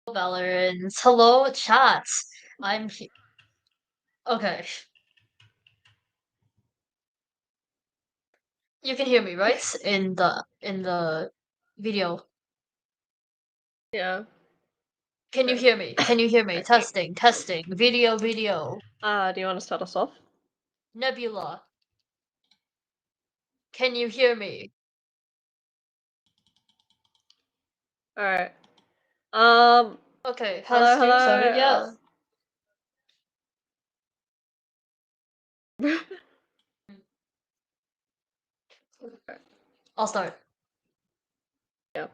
Valorants. Hello, chat. I'm he Okay. You can hear me, right? In the video. Yeah. Can you Okay. hear me? Can you hear me? Testing, testing. Video, video. Do you want to start us off? Nebula. Can you hear me? All right. Okay, has Hello, stream started yet? hello. I'll start. Yeah.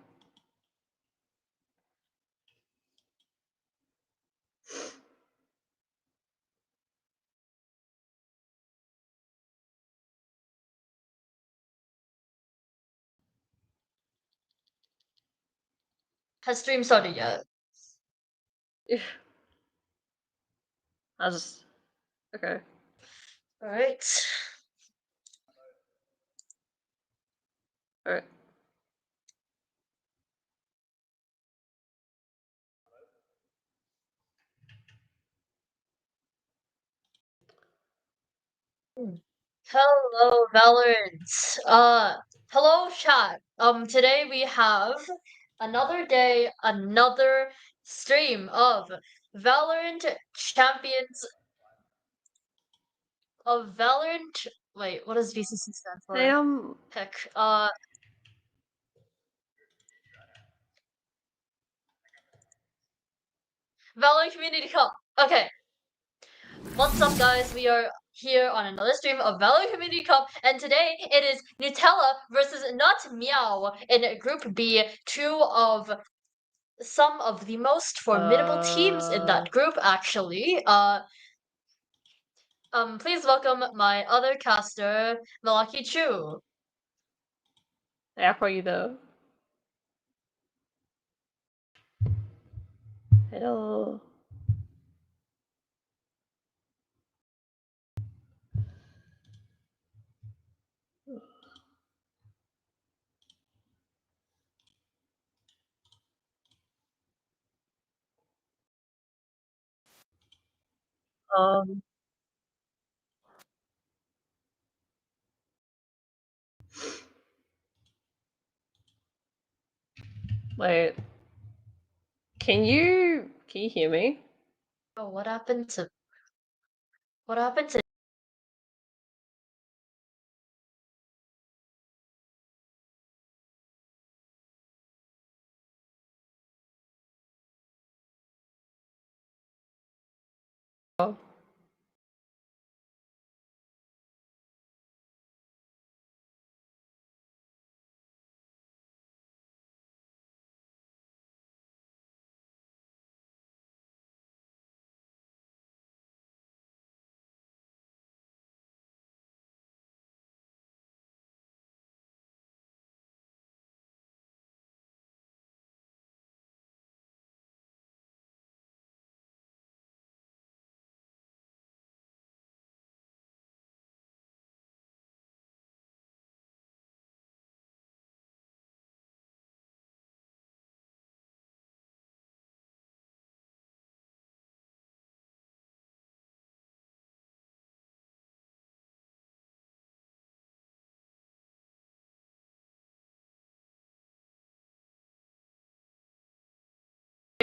Has stream started yet? I just okay. Alright. All right. Hello, Valorant. Hello, chat. Today we have another day, another stream of Valorant Champions of Valorant. Wait, what does VCC stand Hey, for? Heck. Valorant Community Cup. Okay. What's up, guys? We are here on another stream of Valorant Community Cup, and today it is Nutella versus not Meow in Group B, two of some of the most formidable teams in that group, actually. Please welcome my other caster, Malaki Chu. How are you though? Hello. Um. Wait. Can you hear me? Oh, what happened to? What happened to? Oh.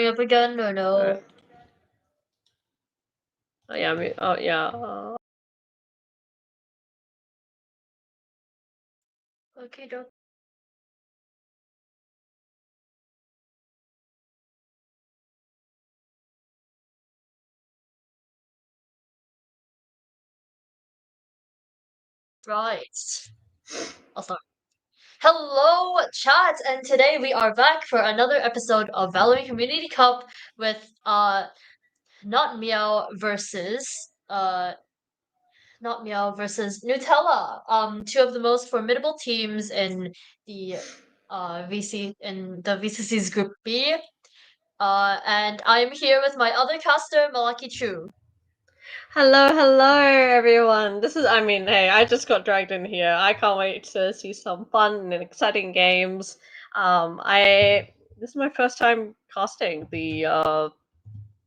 Up again or no? Alright. Oh yeah. Oh yeah. Okay, don't. Right. I'll start. Hello, chat, and today we are back for another episode of Valorant Community Cup with not Meow versus not Meow versus Nutella. Two of the most formidable teams in the VCC's Group B. And I'm here with my other caster, Malaki Chu. Hello, everyone. Hey, I just got dragged in here. I can't wait to see some fun and exciting games. This is my first time casting the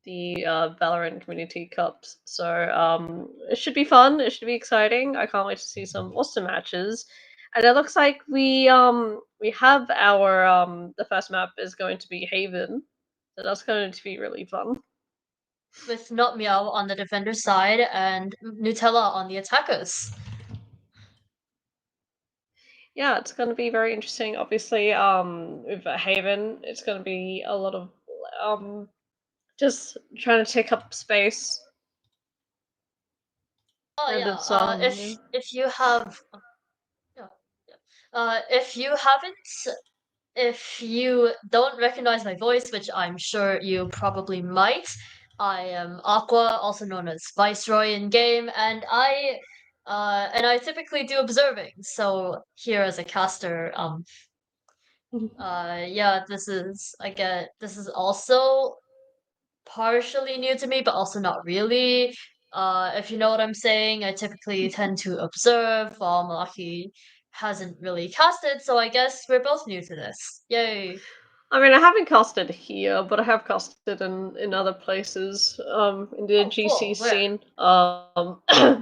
Valorant Community Cups. So it should be fun. It should be exciting. I can't wait to see some awesome matches. And it looks like we have our the first map is going to be Haven, so that's going to be really fun. With not Meow on the defender side and Nutella on the attackers. Yeah, it's going to be very interesting. Obviously, with Haven, it's going to be a lot of just trying to take up space. Oh And yeah. it's If you have, yeah, yeah. If you don't recognize my voice, which I'm sure you probably might, I am Aqua, also known as Viceroy in game, and I typically do observing. So here as a caster, yeah, this is also partially new to me, but also not really. If you know what I'm saying, I typically tend to observe while Malaki hasn't really casted, so I guess we're both new to this. Yay. I mean, I haven't casted here, but I have casted in other places. In the Oh, GC cool. Where? scene.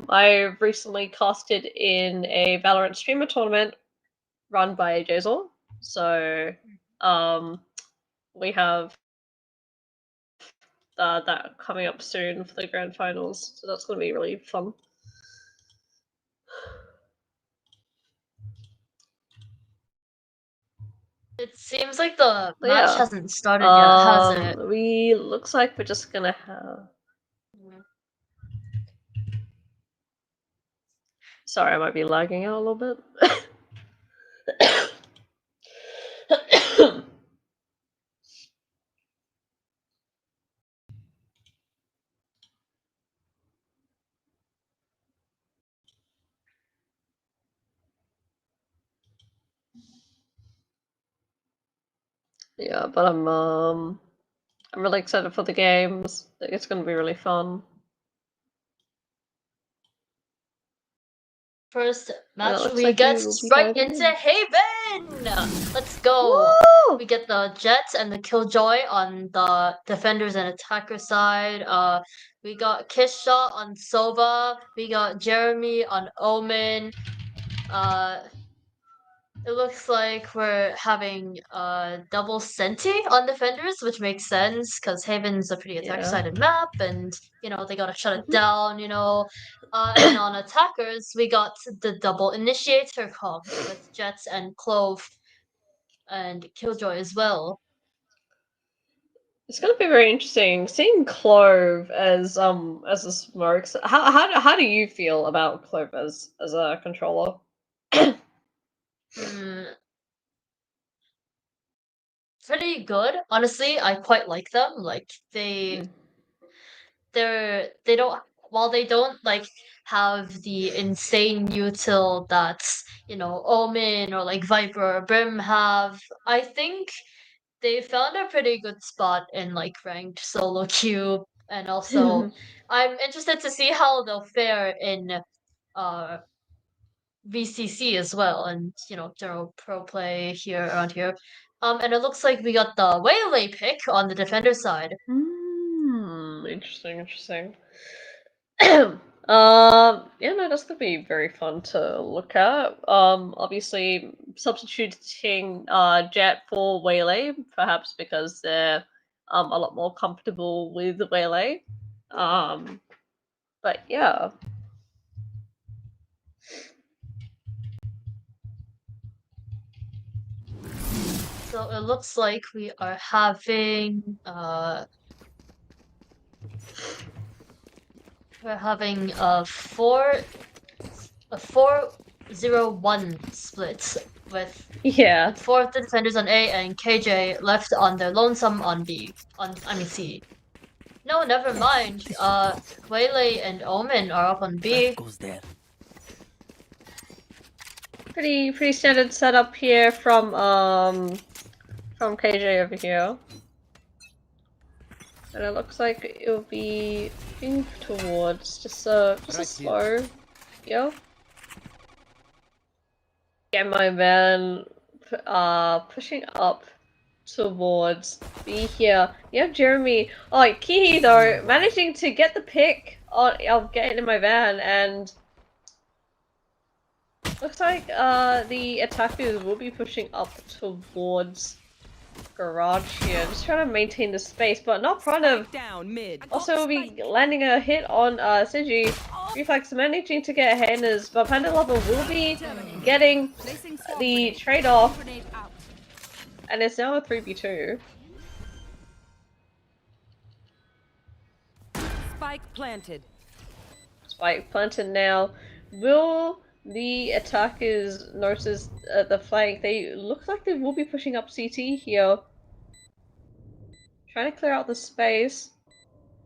I recently casted in a Valorant streamer tournament run by Jazel. So, um, we have that coming up soon for the grand finals. So that's going to be really fun. It seems like the But match yeah, hasn't started yet, has it? we looks like we're just gonna have. Mm. Sorry, I might be lagging out a little bit. Yeah, but I'm really excited for the games. I think it's gonna be really fun. First And it match, looks we like we get will be straight diving into in. Haven! Let's go! Woo! We get the Jets and the Killjoy on the defenders and attacker side. We got Kiss Shot on Sova. We got Jeremy on Omen. Uh, it looks like we're having double Senti on defenders, which makes sense because Haven's a pretty Yeah. attack-sided map, and they gotta shut it Mhm. down. And then on attackers, we got the double initiator comp with Jets and Clove and Killjoy as well. It's gonna be very interesting seeing Clove as a smokes. How do you feel about Clove as a controller? Hmm, pretty good, honestly. I quite like them. Like Mm. they don't while they don't like have the insane util that Omen or like Viper or Brim have. I think they found a pretty good spot in like ranked solo queue, and also I'm interested to see how they'll fare in uh VCC as well, and general pro play here around here. And it looks like we got the Waylay pick on the defender side. Interesting, interesting. Yeah, no, that's gonna be very fun to look at. Obviously substituting Jet for Waylay, perhaps because they're a lot more comfortable with Waylay. Um, but yeah, So it looks like we are having a 4-0-1 split with yeah. four of the defenders on A and KJ left on their lonesome on B. I mean C. No, never mind. Waylay and Omen are up on B. Goes there. Pretty standard setup here from KJ over here. And it looks like it'll be moving towards just a slow. Yep. Get my man pushing up towards B here. You have Jeremy. Oh, Kihi though, managing to get the pick of getting in my van, and looks like the attackers will be pushing up towards garage here. Just trying to maintain the space, but not front of. Down mid. Also, will be landing a hit on Sigi. Reflex managing to get Hannah's, but Panda Lover will be getting the trade-off, and it's now a 3v2. Spike planted. Spike planted now. Will the attackers notice the flank? They look like they will be pushing up CT here. Trying to clear out the space.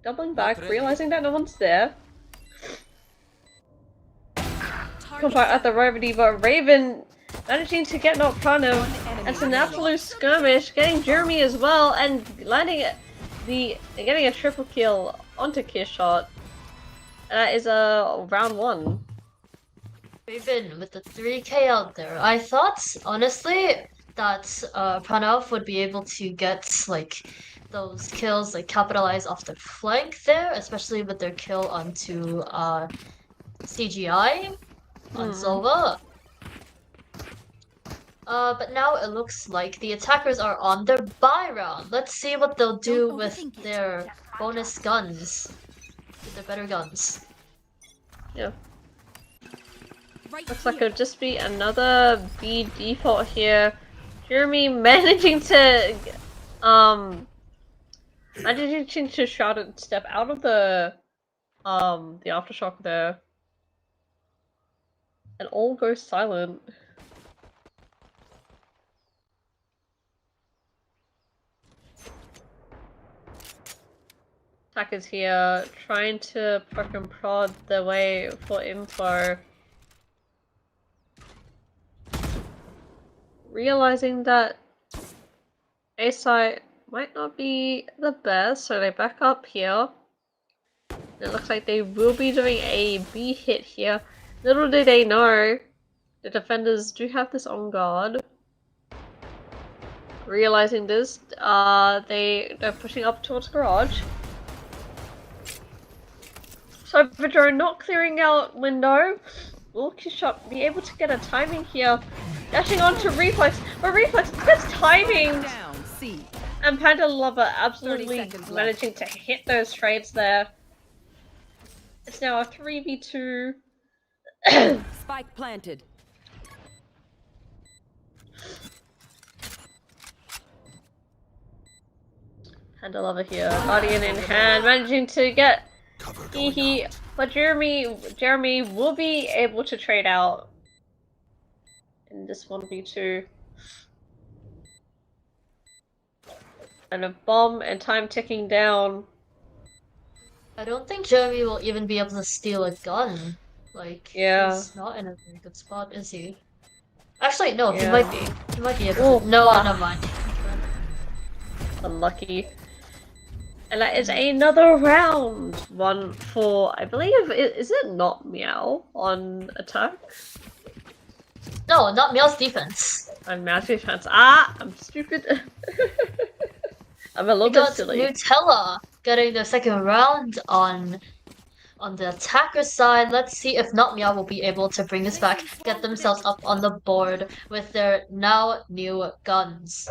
Doubling back, realizing that no one's there. Conflict at the Raven, but Raven managing to get knocked front of, and it's an absolute skirmish, getting Jeremy as well, and landing getting a triple kill onto Kishot. And that is round 1. Raven with the 3k out there. I thought, honestly, that Pranav would be able to get, like, those kills, like, capitalize off the flank there, especially with their kill onto, CGI on Silva. But now it looks like the attackers are on their buy round. Let's see what they'll do with their bonus guns. With their better guns. Yeah. Looks like it'll just be another B default here. Jeremy managing to step out of the aftershock there. And all goes silent. Attackers here trying to poke and prod their way for info. Realizing that A site might not be the best, so they back up here. It looks like they will be doing a B hit here. Little do they know, the defenders do have this on guard. Realizing this, they're pushing up towards garage. So Vidro not clearing out window. Will Kishot be able to get a timing here? Dashing onto Reflex, but Reflex gets timing! Down C. And Panda Lover absolutely managing to hit those trades there. It's now a 3v2. Spike planted. Panda Lover here, Guardian in hand, managing to get Hehe, but Jeremy will be able to trade out in this 1v2. And a bomb and time ticking down. I don't think Jeremy will even be able to steal a gun. Like, Yeah. he's not in a very good spot, is he? Actually, no, he Yeah. might be. He might be able to. No, never mind. Unlucky. And that is another round. One for, I believe, is it not Meow on attack? No, not Meow's defense. On Meow's defense. Ah, I'm stupid. I'm a little We bit got silly. Nutella getting the second round on the attacker side. Let's see if not Meow will be able to bring this back, get themselves up on the board with their now new guns.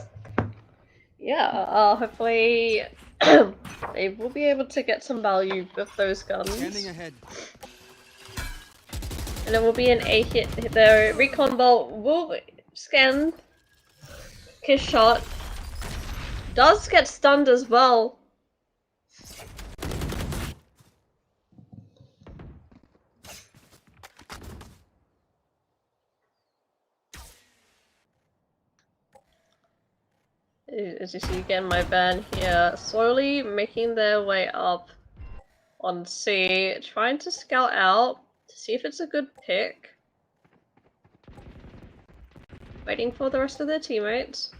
Yeah, hopefully they will be able to get some value with those guns. Standing ahead. And it will be an A hit. The recon bolt will scan. Kiss shot. Does get stunned as well. As you see again, my van here slowly making their way up on C, trying to scout out to see if it's a good pick. Waiting for the rest of their teammates.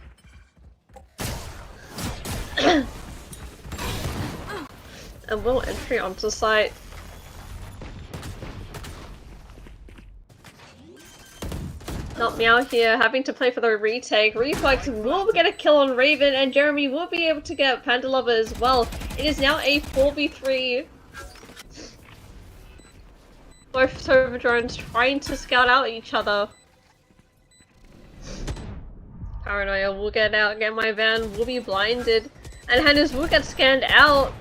And will entry onto site. Not Meow here, having to play for the retake. Reflex will get a kill on Raven, and Jeremy will be able to get Panda Lover as well. It is now a 4v3. Both server drones trying to scout out each other. Paranoia will get out, get my van, will be blinded, and Hannah's will get scanned out.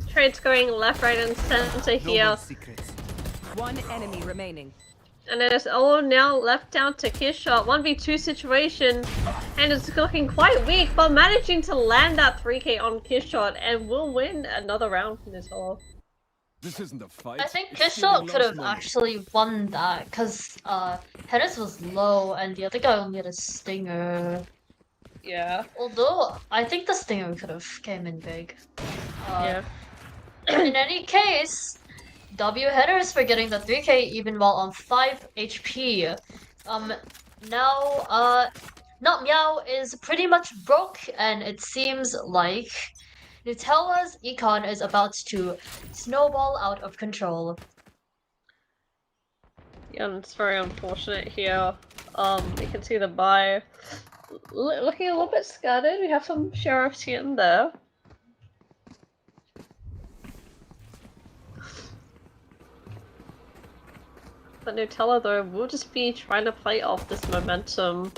Trades going left, right, and center here. One enemy remaining. And it's all now left down to Kishshot. 1v2 situation, and it's looking quite weak, but managing to land that 3k on Kishshot and will win another round from this all. This isn't a fight. I think it's still Kishshot the could last have moment. actually won that because Hennis was low and the other guy only had a stinger. Yeah. Although I think the stinger could have came in big. Yeah. In any case, W headers for getting the 3k even while on 5 HP. Now Not Meow is pretty much broke, and it seems like Nutella's econ is about to snowball out of control. Yeah, and it's very unfortunate here. You can see the buy looking a little bit scattered. We have some sheriffs here and there. But Nutella, though, will just be trying to play off this momentum.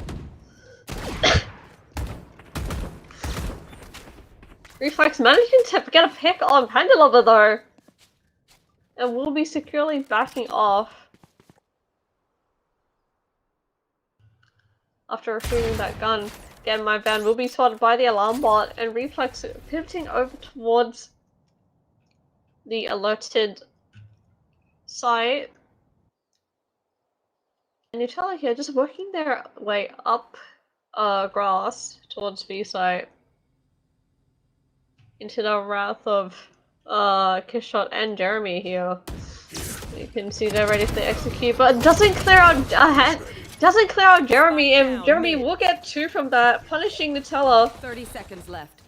Reflex managing to get a pick on Panda Lover, though. And will be securely backing off. After retrieving that gun. Again, my van will be spotted by the alarm bot, and Reflex pivoting over towards the alerted site. And Nutella here just working their way up grass towards B site. Into the wrath of Kishshot and Jeremy here. You can see they're ready to execute, but doesn't clear out Jeremy, and Jeremy will get 2 from that, punishing Nutella. 30 seconds left.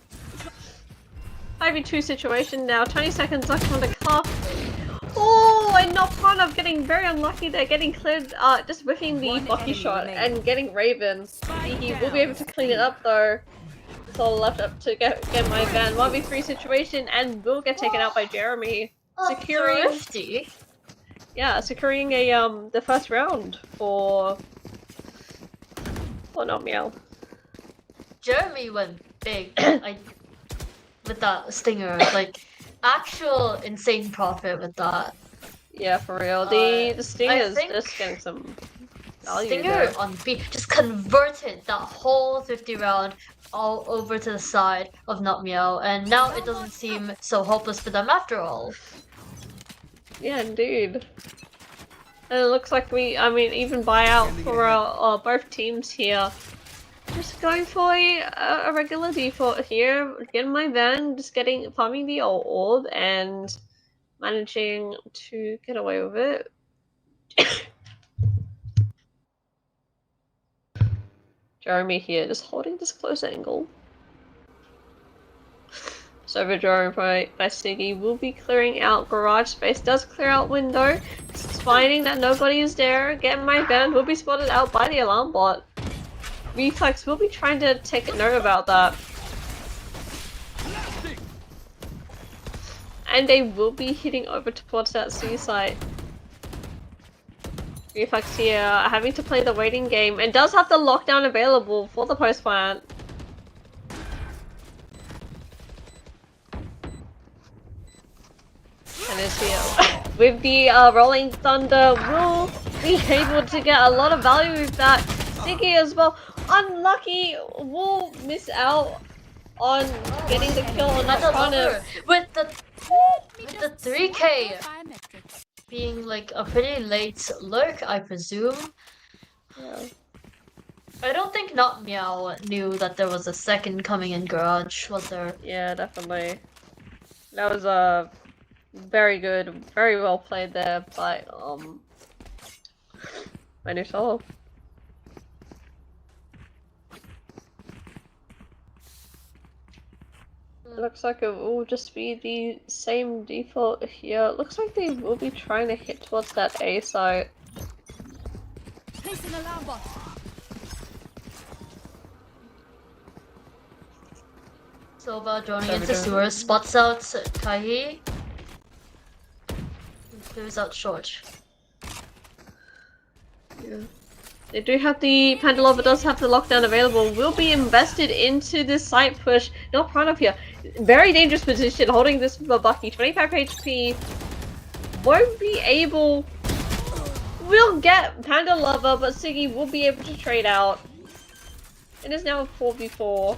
5v2 situation now, 20 seconds left on the clock. Oh, and not part of getting very unlucky there, getting cleared, just whiffing the Bucky shot and getting Raven. He will be able to clean it up though. It's all left up to get my van. 1v3 situation, and will get taken out by Jeremy. Securing, Thrifty. yeah, securing a the first round for not Meow. Jeremy went big with that stinger, like actual insane profit with that. Yeah, for real. The Stinger is think just getting some value Stinger there. on B just converted that whole 50 round all over to the side of Not Meow, and now it doesn't seem so hopeless for them after all. Yeah, indeed. And it looks like even buyout for both teams here. Just going for a regular default here. Getting my van, just farming the orb and managing to get away with it. Jeremy here, just holding this close angle. So Overdrawn by Siggy will be clearing out garage space, does clear out window, finding that nobody is there, getting my van will be spotted out by the alarm bot. Reflex will be trying to take a note about that. And they will be heading over towards that C site. Reflex here, having to play the waiting game, and does have the lockdown available for the post plant. And is here with the Rolling Thunder, will be able to get a lot of value with that. Sticky as well. Unlucky, will miss out on getting the kill on that corner. With the 3k being like a pretty late lurk, I presume. Yeah. I don't think Not Meow knew that there was a second coming in garage, was there? Yeah, definitely. That was very good, very well played there by Nutella. Looks like it will just be the same default here. Looks like they will be trying to hit towards that A site. Placing alarm bot. Sova droning Sorry, into don't- sewer, spots out Kahi. And clears out short. Yeah. They do have the Pandalova does have the lockdown available. Will be invested into this site push. Not proud of here. Very dangerous position holding this Bucky. 25 HP. Won't be able. Will get Pandalova, but Siggy will be able to trade out. It is now a 4v4.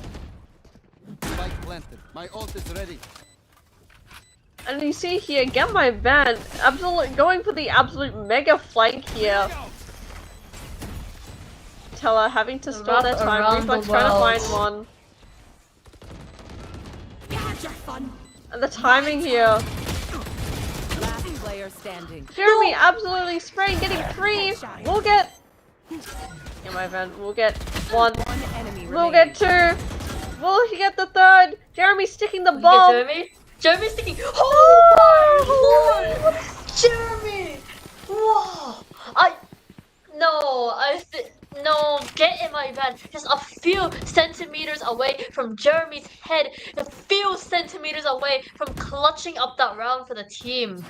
Spike planted. My ult is ready. And you see here, get my van. Going for the absolute mega flank here. Nutella having to stall their time. Around Reflex the trying to world. find one. And the timing here. Last player standing. Jeremy absolutely spraying, getting 3. We'll get. Yeah, my van. We'll get 1. One enemy We'll remaining. get 2. Will he get the 3rd? Jeremy sticking the We get bomb. Jeremy? Jeremy's sticking. Oh my lord! Jeremy! Wow! No, get in my van. Just a few centimeters away from Jeremy's head. A few centimeters away from clutching up that round for the team.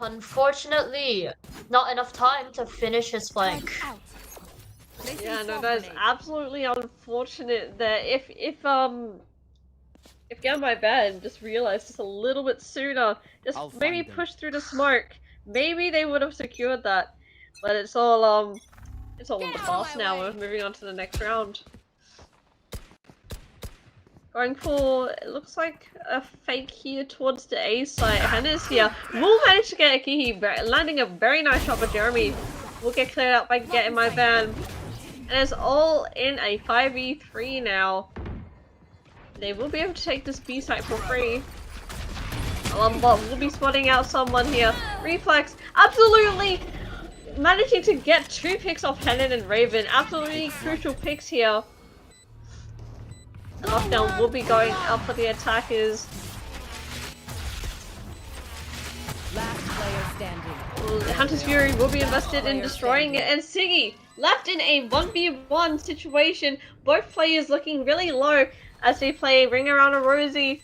Unfortunately, not enough time to finish his flank. Yeah, no, that is absolutely unfortunate. That if get my bed just realized just a little bit sooner, just I'll maybe find them. push through the smoke, maybe they would have secured that. But it's all in the past now. We're moving on to the next round. Going for, it looks like a fake here towards the A site. Hannah's here. Will manage to get a Kihi, landing a very nice shot, but Jeremy will get cleared out by getting my van. And it's all in a 5v3 now. They will be able to take this B site for free. Alarmbot will be spotting out someone here. Reflex, absolutely managing to get 2 picks off Henan and Raven. Absolutely crucial picks here. The lockdown will be going out for the attackers. Last player standing. Hunter's Fury will be invested in destroying it, and Siggy left in a 1v1 situation. Both players looking really low as they play Ring Around a Rosie.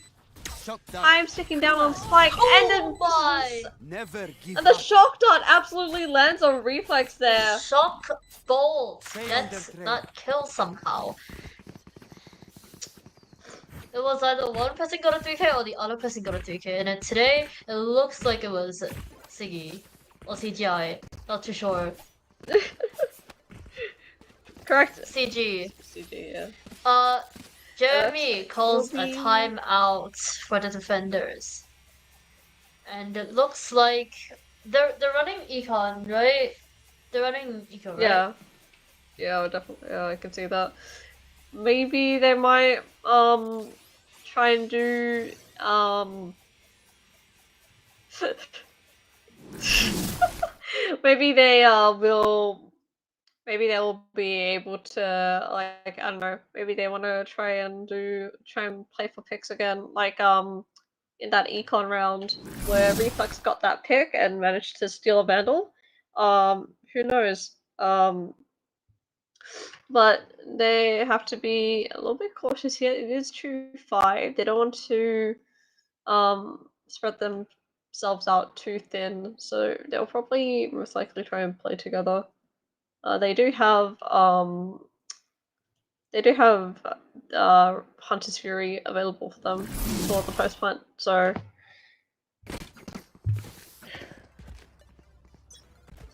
Shock dart. I'm sticking down on Spike, Oh my! Never give and the up. shock dart absolutely lands on Reflex there. Shock bolt Stay gets under that kill somehow. It was either one person got a 3k or the other person got a 3k, and then today it looks like it was Siggy or CGI. Not too sure. Correct. CG. CG, yeah. Jeremy calls a will be- timeout for the defenders, and it looks like they're running econ, right? They're running econ, right? Yeah. Yeah, definitely. Yeah, I can see that. Maybe they might try and do maybe they will be able to, like, I don't know, maybe they want to try and play for picks again, like in that econ round where Reflex got that pick and managed to steal a Vandal. Who knows? But they have to be a little bit cautious here. It is 2-5. They don't want to spread themselves out too thin, so they'll probably most likely try and play together. They do have Hunter's Fury available for them for the post plant, so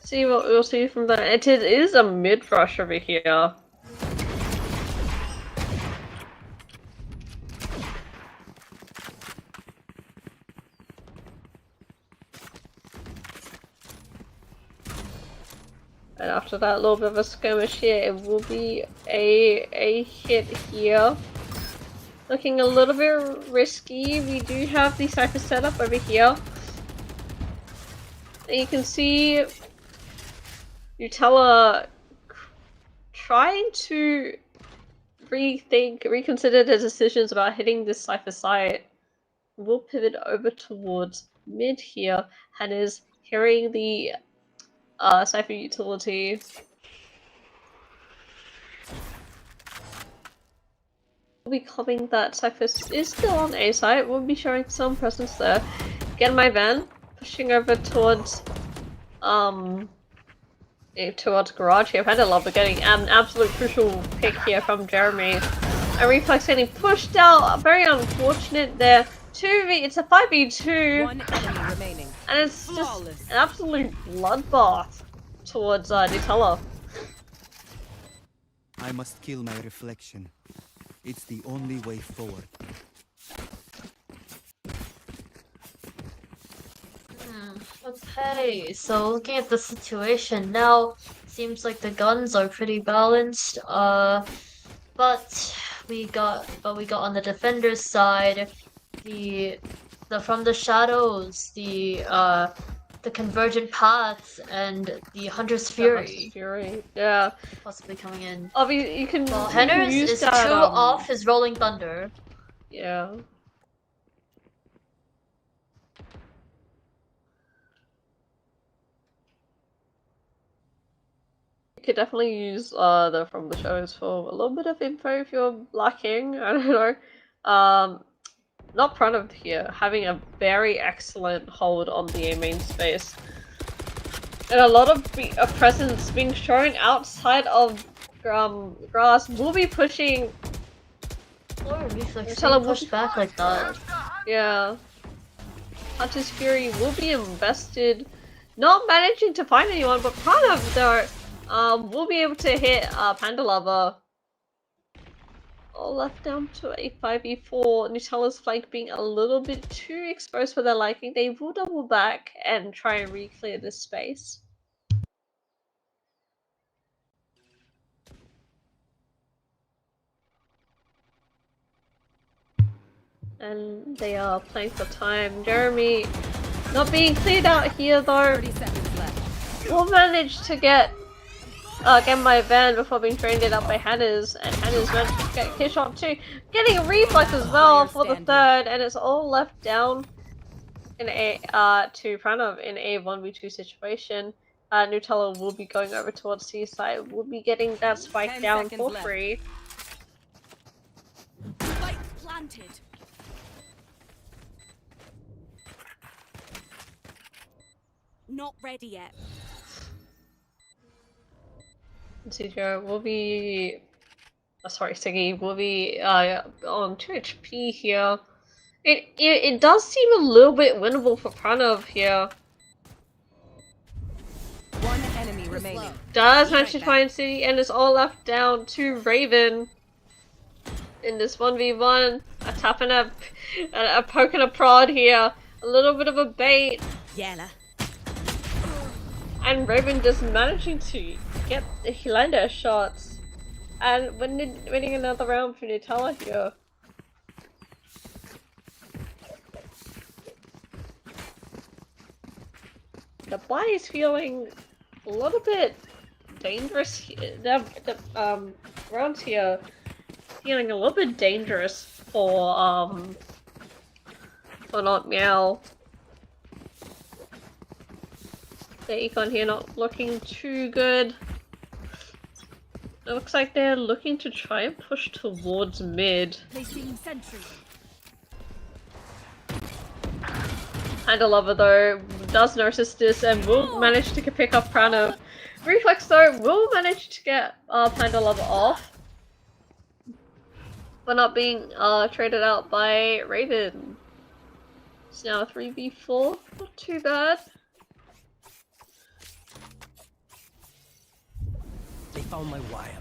see what we'll see from there. It is a mid rush over here. And after that little bit of a skirmish here, it will be a hit here. Looking a little bit risky. We do have the Cypher setup over here. And you can see Nutella trying to reconsider their decisions about hitting this Cypher site. We'll pivot over towards mid here and is hearing the Cypher utility. We'll be coming that Cyphers is still on A site. We'll be showing some presence there. Get my van, pushing over towards towards garage here. Panda Lover getting an absolute crucial pick here from Jeremy. And Reflex getting pushed out. Very unfortunate there. It's a 5v2. One enemy remaining. And it's Flawless. just an absolute bloodbath towards Nutella. I must kill my reflection. It's the only way forward. Okay, so looking at the situation now, seems like the guns are pretty balanced. But we got on the defender's side the from the shadows, the convergent paths and the Hunter's Fury Yeah. possibly coming in. Obviously, you can. Well, you can Henner's use is that, 2 off his Rolling Thunder. Yeah. You could definitely use the from the shows for a little bit of info if you're lacking. I don't know. Not proud of here, having a very excellent hold on the A main space. And a lot of presence being shown outside of grass. We'll be pushing. Or Reflex Nutella being pushed back like that. Yeah. Hunter's Fury will be invested. Not managing to find anyone, but Pranav though will be able to hit Panda Lover. All left down to a 5v4. Nutella's flank being a little bit too exposed for their liking. They will double back and try and re-clear this space. And they are playing for time. Jeremy not being cleared out here though. 30 seconds left. Will manage to get my van before being trained up by Hannah's, and Hannah's managed to get his shot too. Getting a reflex as well for the third, and it's all left down in a to Pranav in a 1v2 situation. Nutella will be going over towards C side. Will be getting that spike 10 down seconds for left. free. Spike planted. Not ready yet. CJ will be. Sorry, Siggy will be on 2 HP here. It does seem a little bit winnable for Pranav here. One enemy remaining. Does manage to find City, and it's all left down to Raven in this 1v1. A tap and a poke and a prod here. A little bit of a bait. Yella. And Raven just managing to get land her shots. And winning another round for Nutella here. The buy is feeling a little bit dangerous. The rounds here feeling a little bit dangerous for not Meow. The econ here not looking too good. It looks like they're looking to try and push towards mid. Placing sentry. Panda Lover though does notice this and will manage to pick up Pranav. Reflex though will manage to get Panda Lover off, but not being traded out by Raven. It's now 3v4, not too bad. They found my wire.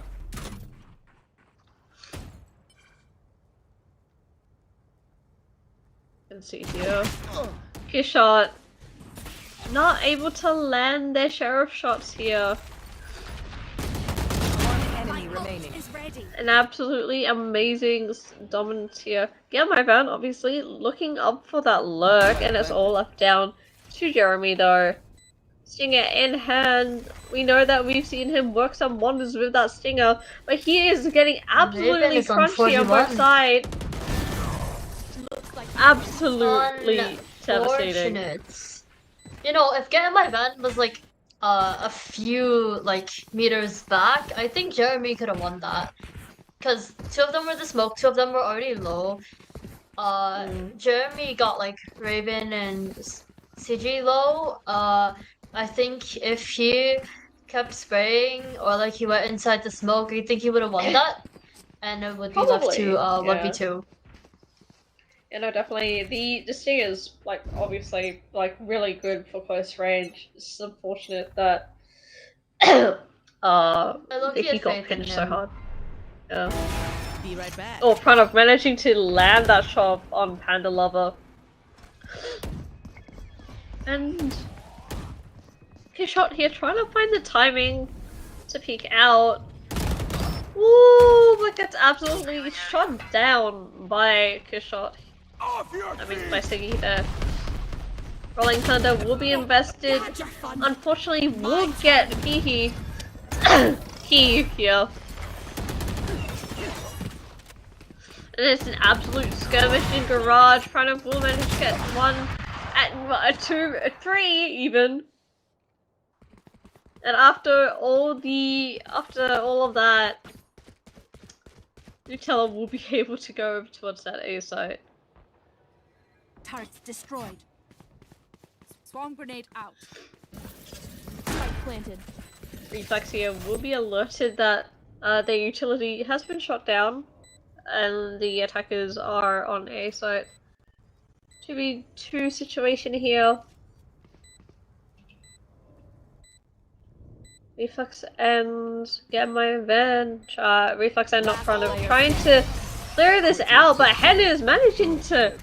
Can see here. Kiss shot. Not able to land their sheriff shots here. One enemy remaining. Is ready. An absolutely amazing dominance here. Get my van obviously looking up for that lurk, and it's all left down to Jeremy though. Stinger in hand. We know that we've seen him work some wonders with that Stinger, but he is getting absolutely crunchy on both sides. Absolutely devastating. Unfortunate. You know, if getting my van was like a few like meters back, I think Jeremy could have won that. Because two of them were the smoke, two of them were already low. Jeremy got like Raven and CG low. I think if he kept spraying or like he went inside the smoke, I think he would have won that, and it would be left to Probably, 1v2. You know, definitely the Sting is like obviously like really good for close range. It's unfortunate that low-key he had got faith in pinched so him. hard. Yeah. Be right back. Oh, Pranav managing to land that shot on Panda Lover. And Kishot here trying to find the timing to peek out. Ooh, but gets absolutely shot down by Kishot. I mean, by Siggy there. Rolling Thunder will be invested. Had your fun. Unfortunately, will get Key here. And it's an absolute skirmish in Garage. Pranav will manage to get one, at two, three even. And after all of that, Nutella will be able to go over towards that A site. Turrets destroyed. Swarm grenade out. Spike planted. Reflex here will be alerted that their utility has been shot down, and the attackers are on A site. 2v2 situation here. Reflex and get my revenge. Reflex and not front of trying to clear this out, but Hen is managing to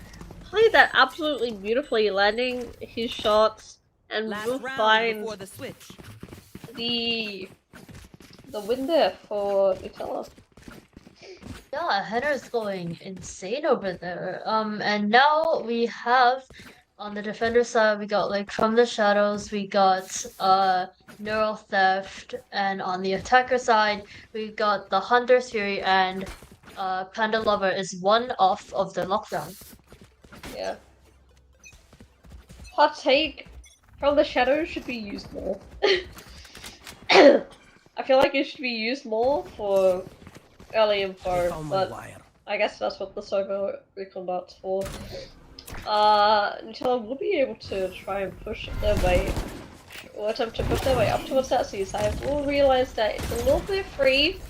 play that absolutely beautifully, landing his shots, and Last will round find before the switch. the win there for Nutella. Yeah, Henner's going insane over there. And now we have on the defender side, we got like From the Shadows, we got Neural Theft, and on the attacker side, we got the Hunter's Fury, and Panda Lover is one off of the lockdown. Yeah. Hot take, From the Shadows should be used more. I feel like it should be used more for early info, Found my but wire. I guess that's what the Sobo Recon Dart's for. Nutella will be able to try and push their way, or attempt to push their way up towards that seaside. We'll realize that it's a little bit free.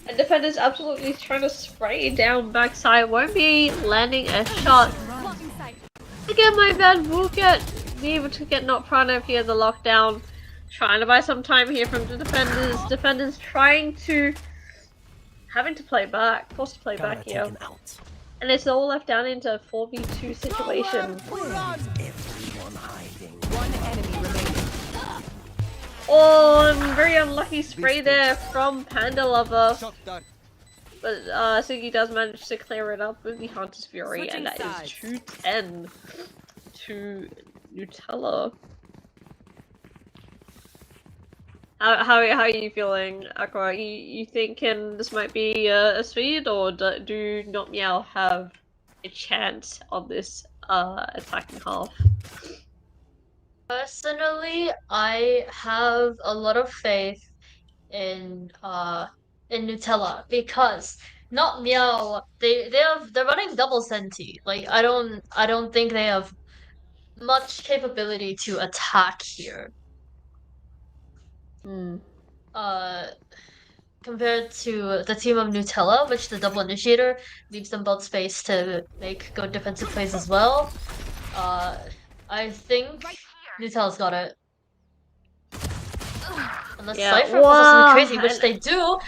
And defenders absolutely trying to spray down backside, won't be landing a shot. Blocking sight. Again, my bad will be able to get not Pranav here, the lockdown. Trying to buy some time here from the defenders. Defenders having to play back, forced to play Camera back here. taken out. And it's all left down into a 4v2 situation. Everyone hiding. One enemy remaining. Oh, and very unlucky spray there from Panda Lover. Shot dart. But Siggy does manage to clear it up with the Hunter's Fury, Switching and that sides. is 210 to Nutella. How are you feeling, Aqua? You thinking this might be a speed, or do not Meow have a chance on this attacking half? Personally, I have a lot of faith in Nutella because not Meow, they're running double Senti. Like I don't think they have much capability to attack here. Compared to the team of Nutella, which the double initiator leaves them both space to make good defensive plays as well. I think Nutella's got it. Unless Yeah, Cypher pulls wow, something crazy, which they do.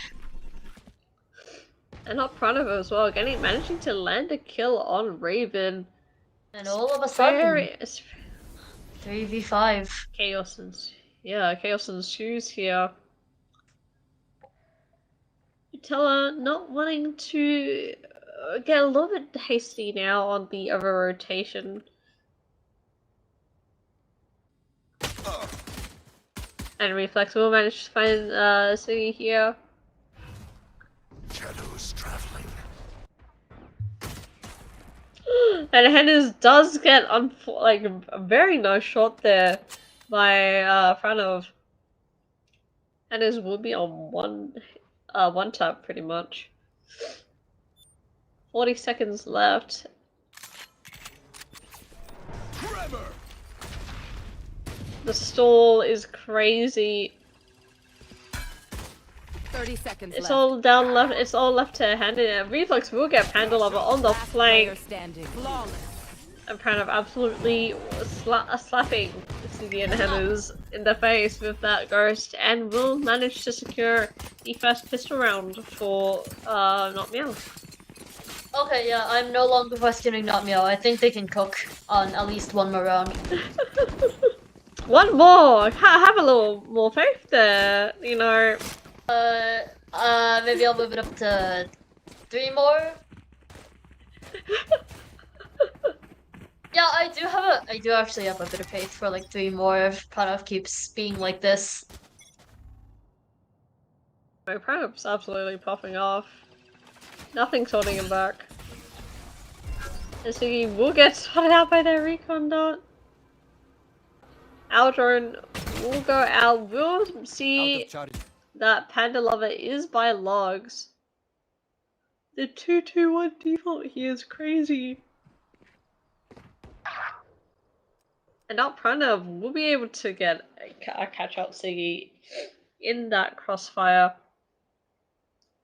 And not proud of it as well, managing to land a kill on Raven. And all of a sudden, Very 3v5. chaos ensues here. Nutella not wanting to get a little bit hasty now on the other rotation. And Reflex will manage to find City here. Shadows traveling. And Hennes does get like a very nice shot there by Franov. Hennes will be on one tap pretty much. 40 seconds left. The stall is crazy. 30 seconds It's left. all down left. It's all left to Hennes. Reflex will get Panda Lover on the Last player flank. standing. Flawless. And Franov absolutely slapping Siggy and Hennes in the face with that ghost, and will manage to secure the first pistol round for not Meow. Okay, yeah, I'm no longer questioning not Meow. I think they can cook on at least one more round. One more! Have a little more faith there, you know. Maybe I'll move it up to 3 more. Yeah, I do actually have a bit of faith for like 3 more if Pranav keeps being like this. My Pranav's absolutely popping off. Nothing's holding him back. And Siggy will get spotted out by their recon dot. Aldrin will go out. We'll Out see of charge. that Panda Lover is by logs. The 2-2-1 default here is crazy. And now Pranav will be able to get a catch out Siggy in that crossfire.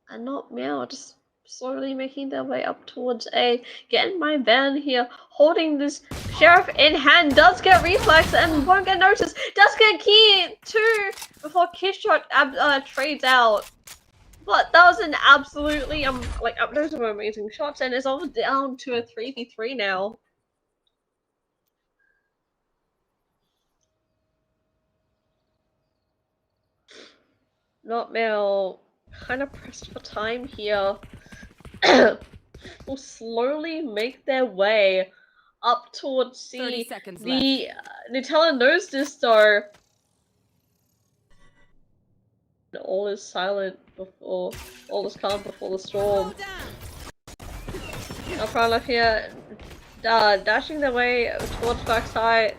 And not Meow, just slowly making their way up towards A. Getting my van here, holding this sheriff in hand, does get reflex and won't get noticed. Does get key too before Kishshot trades out. But that was an absolutely like those were amazing shots, and it's all down to a 3v3 now. Not Meow, kind of pressed for time here. Will slowly make their way up towards C. 30 seconds The Nutella knows this though. All is silent before, all is calm before the storm. Now Pranav here, dashing their way towards backside,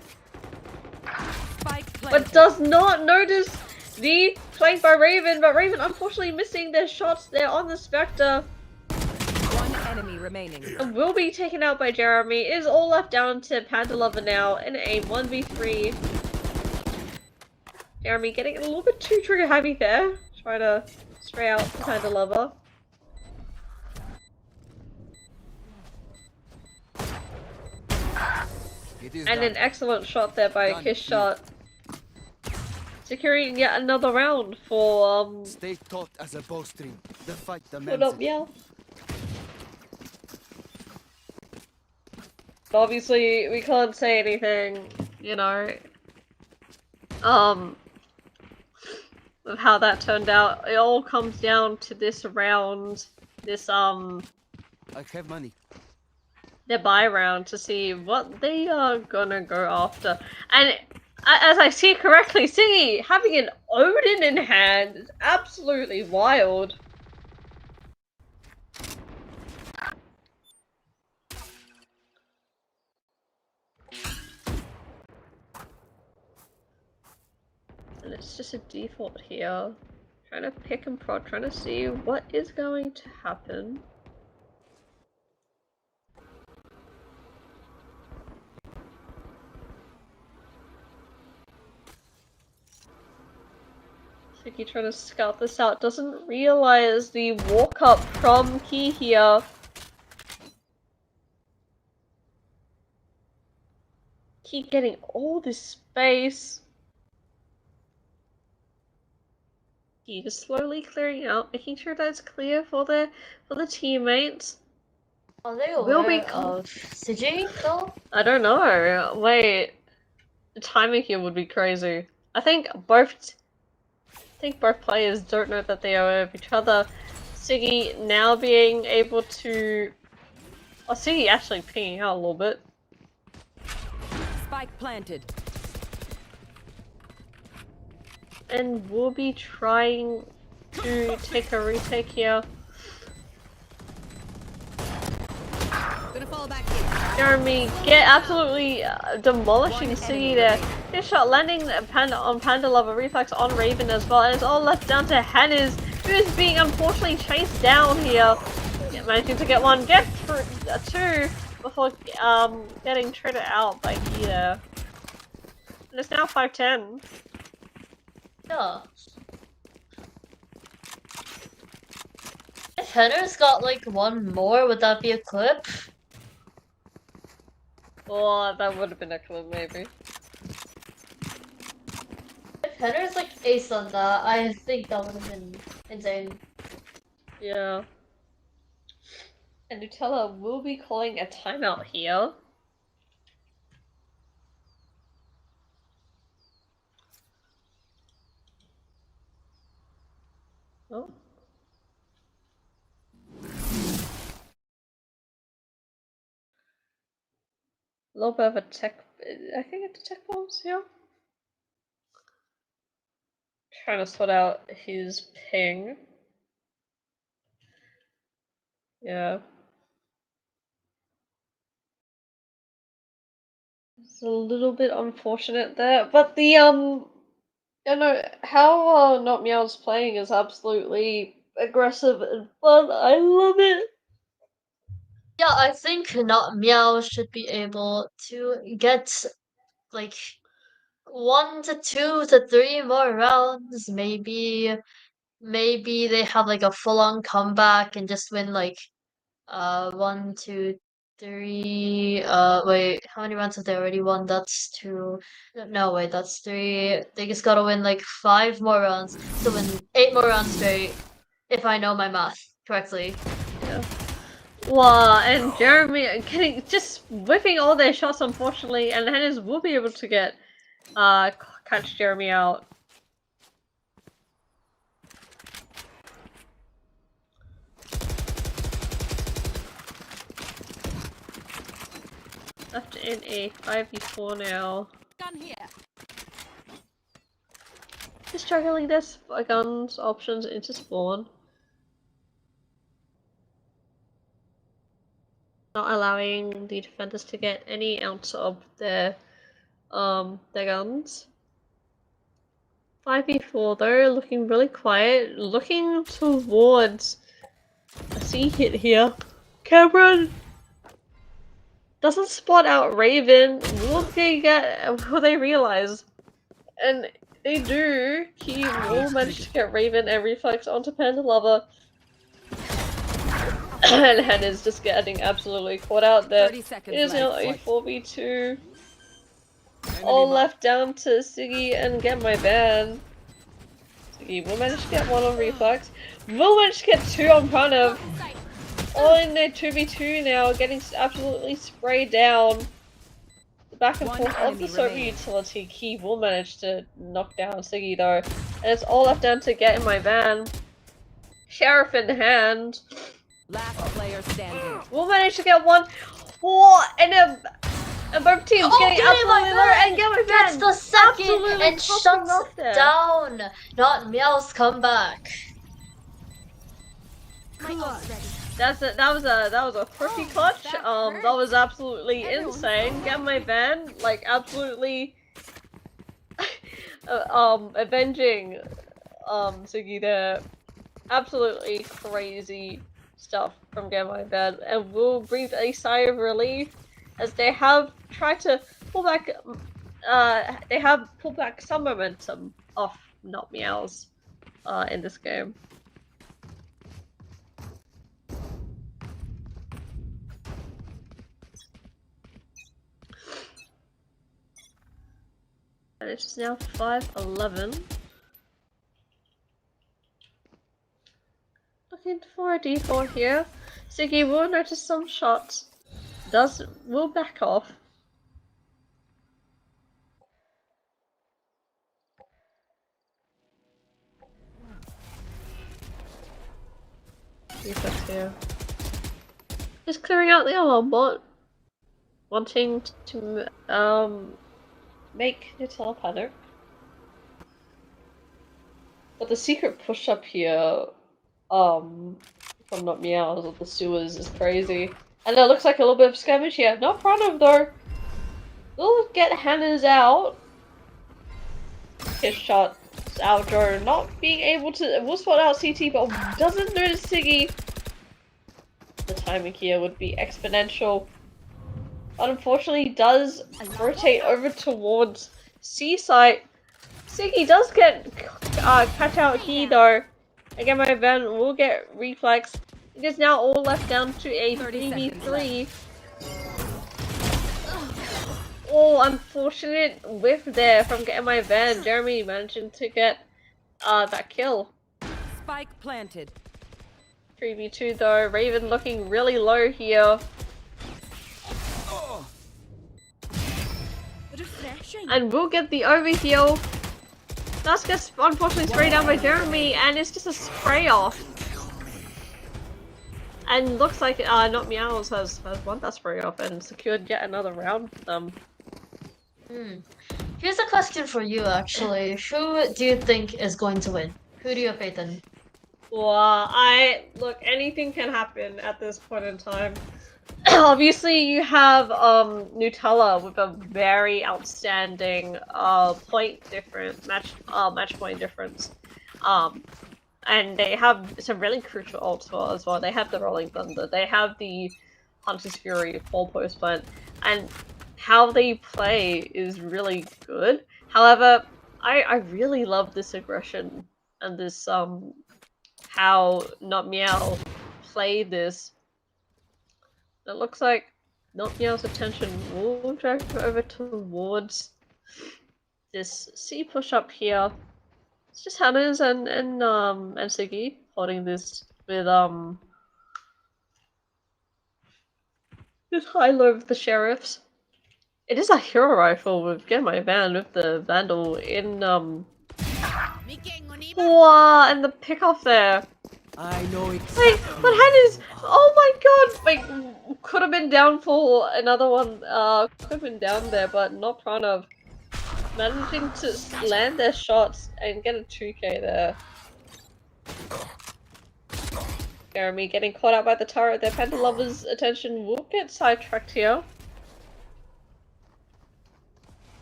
Spike but planted. does not notice the flank by Raven, but Raven unfortunately missing their shots there on the Spectre. One enemy remaining. And will be taken out by Jeremy. It is all left down to Panda Lover now in a 1v3. Jeremy getting a little bit too trigger heavy there. Try to spray out Panda Lover. It is And done. an excellent shot there by Done. Kiss Shot. Securing yet another round for Stay taut as a bowstring. The fight not demands it. Meow. Obviously, we can't say anything, you know, of how that turned out. It all comes down to this round, this, I have money. their buy round to see what they are gonna go after. And as I see correctly, Siggy having an Odin in hand is absolutely wild. And it's just a default here. Trying to pick and prod, trying to see what is going to happen. Siggy trying to scout this out, doesn't realize the walk up from Key here. Keep getting all this space. Key just slowly clearing out, making sure that it's clear for the teammates. Are they Will aware be of Siji though? I don't know. Wait, the timing here would be crazy. I think both players don't know that they are aware of each other. Siggy now being able to. Oh, Siggy actually pinging out a little bit. Spike planted. And we'll be trying to take a retake here. Gonna fall back in. Jeremy get absolutely demolishing One City enemy there. remaining. His shot landing on Panda Lover, reflex on Raven as well, and it's all left down to Hannes, who is being unfortunately chased down here. Managing to get one, get through two before getting traded out by Gita. And it's now 5-10. Yeah. If Henner's got like one more, would that be a clip? Oh, that would have been a clip maybe. If Henner's like ace on that, I think that would have been insane. Yeah. And Nutella will be calling a timeout here. Oh. A little bit of a tech. I think it's tech bombs here. Trying to sort out his ping. Yeah. It's a little bit unfortunate there, but the you know how Not Meow's playing is absolutely aggressive and fun. I love it. Yeah, I think not Meow should be able to get like 1 to 2 to 3 more rounds. Maybe they have like a full-on comeback and just win like 1, 2, 3. Wait, how many rounds have they already won? That's 2. No, wait, that's 3. They just gotta win like 5 more rounds to win 8 more rounds straight, if I know my math correctly. Yeah. Wow, and Jeremy getting just whipping all their shots, unfortunately, and Hennes will be able to get catch Jeremy out. Left in a 5v4 now. Gun here. Just struggling this guns options into spawn. Not allowing the defenders to get any ounce of their guns. 5v4 though, looking really quiet, looking towards a C hit here. Cameron doesn't spot out Raven. Will they realize? And they do. He will manage to get Raven and reflex onto Panda Lover. And Hannah's just getting absolutely caught out there. 30 seconds It is now left. a 4v2. Enemy All mark. left down to Siggy and Get My Ban. Siggy will manage to get one on reflex. Will manage to get 2 on Pranav. All in their 2v2 now, getting absolutely sprayed down. The back and One forth of the enemy server remaining. utility key will manage to knock down Siggy though. And it's all left down to Get in My Van. Sheriff in hand. Last player standing. We'll manage to get one. Oh, and both teams getting Get in My absolutely low Van! and Get My Gets Van the second absolutely and popping shuts off there. down Not Meow's comeback. My ult's ready. That was a pretty clutch. that That was absolutely Everyone's insane. Get My Van, like absolutely avenging Siggy there. Absolutely crazy stuff from Get My Van, and will breathe a sigh of relief as they have tried to pull back they have pulled back some momentum off Not Meows in this game. And it's now 5-11. Looking for a D4 here. Siggy will notice some shots. Will back off. Reflex here. Just clearing out the alarm bot. Wanting to make Nutella panic. But the secret push up here from Not Meows of the sewers is crazy. And it looks like a little bit of skirmish here. Not front of though. We'll get Hannah's out. His shot. Aljo not being able to. We'll spot out CT, but doesn't notice Siggy. The timing here would be exponential. But unfortunately, does rotate over towards C site. Siggy does get catch out here though. Again, my van will get reflex. It is now all left down to a 3v3. Oh, unfortunate whiff there from getting my van. Jeremy managing to get that kill. Spike planted. 3v2 though. Raven looking really low here. Refreshing. And we'll get the overheal. That's gets unfortunately sprayed down by Jeremy, and it's just a spray off. And looks like not Meows has won that spray off and secured yet another round for them. Here's a question for you, actually. Who do you think is going to win? Who do you have faith in? Well, look, anything can happen at this point in time. Obviously, you have Nutella with a very outstanding match point difference. And they have some really crucial ults as well. They have the Rolling Thunder, they have the Hunter's Fury 4-post plant, and how they play is really good. However, I really love this aggression and this how Not Meow play this. It looks like Not Meow's attention will drag over towards this C push up here. It's just Hannah's and Siggy holding this with this high low of the sheriffs. It is a hero rifle with Get My Van with the Vandal in wow, and the pick off there. I know exactly. Wait, but Hannah's oh my god! Wait, could have been down for another one, could have been down there, but not Pranav. Managing to land their shots and get a 2k there. Jeremy getting caught out by the turret. Their Panda Lover's attention will get sidetracked here.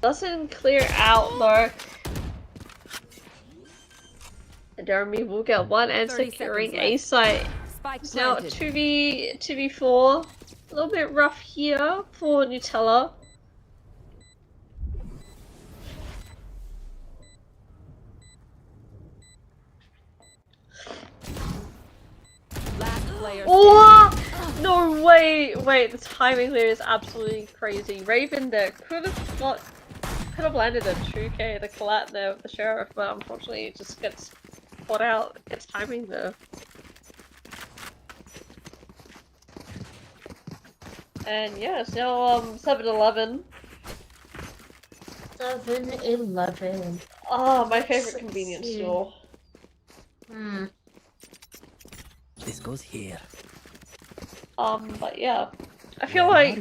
Doesn't clear out though. Jeremy will get one and securing A site. It's now 2v4. A little bit rough here for Nutella. Oh no way! Wait, the timing there is absolutely crazy. Raven there could have landed a 2k the collat there with the sheriff, but unfortunately it just gets caught out. Gets timing there. And yeah, it's now 7-11. 7-11. Oh, my favorite convenience store. This goes here. But yeah, I feel like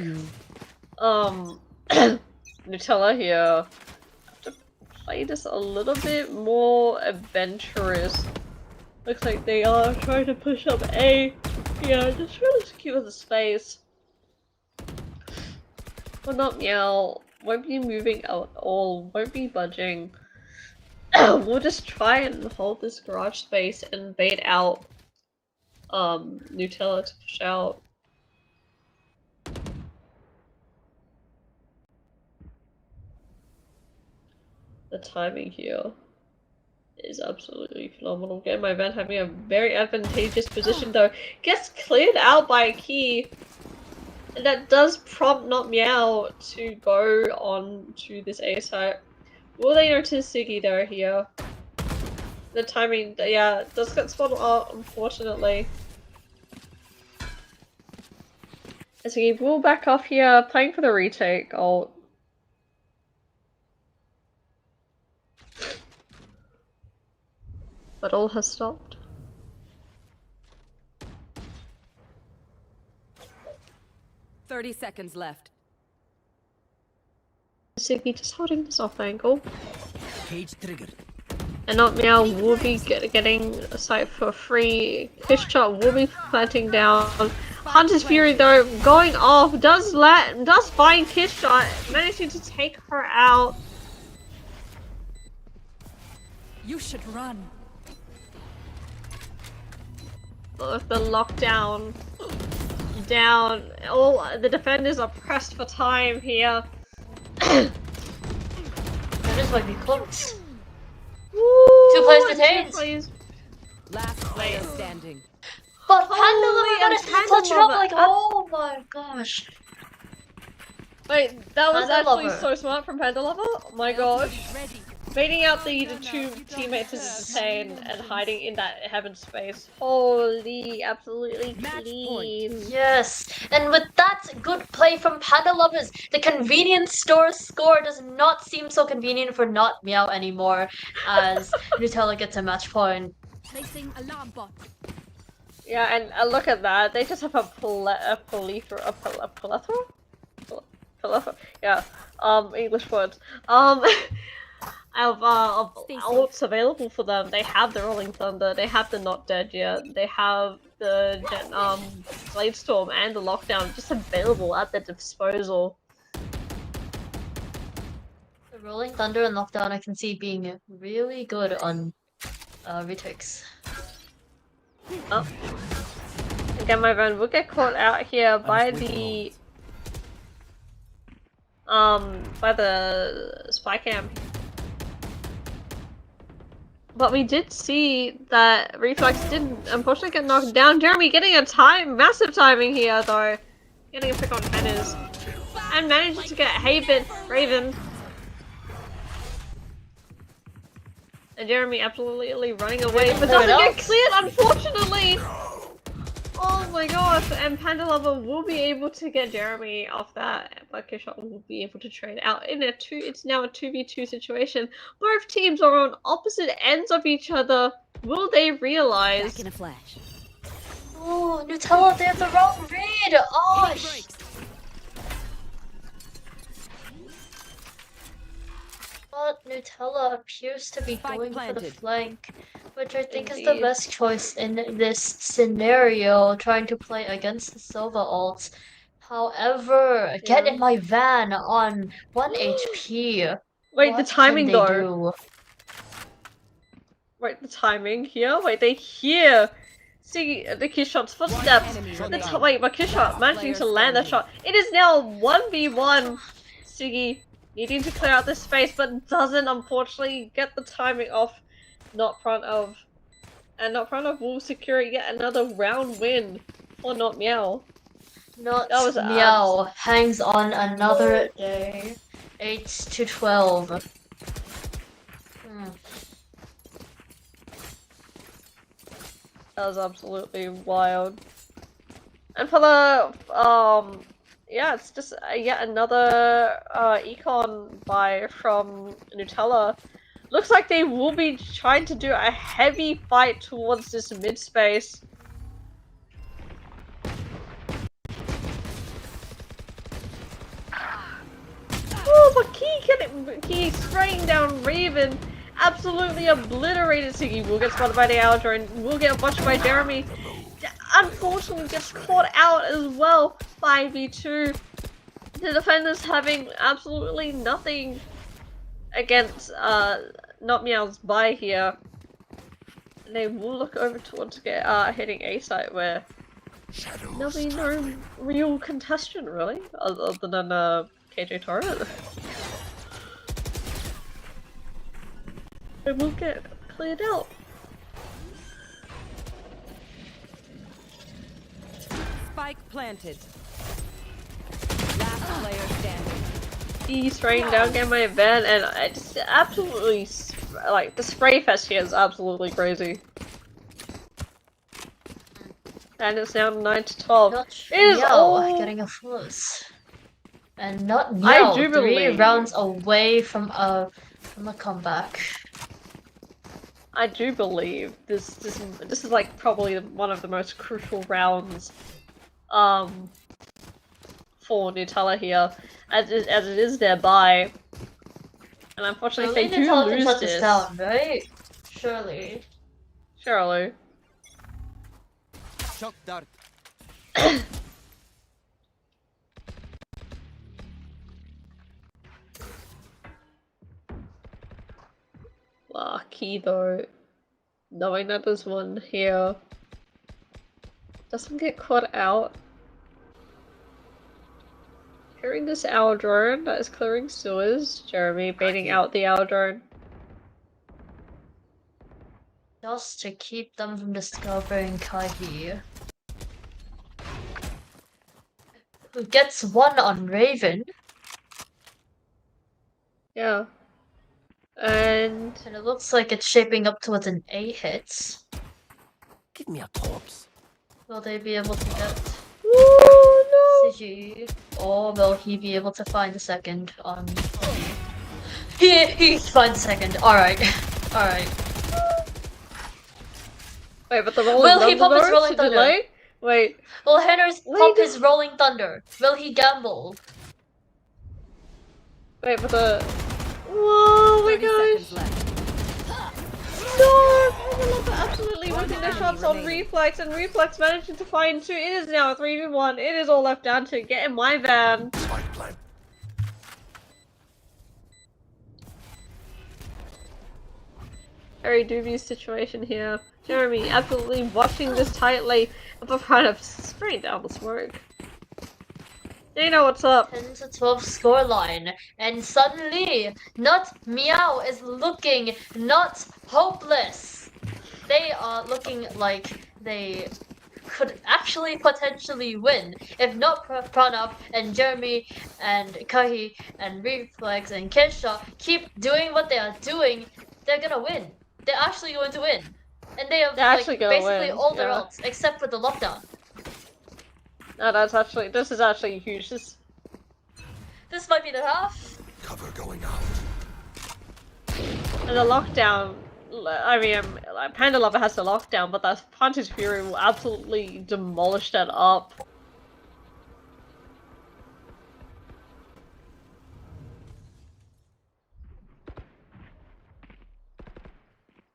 Nutella here have to play this a little bit more adventurous. Looks like they are trying to push up A. Yeah, just really secure the space. But Not Meow won't be moving at all, won't be budging. We'll just try and hold this garage space and bait out Nutella to push out. The timing here is absolutely phenomenal. Again, my van having a very advantageous position though. Gets cleared out by a key. And that does prompt Not Meow to go on to this A site. Will they notice Siggy though here? The timing, yeah, does get spotted out, unfortunately. Siggy will back off here, playing for the retake ult. But all has stopped. "30 seconds left. Siggy just holding this off angle. Cage triggered. And Not Meow will be getting a site for free. Fish shot will be planting down. Hunter's Fury though going off does find Kiss Shot, managing to take her out. You should run. With the lockdown down, all the defenders are pressed for time here. That just might be close. Woo, 2 players detained. Last player standing. But Holy, Panda Lover got and to Panda touch it up Lover, like, oh my gosh. Wait, that was Panda actually Lover. so smart from Panda Lover. Oh my gosh. Ready. Baiting out the two teammates is insane and hiding in that heaven space. Holy, absolutely Match clean. Yes, and with that good play from Panda Lovers, the convenience store score does not seem so convenient for not Meow anymore, as Nutella gets a match point. Placing alarm bot. Yeah, and look at that. They just have a plethora? Yeah, English words. Of ults available for them. They have the Rolling Thunder, they have the Not Dead Yet, they have the Blade Storm and the Lockdown just available at their disposal. The Rolling Thunder and Lockdown I can see being really good on retakes. Oh. Again, my friend will get caught out here by the spy cam. But we did see that Reflex did unfortunately get knocked down. Jeremy getting a massive timing here though. Getting a pick on Fenners. And managing to get Raven. And Jeremy absolutely running away, but doesn't get cleared unfortunately! Oh my gosh, and Panda Lover will be able to get Jeremy off that, but Kishot will be able to trade out in it's now a 2v2 situation. Both teams are on opposite ends of each other. Will they realize? Back in a flash. Oh, Nutella, they have the wrong read! Oh, but Nutella appears to be going for the flank, which I think is the best choice in this scenario, trying to play against the Silva ults. However, get in my van on 1 HP. Wait, What the timing can they though. do? Wait, the timing here? Wait, they hear see the Kishot's footsteps. Wait, but Kishot managing to land that shot. It is now 1v1. Siggy needing to clear out this space, but doesn't unfortunately get the timing off. Not front of will secure yet another round win. Or not Meow. Not That was Meow hangs on another day. 8-12. That was absolutely wild. And for the yeah, it's just yet another econ buy from Nutella. Looks like they will be trying to do a heavy fight towards this mid space. Oh, but Key spraying down Raven. Absolutely obliterated. Siggy will get spotted by the Owl Drone. Will get watched by Jeremy. Unfortunately gets caught out as well. 5v2. The defenders having absolutely nothing against not Meow's buy here. And they will look over towards hitting A site where there'll be no real contestant really, other than KJ Torrent. It will get cleared out. Spike planted. Last player standing. He's spraying down Gamma event, and I just absolutely like the spray fest here is absolutely crazy. And it's now 9-12. It is all getting a flush. And not Meow, 3 rounds away from a comeback. I do believe this is like probably one of the most crucial rounds for Nutella here, as it is their bye. And unfortunately, if they do lose this, down, right? Surely. Surely. Shock dart. Lucky though, knowing that there's one here doesn't get caught out. Hearing this owl drone that is clearing sewers, Jeremy baiting out the owl drone. Just to keep them from discovering Kahi. Who gets one on Raven, Yeah. And and it looks like it's shaping up towards an A hit. Give me a tops. Will they be able to get oh Siji? Or will he be able to find the second on He finds the second. Alright. Alright. no! Wait, but the rolling Will he thunder pop his though, rolling to thunder? delay? Wait. Will Henner's Wait, pop no. his rolling thunder? Will he gamble? Wait, but the. Whoa, my 30 gosh! seconds left. No! Penelope absolutely One whipping the enemy shots on remaining. Reflex, and Reflex managing to find two. It is now a 3v1. It is all left down to get in my van. Spike plant. Very dubious situation here. Jeremy absolutely watching this tightly, but kind of spraying down the smoke. They know what's up. 10 to 12 scoreline, and suddenly, not Meow is looking not hopeless. They are looking like they could actually potentially win if not Pranav and Jeremy and Kahi and Reflex and Kesha keep doing what they are doing. They're gonna win. They're actually going to win, and they have They're like actually gonna basically win, all their yeah. ults except for the lockdown. No, this is actually huge. This might be the half. Cover going out. And the lockdown, I mean, like, Panda Lover has the lockdown, but that Punter's Fury will absolutely demolish that up.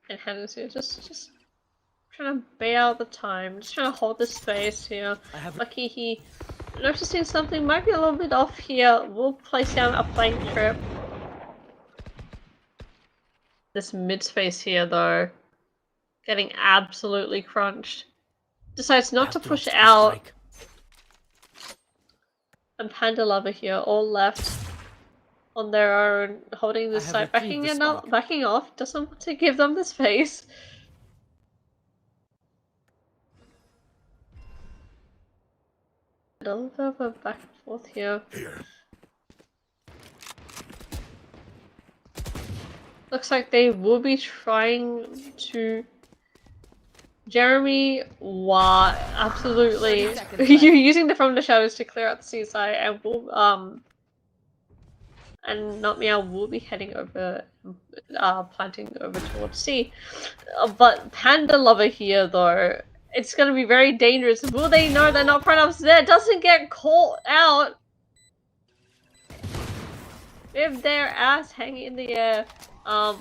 And Hennessy just trying to bait out the time, just trying to hold the space here. I have Lucky he noticing something might be a little bit off here. We'll place down a flank trip. This mid space here though, getting absolutely crunched. Decides not to push out. And Panda Lover here, all left on their own, holding this have side, retrieved the spike. backing off, doesn't want to give them the space. A little bit of a back and forth here. Looks like they will be trying to. Jeremy, wow, absolutely. 30 seconds left. You're using the From the Shadows to clear out the seaside, and will and not Meow will be heading over, planting over towards C. But Panda Lover here, though, it's gonna be very dangerous. Will they know they're not pronounced there? Doesn't get caught out. With their ass hanging in the air. Not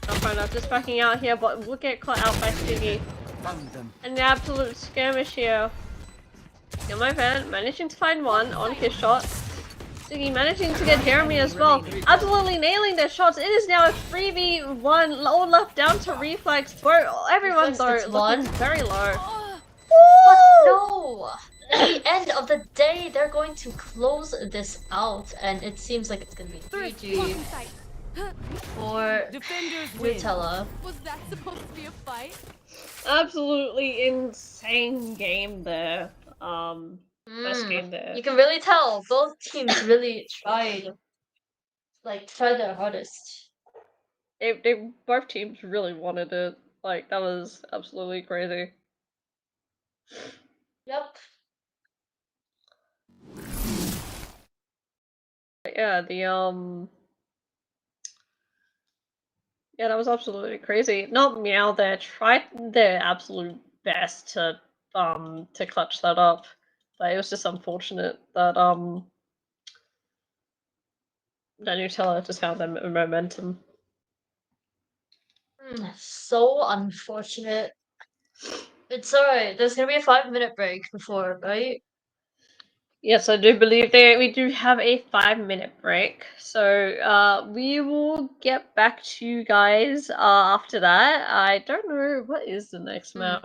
Pronoun, just backing out here, but we'll get caught out by Stiggy. found them. An absolute skirmish here. In my van, managing to find one on his shot. Stiggy managing to get Jeremy as well. Absolutely nailing their shots. It is now a 3v1, all left down to Reflex. Everyone Reflex though gets looking one. very low. But no! At the end of the day, they're going to close this out, and it seems like it's gonna be GG for Defenders win. Nutella. Was that supposed to be a fight? Absolutely insane game there. Best game there. You can really tell both teams really tried their hardest. They both teams really wanted it. Like, that was absolutely crazy. Yep. Yeah, yeah, that was absolutely crazy. Not Meow there tried their absolute best to clutch that up. But it was just unfortunate that that Nutella just found them momentum. So unfortunate. It's alright. There's gonna be a 5-minute break before, right? Yes, I do believe we do have a 5-minute break. So we will get back to you guys after that. I don't know what is the next Hmm. map.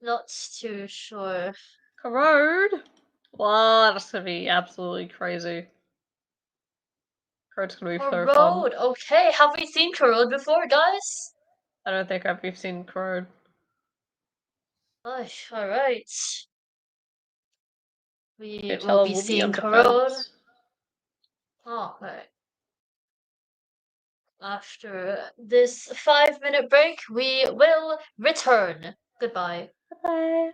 Not too sure. Corrode? Wow, that's gonna be absolutely crazy. Corrode's gonna be so fun. Corrode. Okay, have we seen Corrode before, guys? I don't think we've seen Corrode. Alright. We will Nutella be will be seeing on Corrode. defense. Okay. After this 5-minute break, we will return. Goodbye. Bye.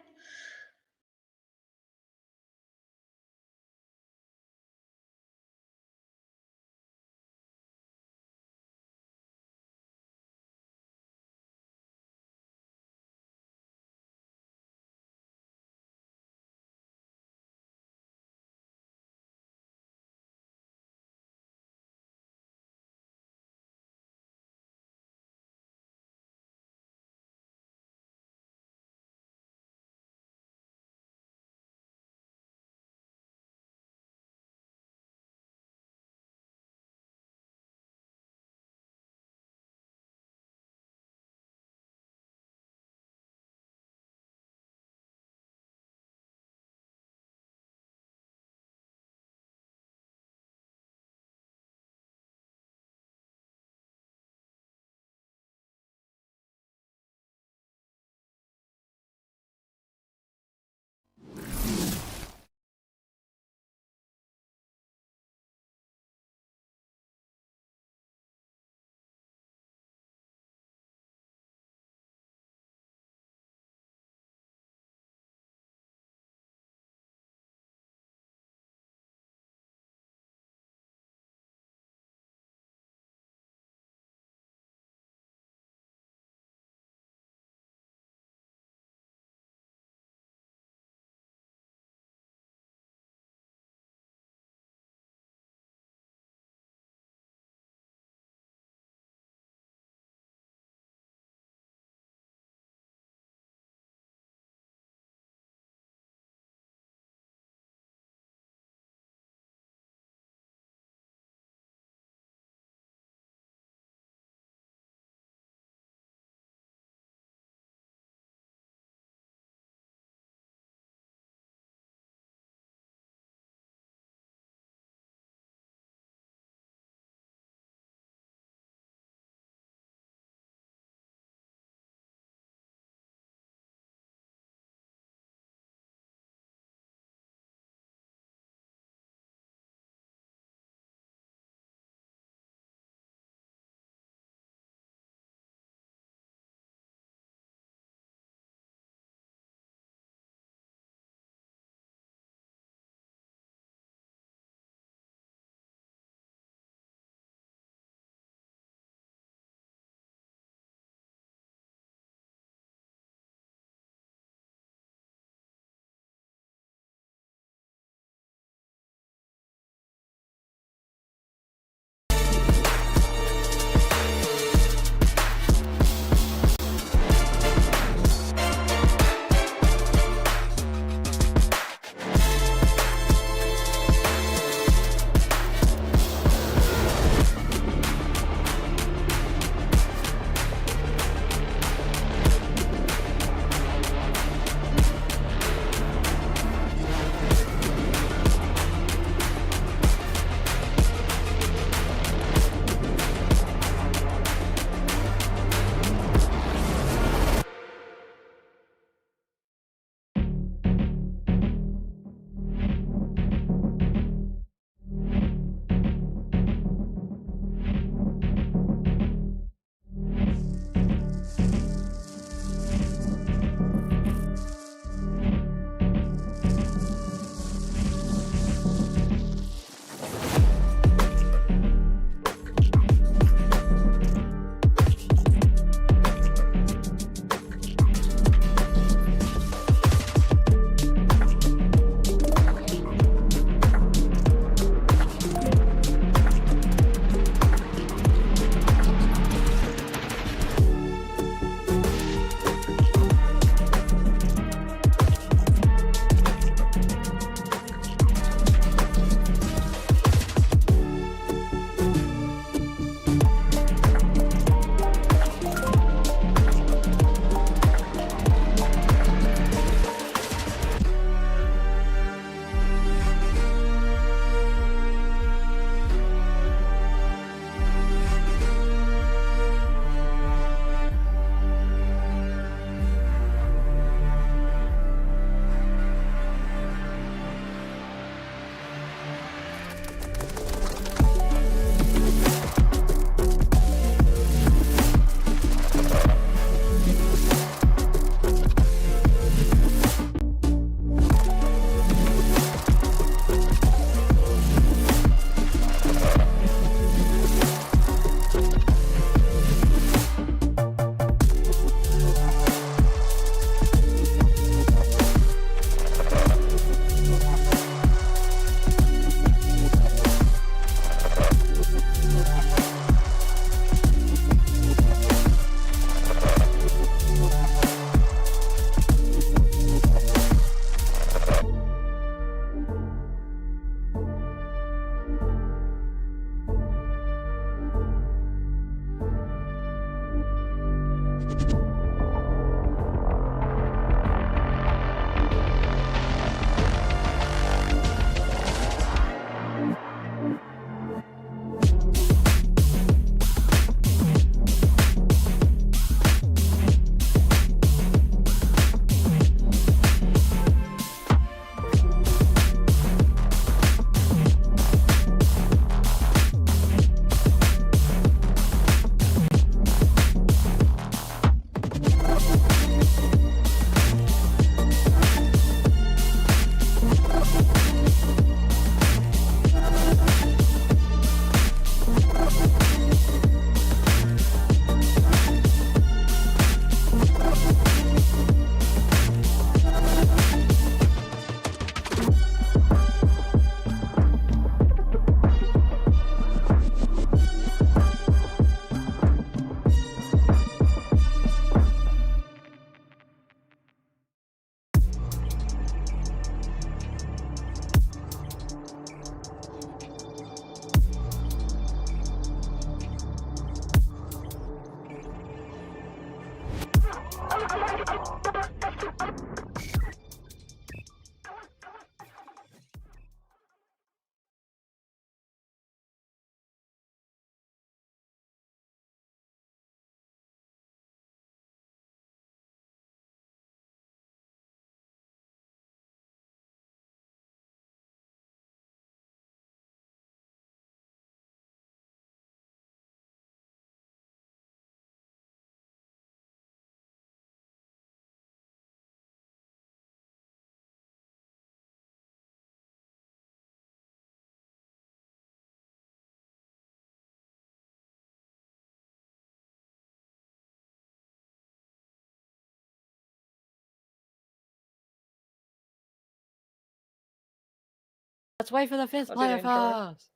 Let's wait for the fifth I did player enjoy. first.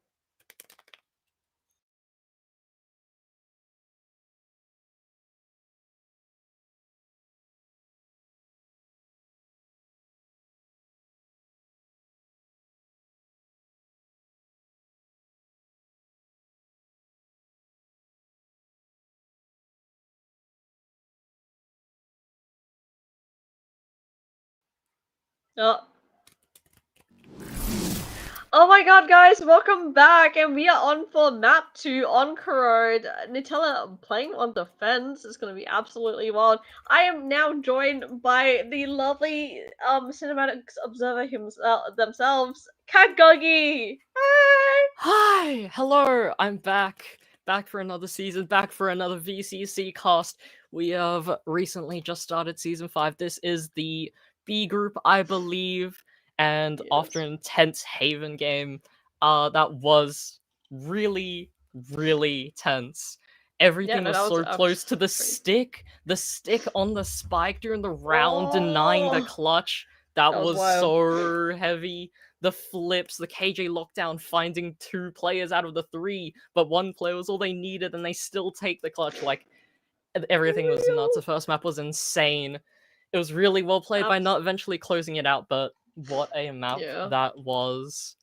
Oh. Oh my god, guys, welcome back, and we are on for map 2 on Corrode. Nutella playing on defense is going to be absolutely wild. I am now joined by the lovely cinematics observer themselves, Cat Guggy. Hi! Hi! Hello! I'm back. Back for another season, back for another VCC cast. We have recently just started season 5. This is the B group, I believe. And after Yes. an intense Haven game, that was really, really tense. Everything No, was that was so close to the crazy. stick on the spike during the round, denying the Oh, clutch. That that was was wild. so heavy. The flips, the KJ lockdown, finding 2 players out of the 3, but 1 player was all they needed, and they still take the clutch. Like, everything was nuts. The first map was insane. It was really well played by not eventually closing it out, but what a map Yeah. that was.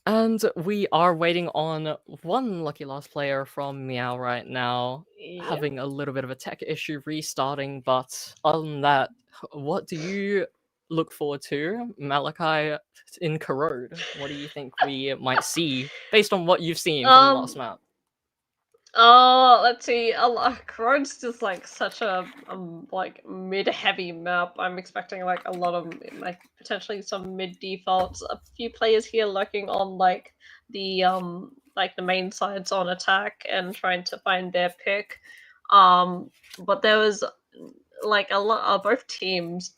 And we are waiting on one lucky last player from Meow right now, Yeah. having a little bit of a tech issue restarting, but other than that, what do you look forward to, Malachi, in Corrode? What do you think we might see based on what you've seen from the last map? Oh, let's see. Corrode's just like such a like mid-heavy map. I'm expecting like a lot of like potentially some mid defaults. A few players here lurking on like the main sides on attack and trying to find their pick. But there was like a lot of both teams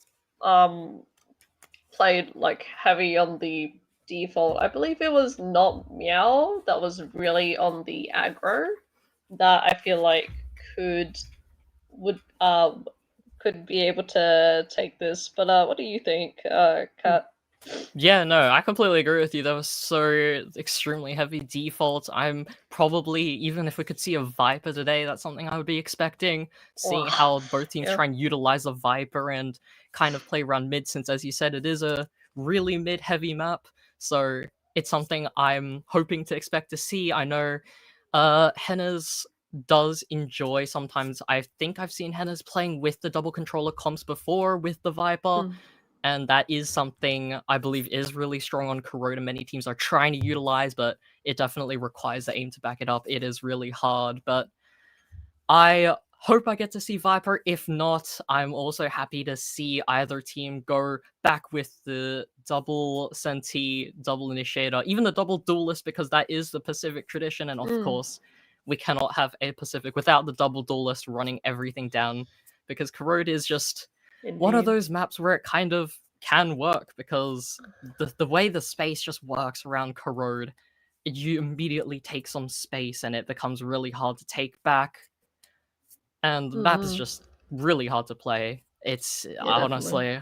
played like heavy on the default. I believe it was not Meow that was really on the aggro that I feel like could would could be able to take this. But what do you think, Kat? Yeah, no, I completely agree with you. That was so extremely heavy default. I'm probably, even if we could see a Viper today, that's something I would be expecting. Seeing how both teams Yeah. try and utilize the Viper and kind of play around mid, since as you said, it is a really mid-heavy map. So it's something I'm hoping to expect to see. I know Henna's does enjoy sometimes. I think I've seen Henna's playing with the double controller comps before with the Viper. And that is something I believe is really strong on Corrode. Many teams are trying to utilize, but it definitely requires the aim to back it up. It is really hard, but I hope I get to see Viper. If not, I'm also happy to see either team go back with the double Senti, double Initiator, even the double Duelist, because that is the Pacific tradition, and of course, we cannot have a Pacific without the double Duelist running everything down, because Corrode is just one of those maps where it kind of can work, because the way the space just works around Corrode, you immediately take some space and it becomes really hard to take back. And the map is just really hard to play. It's honestly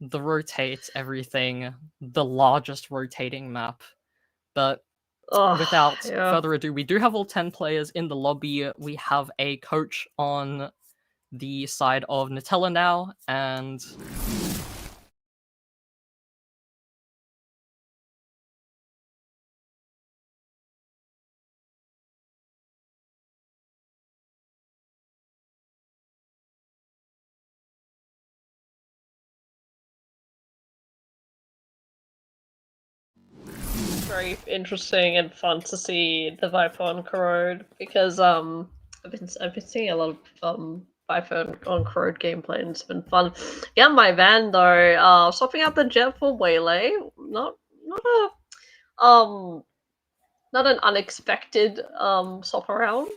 the rotate everything, the largest rotating map. But without further ado, we do have all 10 players in the lobby. We have a coach on the side of Nutella now, and very interesting and fun to see the Viper on Corrode because I've been seeing a lot of Viper on Corrode gameplay and it's been fun. Yeah, my van though, swapping out the jet for Waylay, not an unexpected swap around.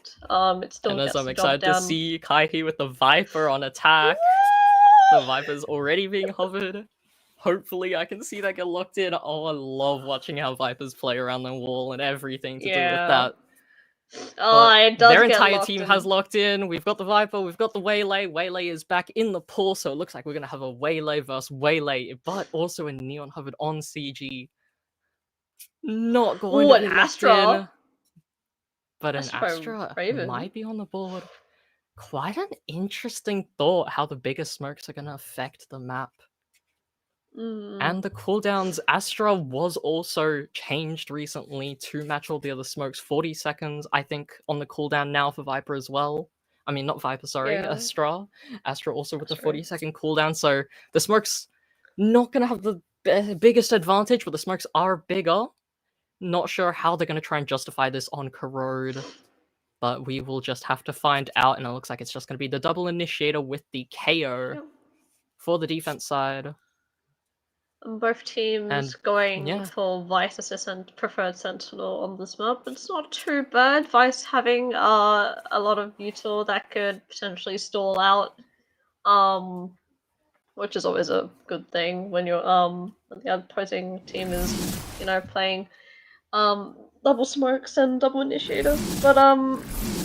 It still and as gets I'm the job excited to done. see Kaiki with the Viper on attack. The Viper's already being hovered. Hopefully I can see that get locked in. Oh, I love watching how Vipers play around the wall and everything to do with that. Oh, But it does their get entire locked team in. has locked in. We've got the Viper, we've got the Waylay. Waylay is back in the pool, so it looks like we're going to have a Waylay versus Waylay, but also a Neon Hovered on CG. Not going Ooh, to an be left Astra. in. But an Astra Astra Raven. might be on the board. Quite an interesting thought how the bigger smokes are going to affect the map. And the cooldowns, Astra was also changed recently to match all the other smokes. 40 seconds, I think, on the cooldown now for Viper as well. I mean, not Viper, sorry, Yeah. Astra. Astra also with the Astra. 40-second cooldown, so the smokes not going to have the biggest advantage, but the smokes are bigger. Not sure how they're going to try and justify this on Corrode, but we will just have to find out, and it looks like it's just going to be the double initiator with the KO Yeah. for the defense side. Both teams And, going yeah. for Vice Assistant Preferred Sentinel on this map. It's not too bad. Vice having a lot of util that could potentially stall out, which is always a good thing when you're when the opposing team is, you know, playing double smokes and double initiator. But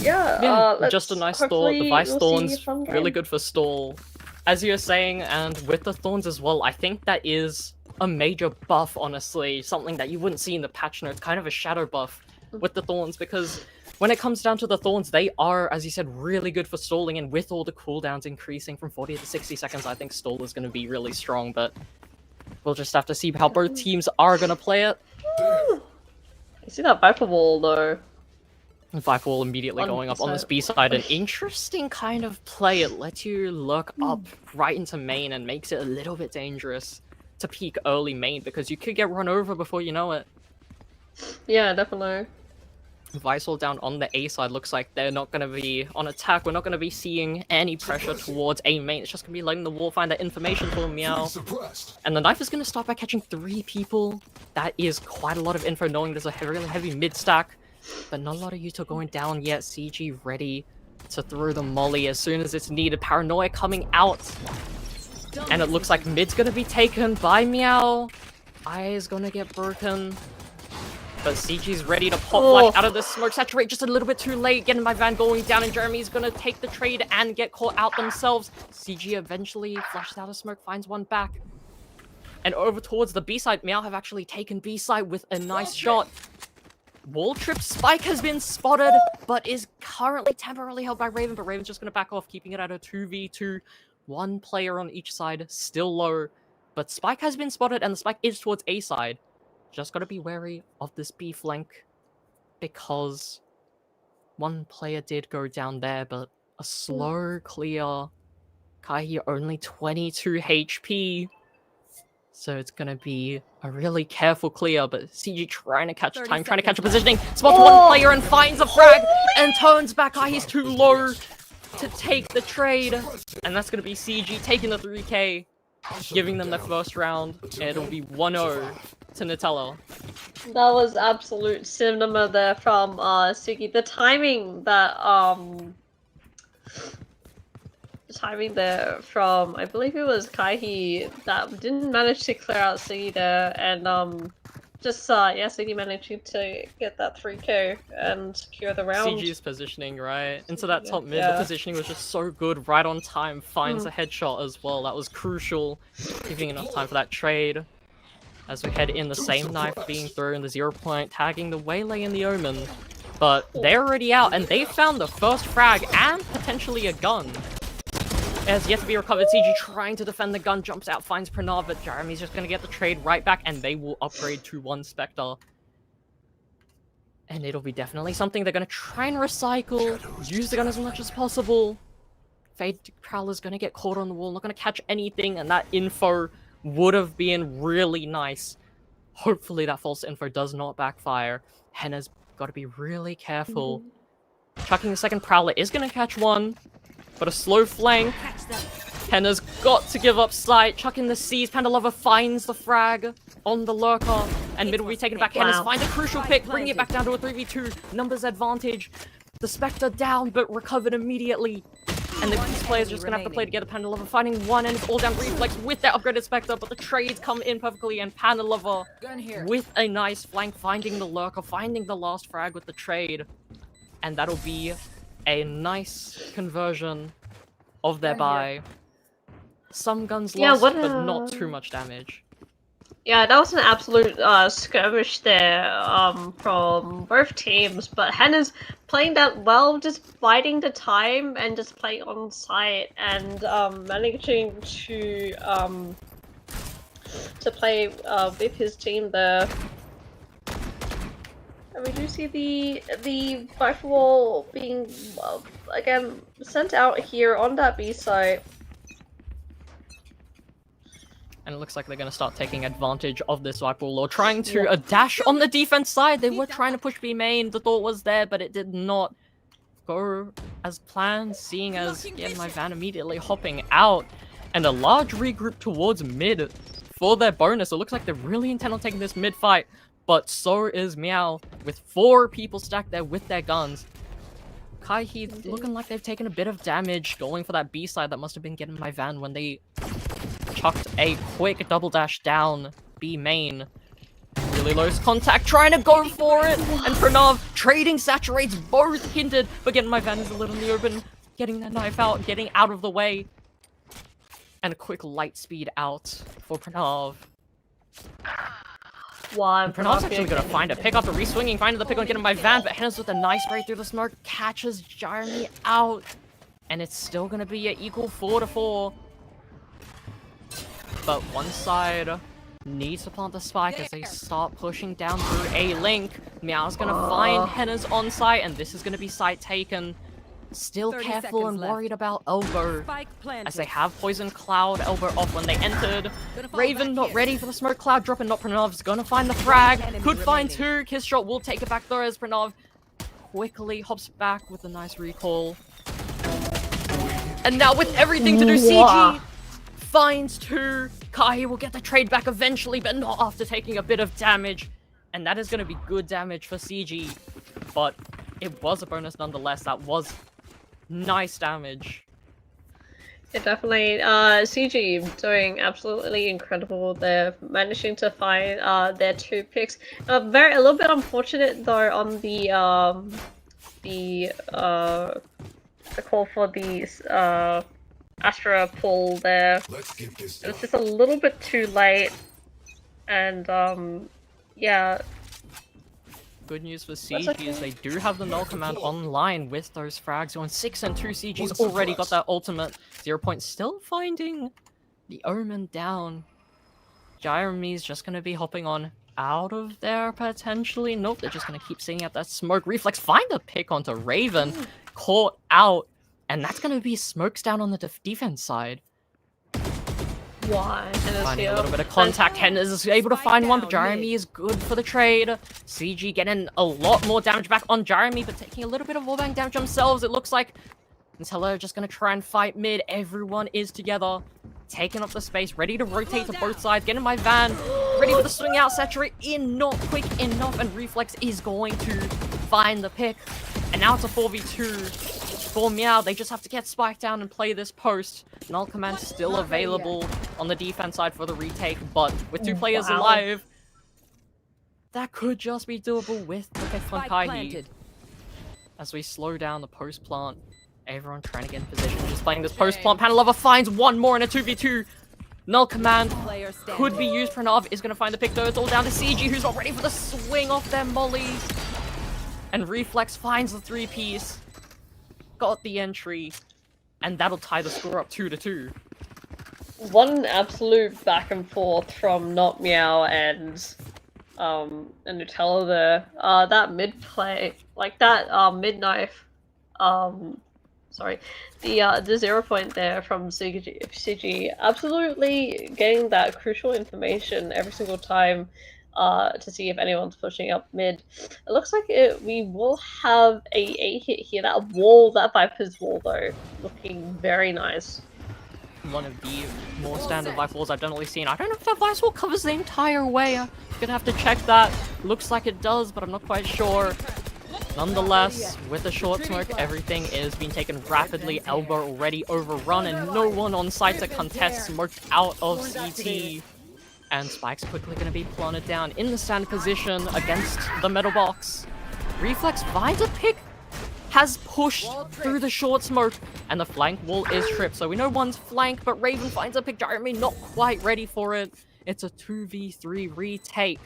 Yeah, let's just a nice thought. The hopefully Vice we'll see a Thorns, fun really game. good for stall. As you're saying, and with the Thorns as well, I think that is a major buff, honestly. Something that you wouldn't see in the patch notes, kind of a shadow buff with the Thorns, because when it comes down to the Thorns, they are, as you said, really good for stalling, and with all the cooldowns increasing from 40 to 60 seconds, I think stall is going to be really strong, but we'll just have to see how both teams are going to play it. You see that Viper wall though? Viper will immediately going up on this 100%. B side. An interesting kind of play. It lets you lurk up right into main and makes it a little bit dangerous to peek early main because you could get run over before you know it. Yeah, definitely. Visol down on the A side looks like they're not going to be on attack. We're not going to be seeing any pressure towards A main. It's just going to be letting the wall find that information for Meow. And the knife is going to start by catching 3 people. That is quite a lot of info, knowing there's a really heavy mid stack. But not a lot of util going down yet. CG ready to throw the molly as soon as it's needed. Paranoia coming out. And it looks like mid's going to be taken by Meow. Eye is going to get broken. But CG's ready to pop flash out of the smoke. Saturate just a little bit too late. Getting by Van going down, and Jeremy's gonna take the trade and get caught out themselves. CG eventually flashes out of smoke, finds one back. And over towards the B side, Meow have actually taken B side with a nice shot. Wall trip spike has been spotted, but is currently temporarily held by Raven. But Raven's just gonna back off, keeping it at a 2v2. One player on each side, still low. But spike has been spotted, and the spike is towards A side. Just gotta be wary of this B flank, because one player did go down there, but a slow clear. Kaihi only 22 HP, so it's gonna be a really careful clear, but CG trying to catch time, trying to catch a positioning, spots one player and finds a frag, and turns back. Kaihi's too low to take the trade, and that's gonna be CG taking the 3k, giving them the first round, and it'll be 1-0. To Nutella. That was absolute cinema there from Suki. The timing there from, I believe it was Kaihi, that didn't manage to clear out Sugi there, and Sugi managed to get that 3k and secure the round. CG's positioning, right? Into that top mid, the positioning was just so good, right on time, finds a headshot as well. That was crucial, giving enough time for that trade. As we head in, the same knife being thrown, the 0 point, tagging the Waylay and the Omen. But they're already out, and they found the first frag and potentially a gun. It has yet to be recovered. CG trying to defend the gun, jumps out, finds Pranav, but Jeremy's just going to get the trade right back, and they will upgrade to 1 Spectre. And it'll be definitely something they're going to try and recycle, use the gun as much as possible. Fade Prowler's going to get caught on the wall, not going to catch anything, and that info would have been really nice. Hopefully that false info does not backfire. Henna's got to be really careful. Chucking the second Prowler is going to catch one, but a slow flank. Henna's got to give up sight. Chucking the C's. Panda Lover finds the frag on the lurker, and mid will be taken back. Henna's finds a crucial pick, bringing it back down to a 3v2. Numbers advantage. The Spectre down, but recovered immediately. And the Beast players are just going to have to play together. Panda Lover finding one, and it's all down reflex with that upgraded Spectre, but the trades come in perfectly, and Panda Lover with a nice flank, finding the lurker, finding the last frag with the trade. and that'll be a nice conversion of their buy. Some guns Yeah, lost, what, but not too much damage. Yeah, that was an absolute skirmish there from both teams, but Henna's playing that well, just biding the time and just playing on site and managing to play with his team there. And we do see the rifle being again sent out here on that B site. And it looks like they're going to start taking advantage of this rifle or trying to dash on the defense side. They were trying to push B main. The thought was there, but it did not go as planned, seeing as my van immediately hopping out. And a large regroup towards mid for their bonus. It looks like they're really intent on taking this mid fight, but so is Meow with 4 people stacked there with their guns. Kaihi looking like they've taken a bit of damage going for that B side that must have been getting my van when they chucked a quick double dash down B main. Really low contact, trying to go for it, and Pranav trading saturates, both hindered, but getting my van is a little in the open, getting that knife out, getting out of the way. And a quick light speed out for Pranav. Wow, Pranav's actually gonna find a pick up, a re-swinging, finding the pick on getting my van, but Henna's with a nice right through the smoke, catches Jeremy out, and it's still gonna be an equal 4-4. But one side needs to plant the spike as they start pushing down through a link. Meow's gonna find Henna's on site, and this is gonna be site taken. Still 30 careful and seconds left. worried about Elbow, Spike planted. as they have Poison Cloud Elbow off when they entered. Gonna fall Raven back not here. ready for the smoke cloud drop, and not Pranav's gonna find the frag. enemy Could find remaining. 2. Kiss shot will take it back though as Pranav quickly hops back with a nice recall. And now with everything to do, CG finds 2. Kai will get the trade back eventually, but not after taking a bit of damage. And that is going to be good damage for CG. But it was a bonus nonetheless. That was nice damage. Yeah, definitely. CG doing absolutely incredible. They're managing to find their 2 picks. A little bit unfortunate though on the call for the Astra pull there. Let's get this It was just a little bit too late, and yeah. Good news for CG is they do have the null command online with those frags on 6 and 2. CG's already got that ultimate. 0 point still finding the Omen down. Jeremy's just going to be hopping on out of there potentially. Nope, they're just going to keep seeing out that smoke. Reflex find a pick onto Raven. Caught out. And that's going to be smokes down on the defense side. Why? Finding a little bit of contact. Hennes is able to find one, but Jeremy is good for the trade. CG getting a lot more damage back on Jeremy, but taking a little bit of wallbang damage themselves. It looks like Nutella are just going to try and fight mid. Everyone is together, taking up the space, ready to rotate to both sides. Getting my van, ready for the swing out, saturate in, not quick enough, and Reflex is going to find the pick. And now it's a 4v2. For Meow, they just have to get spiked down and play this post. Null command still available on the defense side for the retake, but with 2 players alive, that could just be doable with the pick from Spike Kaihi. planted. As we slow down the post plant, everyone trying to get in position, just playing this post plant. Panel Lover finds one more in a 2v2. Null command Player standing. could be used. Pranav is going to find the pick though. It's all down to CG, who's not ready for the swing off their mollies. And Reflex finds the 3-piece. Got the entry, and that'll tie the score up 2-2. One absolute back and forth from not Meow and Nutella there. That mid play, like that mid knife. Sorry, the 0 point there from CG. Absolutely getting that crucial information every single time. To see if anyone's pushing up mid. It looks like we will have a hit here. That wall, that Viper's wall though, looking very nice. One of the more standard life walls I've definitely seen. I don't know if that vice wall covers the entire way. I'm gonna have to check that. Looks like it does, but I'm not quite sure. Nonetheless, with the short smoke, everything is being taken rapidly. Elbow already overrun, and no one on site to contest. Smoked out of CT. And Spike's quickly going to be planted down in the stand position against the metal box. Reflex finds a pick. has pushed through the short smoke, and the flank wall is tripped. So we know one's flank, but Raven finds a pick. Jeremy not quite ready for it. It's a 2v3 retake.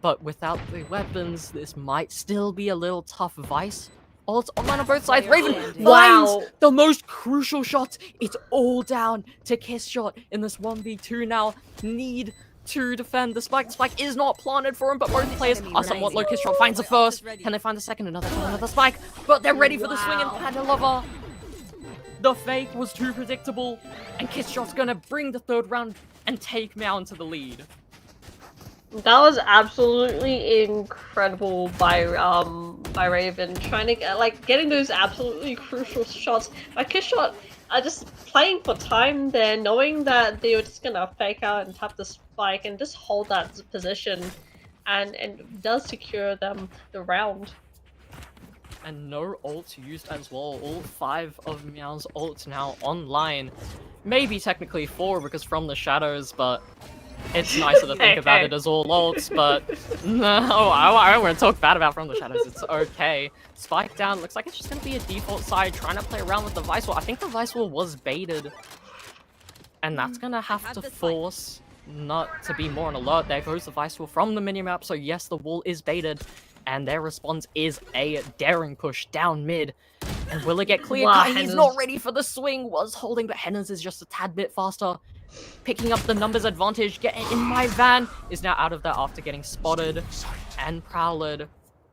But without the weapons, this might still be a little tough. Vice, ult online on both sides. Raven finds the most crucial shot. It's all down to Kiss Shot in this 1v2 now. Need to defend the spike. The spike is not planted for him, but both players are somewhat low. Kiss Shot finds the first. Can they find the second? Another spike. But they're ready for the swing, and Panda Lover. The fake was too predictable, and Kiss Shot's gonna bring the third round and take Meow into the lead. That was absolutely incredible by Raven, trying to get getting those absolutely crucial shots. By Kiss Shot just playing for time there, knowing that they were just gonna fake out and tap the spike and just hold that position, and does secure them the round. And no ults used as well. All 5 of Meow's ults now online. Maybe technically 4 because from the shadows, but it's nicer to think about it as all ults, but no, I don't want to talk bad about From the Shadows, it's okay. Spike down, looks like it's just going to be a default side, trying to play around with the Vice Wall. I think the Vice Wall was baited, and that's going to have to force not to be more on alert. There goes the Vice Wall from the minimap, so yes, the wall is baited, and their response is a daring push down mid. And will it get clear? Wow, He's not ready for the swing, was holding, but Hennes is just a tad bit faster. Picking up the numbers advantage, getting in my van, is now out of there after getting spotted. And Prowled,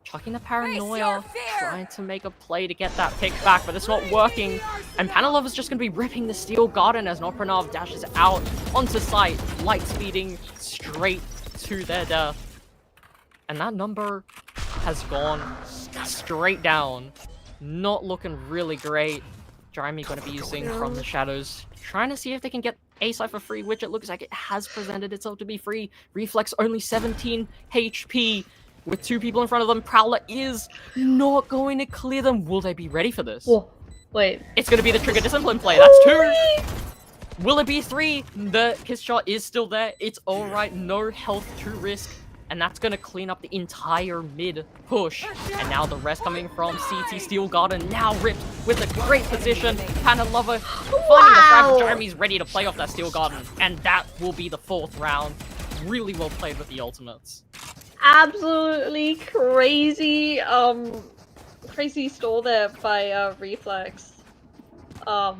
chucking the paranoia, trying to make a play to get that pick back, but it's not working. And Panelov is just going to be ripping the Steel Garden as Nopranav dashes out onto site, light speeding straight to their death. And that number has gone straight down. Not looking really great. Jeremy going to be using From the Shadows, trying to see if they can get A-side for free, which it looks like it has presented itself to be free. Reflex only 17 HP with 2 people in front of them. Prowler is not going to clear them. Will they be ready for this? Whoa. Wait. It's going to be the Trigger Discipline play. That's 2. Will it be 3? The Kiss Shot is still there. It's alright. No health to risk. And that's going to clean up the entire mid push. And now the rest coming from CT. Steel Garden now ripped with a great position. Panda Lover finding the frag. Jeremy's ready to play off that Steel Garden. And that will be the 4th round. Really well played with the ultimates. Absolutely crazy, crazy stall there by Reflex. Not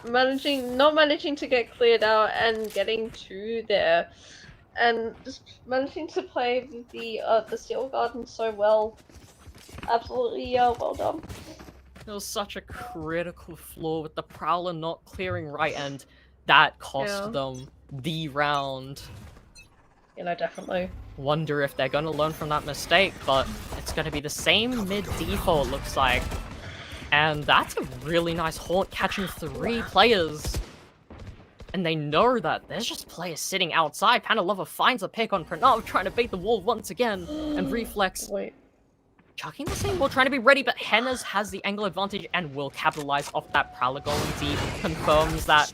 managing to get cleared out and getting 2 there. And just managing to play the Steel Garden so well. Absolutely, well done. It was such a critical flaw with the Prowler not clearing right, and that cost them the round. You know, definitely. Wonder if they're gonna learn from that mistake, but it's gonna be the same mid-default, looks like. And that's a really nice haunt, catching 3 players. And they know that there's just players sitting outside. Panda Lover finds a pick on Pranav, trying to bait the wall once again. And Reflex chucking the same wall, trying to be ready, but Hennes has the angle advantage and will capitalize off that Prowler going deep. Confirms that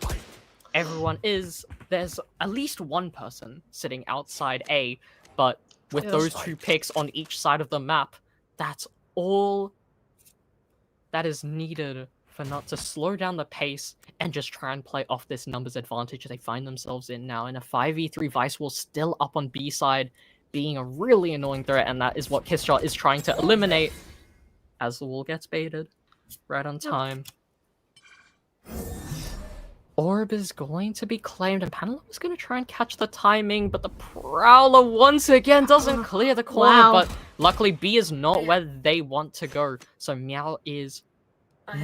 everyone is... There's at least 1 person sitting outside A, but with those 2 picks on each side of the map, that's all that is needed for Nut to slow down the pace and just try and play off this numbers advantage they find themselves in now. In a 5v3, Vice Wall still up on B side, being a really annoying threat, and that is what Kiss Shot is trying to eliminate as the wall gets baited right on time. Orb is going to be claimed, and Panelop is going to try and catch the timing, but the Prowler once again doesn't clear the corner, but luckily B is not where they want to go, so Meow is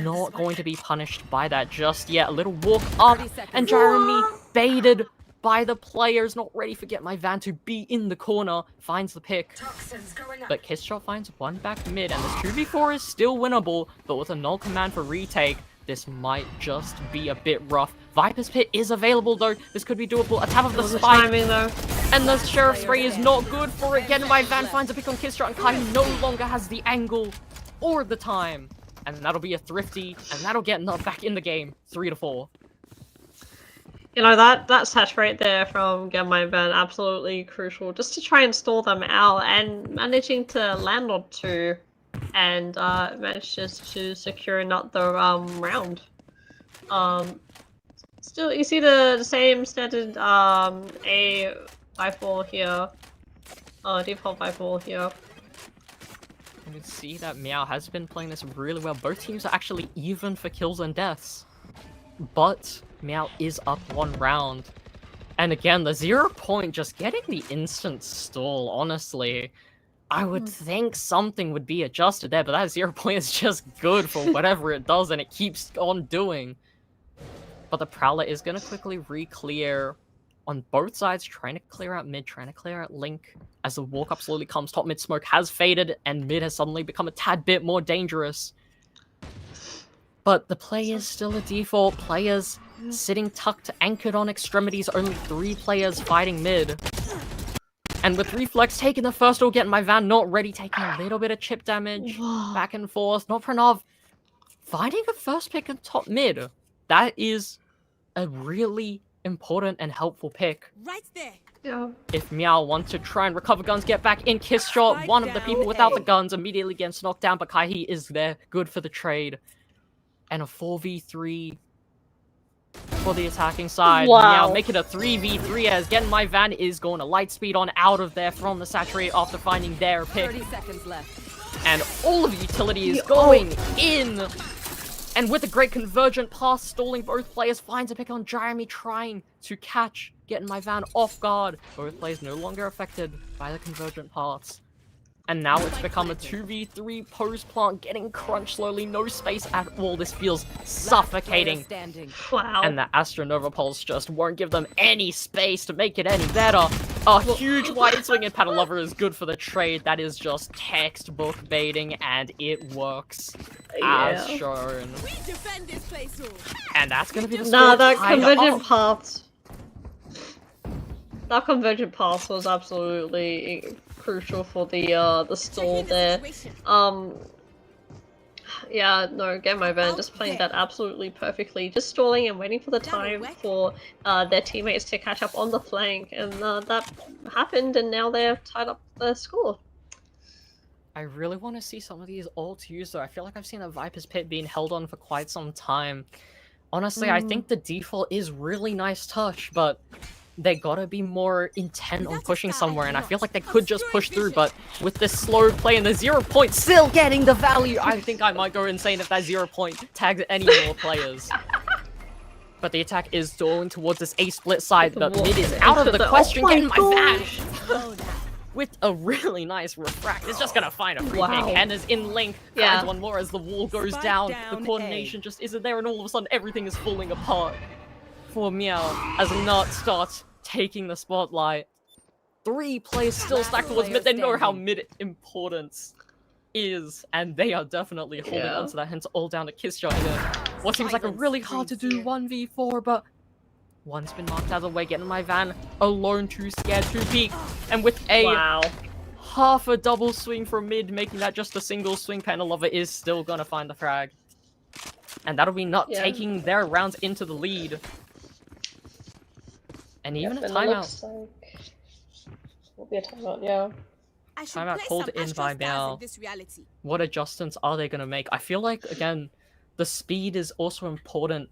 not going to be punished by that just yet. A little walk up, and Jeremy baited by the players, not ready for Get My Van to be in the corner, finds the pick. But Kiss Shot finds 1 back mid, and this 2v4 is still winnable, but with a null command for retake, this might just be a bit rough. Viper's Pit is available though, this could be doable. A tap of the spike, and the Sheriff Spray is not good for it. Get My Van finds a pick on Kiss Shot, and Kai no longer has the angle or the time. And that'll be a thrifty, and that'll get Nut back in the game, 3-4. You know, that set right there from Get My Van, absolutely crucial, just to try and stall them out, and managing to land on 2 and manages to secure another round. Still, you see the same standard A 5-4 here, default 5-4 here. You can see that Meow has been playing this really well. Both teams are actually even for kills and deaths. But Meow is up 1 round. And again, the 0 point, just getting the instant stall, honestly. I would think something would be adjusted there, but that 0 point is just good for whatever it does, and it keeps on doing. But the Prowler is going to quickly re-clear on both sides, trying to clear out mid, trying to clear out Link. As the walk-up slowly comes, top mid smoke has faded, and mid has suddenly become a tad bit more dangerous. But the play is still a default. Players sitting tucked, anchored on extremities, only 3 players fighting mid. And with Reflex taking the first all, getting my van not ready, taking a little bit of chip damage, back and forth. Not Pranov finding a first pick in top mid. That is a really important and helpful pick. Right there. Yeah. If Meow wants to try and recover guns, get back in kiss shot, one of the people without the guns immediately gets knocked down, but Kaihi is there, good for the trade. And a 4v3 for the attacking side. Wow. Meow make it a 3v3 as getting my van is going to light speed on out of there from the saturate after finding their pick. 30 seconds left. And all of the utility is going in. And with a great convergent pass, stalling both players, finds a pick on Jeremy, trying to catch, getting my van off guard. Both players no longer affected by the convergent pass. And now it's become a 2v3 pose plant, getting crunched slowly, no space at all. This feels suffocating. Standing. Wow. And the Astronova Pulse just won't give them any space to make it any better. A huge wide swing in Paddle Lover is good for the trade. That is just textbook baiting, and it works as shown. We defend this place, all. And that's gonna be the Nah, score that tied convergent up. path. That convergent path was absolutely crucial for the stall there. Yeah, no, get my van just playing that absolutely perfectly, just stalling and waiting for the time for their teammates to catch up on the flank, and that happened, and now they're tied up the score. I really want to see some of these ults used though. I feel like I've seen the Viper's Pit being held on for quite some time. Honestly, I think the default is really nice touch, but they gotta be more intent on pushing somewhere, and I feel like they could just push through, but with this slow play and the 0 point still getting the value, I think I might go insane if that 0 point tags any more players. But the attack is stalling towards this A-split side, but mid is out of the question, getting my van! With a really nice refract, it's just gonna find a free pick. Henna's in link, finds one more as the wall goes down. The coordination just isn't there, and all of a sudden everything is falling apart for Meow as Nut starts taking the spotlight. 3 players still stacked towards mid. They know how mid importance is, and they are definitely holding onto that, hence all down to kiss shot in what seems like a really hard to do 1v4, but one's been marked out of the way, getting my van alone, too scared to peek, and with a half a double swing from mid, making that just a single swing, Panel Lover is still gonna find the frag. And that'll be Nut taking their rounds into the lead. And even a timeout. Will be a timeout, Timeout called in by Meow. What adjustments are they going to make? I feel like, again, the speed is also important.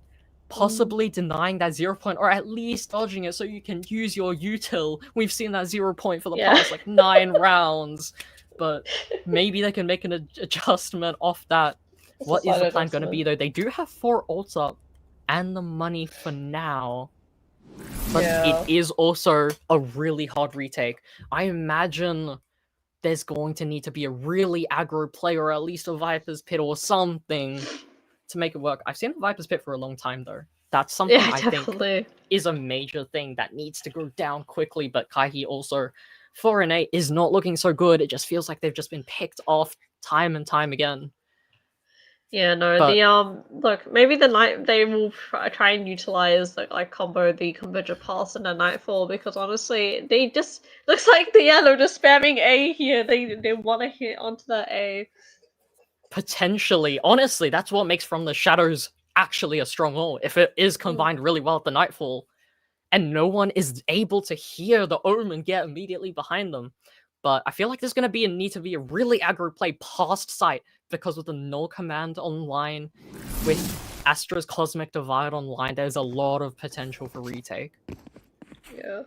Possibly denying that 0 point, or at least dodging it so you can use your util. We've seen that 0 point for the past, like, 9 rounds. But maybe they can make an adjustment off that. What is the plan going to be, though? They do have 4 ults up and the money for now. But it is also a really hard retake. I imagine there's going to need to be a really aggro play, or at least a Viper's Pit or something to make it work. I've seen a Viper's Pit for a long time, though. That's something I think is a major thing that needs to go down quickly, but Kaihi also, 4-8, is not looking so good. It just feels like they've just been picked off time and time again. Yeah, no, look, maybe they will try and utilize like combo the convergent pass and the Nightfall, because honestly they just looks like they're just spamming A here. They want to hit onto that A. Potentially, honestly, that's what makes From the Shadows actually a strong ult, if it is combined really well with the Nightfall, and no one is able to hear the Omen get immediately behind them. But I feel like there's going to need to be a really aggro play past sight, because with the null command online, with Astra's Cosmic Divide online, there's a lot of potential for retake. Yeah.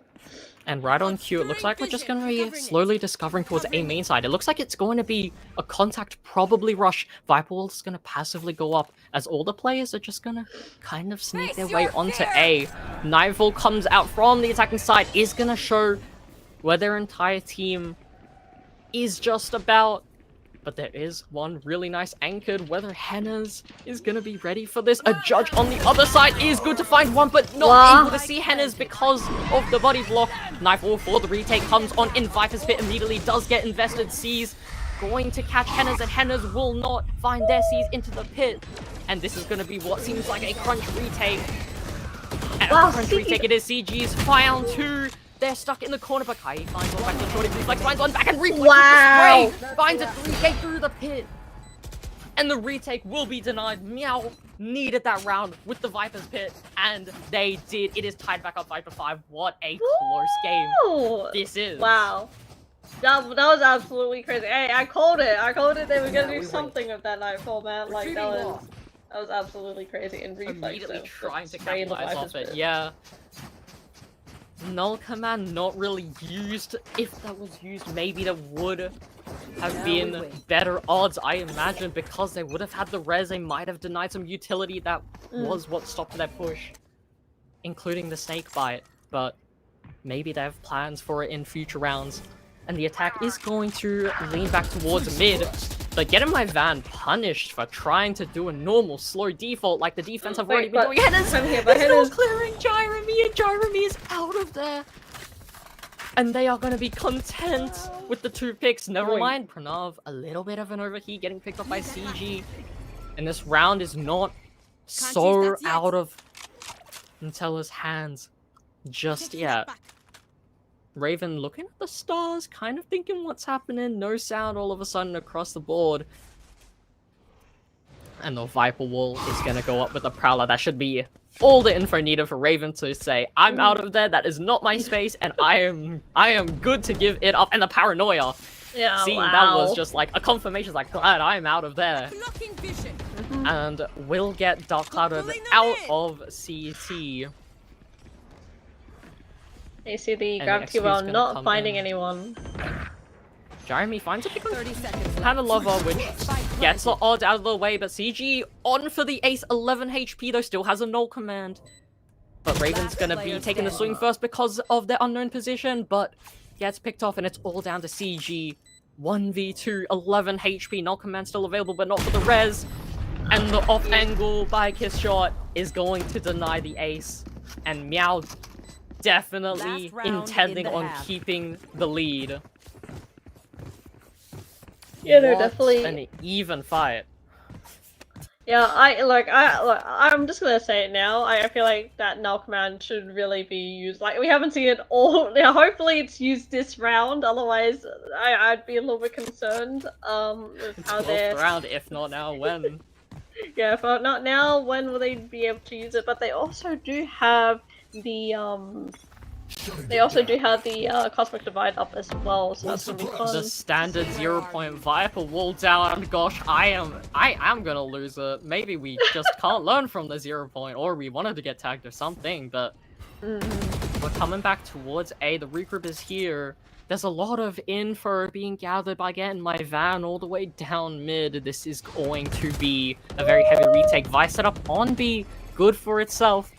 And right on cue, it looks like we're just going to be slowly discovering towards A main side. It looks like it's going to be a contact, probably rush. Viper Wolf's going to passively go up, as all the players are just going to kind of sneak their way onto A. Nightfall comes out from the attacking side, is going to show where their entire team is just about. But there is one really nice anchored, whether Henna's is going to be ready for this. A judge on the other side is good to find one, but not able to see Henna's because of the body block. Nightfall for the retake comes on in. Viper's Pit immediately does get invested. Sees going to catch Henna's, and Henna's will not find their Sees into the pit. And this is going to be what seems like a crunch retake. And a crunch retake it is. CG's found two. They're stuck in the corner, but Kai finds one back to the shorty. Reflex finds one back and reflex with the spray. Finds a 3K through the pit. And the retake will be denied. Meow needed that round with the Viper's Pit, and they did. It is tied back up 5-5. What a close game this is. Wow. That was absolutely crazy. Hey, I called it. I called it. They were gonna do something with that Nightfall, man. Like, that was absolutely crazy. And reflex Immediately trying to spray the capitalize Viper's off it. Pit. Yeah. Null command not really used. If that was used, maybe there would have been better odds, I imagine, because they would have had the res. They might have denied some utility. That was what stopped their push, including the snake bite. But maybe they have plans for it in future rounds. And the attack is going to lean back towards mid. But getting my van punished for trying to do a normal slow default like the defense have already been doing. Henna's still clearing Jeremy, and Jeremy is out of there. And they are going to be content with the 2 picks. Never mind, Pranav, a little bit of an overheat getting picked up by CG. And this round is not so out of Nutella's hands just yet. Raven looking at the stars, kind of thinking what's happening. No sound all of a sudden across the board. And the Viper Wall is going to go up with the Prowler. That should be all the info needed for Raven to say, I'm out of there, that is not my space, and I am good to give it up. And the Paranoia. Yeah, seeing that was just like a confirmation, like, glad I'm out of there. And will get Dark Clouded out of CT. You see the gravity well not finding anyone. Jeremy finds a pick on Hannah Lover, which gets the odds out of the way, but CG on for the ace. 11 HP though, still has a null command. But Raven's gonna be taking the swing first because of their unknown position, but gets picked off, and it's all down to CG. 1v2, 11 HP, null command still available, but not for the res. And the off angle by Kiss Shot is going to deny the ace. And Meow definitely intending on keeping the lead. Yeah, they're definitely an even fight. Yeah, I'm just gonna say it now. I feel like that null command should really be used. Like, we haven't seen it all. Yeah, hopefully it's used this round. Otherwise, I'd be a little bit concerned. With how they're round. If not now, when? Yeah, if not now, when will they be able to use it? But they also do have the Cosmic Divide up as well, so that's gonna be fun. The standard 0-point Viper wall down. Gosh, I am gonna lose it. Maybe we just can't learn from the 0-point, or we wanted to get tagged or something, but we're coming back towards A. The regroup is here. There's a lot of info being gathered by getting my van all the way down mid. This is going to be a very heavy retake. Vice set up on B, good for itself.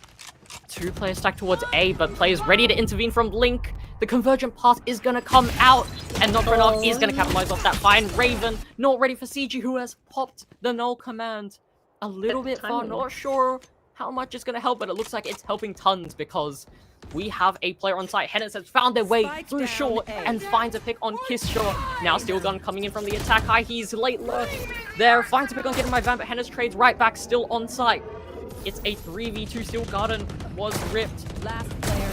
2 players stacked towards A, but players ready to intervene from Blink. The convergent path is going to come out, and not enough is going to capitalize off that fine. Raven not ready for CG, who has popped the null command a little bit far. Not sure how much it's going to help, but it looks like it's helping tons because we have a player on site. Hennis has found their way through short and finds a pick on Kiss Short. Now Steel Gun coming in from the attack high. He's late lurk there. Finds a pick on getting my van, but Hennis trades right back, still on site. It's a 3v2. Steel Garden was ripped. Last player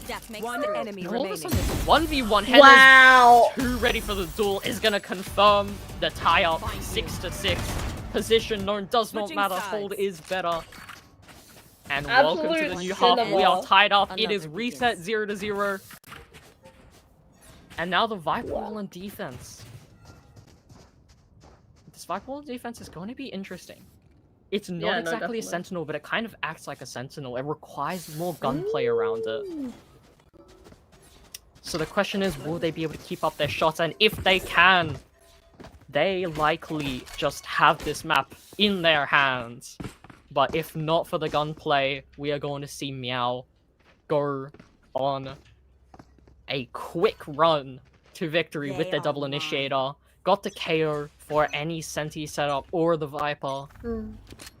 standing. One enemy remaining. 1v1. Hennis, wow. too ready for the duel, is going to confirm the tie-up. 6-6. Position known does not matter. Hold is better. And welcome to the new half. We are tied up. It is reset 0-0. And now the Viper wall on defense. This Viper wall on defense is going to be interesting. It's not exactly definitely. a sentinel, but it kind of acts like a sentinel. It requires more gunplay around it. So the question is, will they be able to keep up their shots? And if they can, they likely just have this map in their hands. But if not for the gunplay, we are going to see Meow go on a quick run to victory with their double initiator. Got the KO for any Senti setup or the Viper.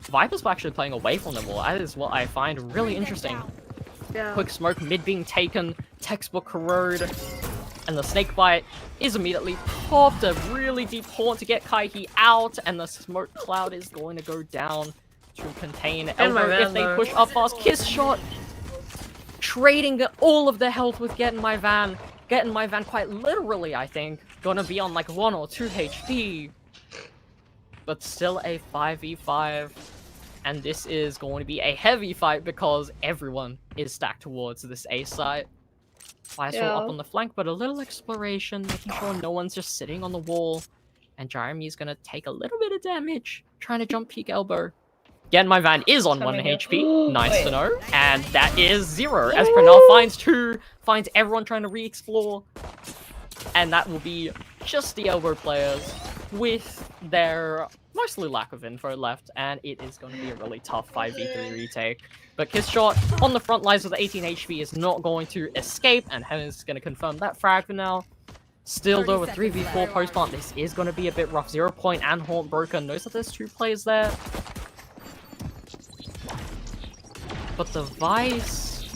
Viper's actually playing away from them all. That is what I find really interesting. Yeah. Quick smoke, mid being taken, textbook corrode, and the snakebite is immediately popped. A really deep horn to get Kaihi out, and the smoke cloud is going to go down to contain Elbow if they push up fast. Kiss shot, trading all of their health with Getting My Van. Getting My Van quite literally, I think. Gonna be on like 1 or 2 HP. But still a 5v5. And this is going to be a heavy fight because everyone is stacked towards this A site. Firestorm up on the flank, but a little exploration, making sure no one's just sitting on the wall. And Jeremy's gonna take a little bit of damage, trying to jump peek Elbow. Again, my van is on 1 HP. Nice to know. And that is 0. As Pranal finds 2, finds everyone trying to re-explore. And that will be just the Elbow players with their mostly lack of info left. And it is going to be a really tough 5v3 retake. But Kiss Shot on the front lines with 18 HP is not going to escape. And Henna's going to confirm that frag for now. Still though, with 3v4 post-plant, this is going to be a bit rough. 0 Point and Haunt Broker knows that there's 2 players there. But the Vice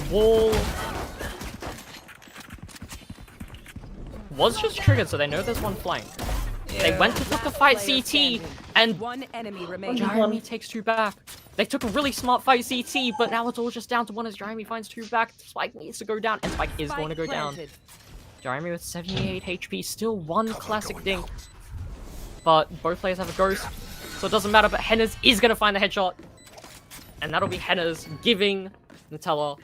wall was just triggered, so they know there's one flank. They went to put the fight CT, and One enemy remaining. Jeremy takes 2 back. They took a really smart fight CT, but now it's all just down to 1 as Jeremy finds 2 back. Spike needs to go down, and Spike is going to go down. Jeremy with 78 HP, still 1 classic dink. But both players have a ghost, so it doesn't matter, but Henna's is going to find the headshot. And that'll be Henna's giving Nutella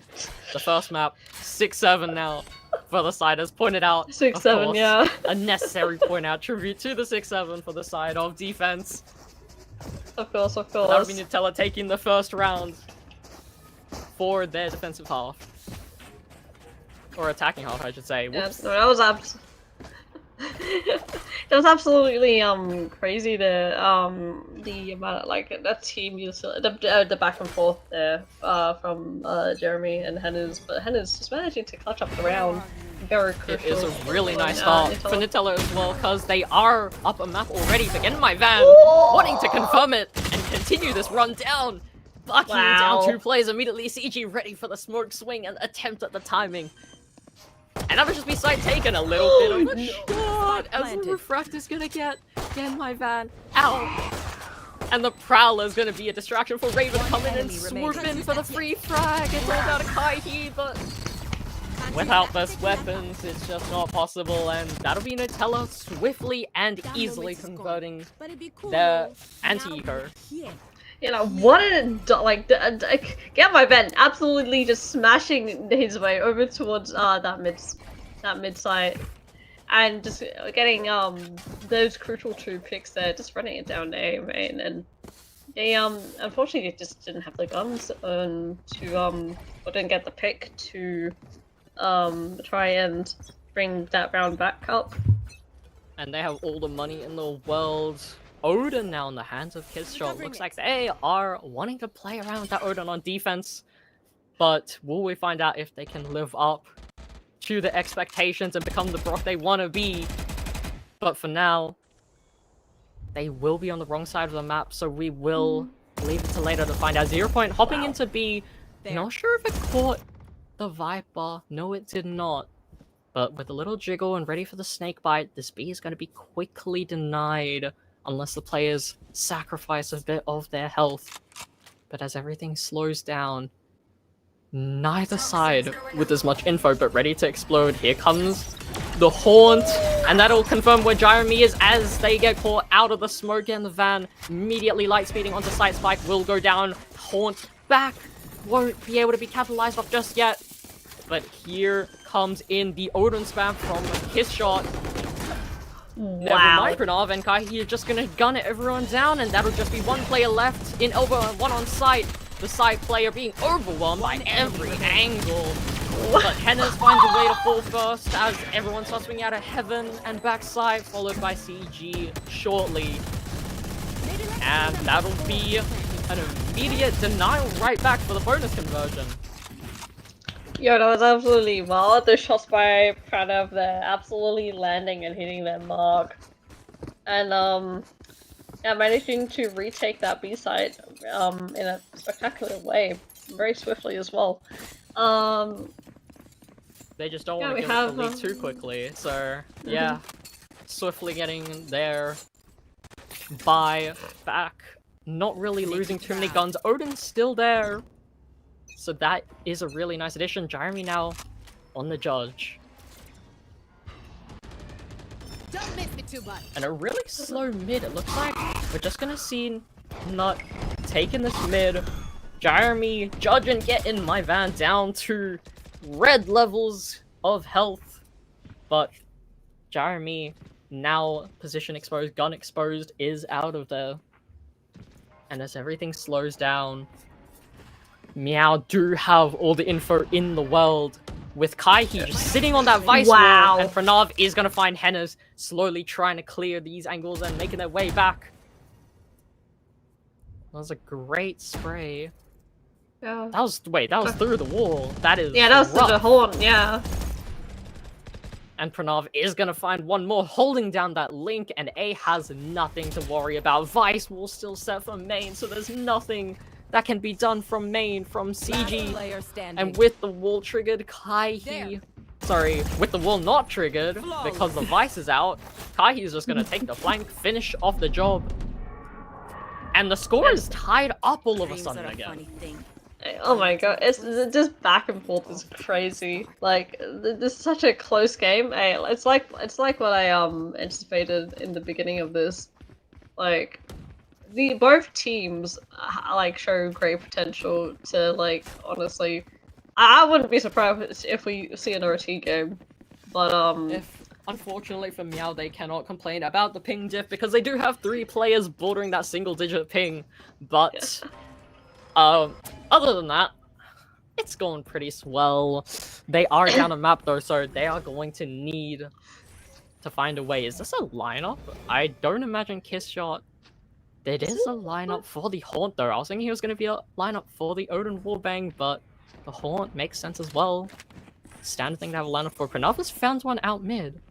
the first map. 6-7 now for the side, as pointed out. 6-7, yeah. A necessary point out tribute to the 6-7 for the side of defense. Of course, of course. That'll be Nutella taking the first round for their defensive half. Or attacking half, I should say. Whoops. Yeah, no, that was that was absolutely crazy the amount like that team use the back and forth there from Jeremy and Henna's, but Henna's just managing to clutch up the round. Very crucial. It is a really nice start for Nutella as well, because they are up a map already. But Getting My Van wanting to confirm it and continue this run down. Bucky down 2 players immediately. CG ready for the smoke swing and attempt at the timing. And that would just be side taken a little bit of a shot as the Refractor's gonna get My Van out. And the Prowler's gonna be a distraction for Raven coming and swoop in for the free frag. It's all down to Kaihi, but without best weapons, it's just not possible. And that'll be Nutella swiftly and easily converting their anti-eco. You know, what Get My Van absolutely just smashing his way over towards that mid site, and just getting those crucial 2 picks there, just running it down to A main, and they unfortunately just didn't have the guns or didn't get the pick to try and bring that round back up. And they have all the money in the world. Odin now in the hands of Kiss Shot. Looks like they are wanting to play around with that Odin on defense. But will we find out if they can live up to the expectations and become the Brock they want to be? But for now, they will be on the wrong side of the map, so we will leave it to later to find out. 0 Point hopping into B. Not sure if it caught the Viper. No, it did not. But with a little jiggle and ready for the snake bite, this B is going to be quickly denied unless the players sacrifice a bit of their health. But as everything slows down, neither side with as much info but ready to explode. Here comes the Haunt, and that'll confirm where Jeremy is as they get caught out of the smoke in the van. Immediately light speeding onto site. Spike will go down. Haunt back. Won't be able to be capitalized off just yet. But here comes in. The Odin spam from a kiss shot. Never Wow. mind, Pranav and Kaihi are just gonna gun everyone down, and that'll just be one player left in elbow and one on site. The side player being overwhelmed by every angle. But Hennes finds a way to fall first as everyone starts swinging out of heaven and backside, followed by CG shortly. And that'll be an immediate denial right back for the bonus conversion. Yo, that was absolutely wild. The shots by Pranav there, absolutely landing and hitting their mark. And yeah, managing to retake that B site in a spectacular way, very swiftly as well. They just don't Yeah, want to we give up have, the lead too quickly, so yeah, swiftly getting their buy back. Not really losing too many guns. Odin's still there, so that is a really nice addition. Jeremy now on the judge. Don't miss me too much. And a really slow mid, it looks like. We're just gonna see Nut taking this mid. Jeremy, judge and getting my van down to red levels of health. But Jeremy, now position exposed, gun exposed, is out of there. And as everything slows down, Meow do have all the info in the world. With Kaihi just sitting on that vice wall, and Pranav is gonna find Hennes slowly trying to clear these angles and making their way back. That was a great spray. Yeah. That was through the wall. That is Yeah, that was rough. the whole one, yeah. And Pranav is gonna find one more, holding down that link, and A has nothing to worry about. Vice will still set for main, so there's nothing that can be done from main, from CG. Player standing. And with the wall triggered, Kaihi... Sorry, with the wall not triggered, because the Vice is out, Kaihi is just gonna take the flank, finish off the job. And the score is tied up all of a sudden again. Oh my god, it's just back and forth is crazy. Like, this is such a close game. Hey, it's like what I anticipated in the beginning of this. Like, both teams like show great potential to, like, honestly, I wouldn't be surprised if we see another T game. But Unfortunately for Meow, they cannot complain about the ping diff because they do have 3 players bordering that single-digit ping. But other than that, it's going pretty swell. They are down a map though, so they are going to need to find a way. Is this a lineup? I don't imagine Kiss Shot. It is a lineup for the Haunt though. I was thinking it was going to be a lineup for the Odin Warbang, but the Haunt makes sense as well. Standard thing to have a lineup for. Pranav found one out mid.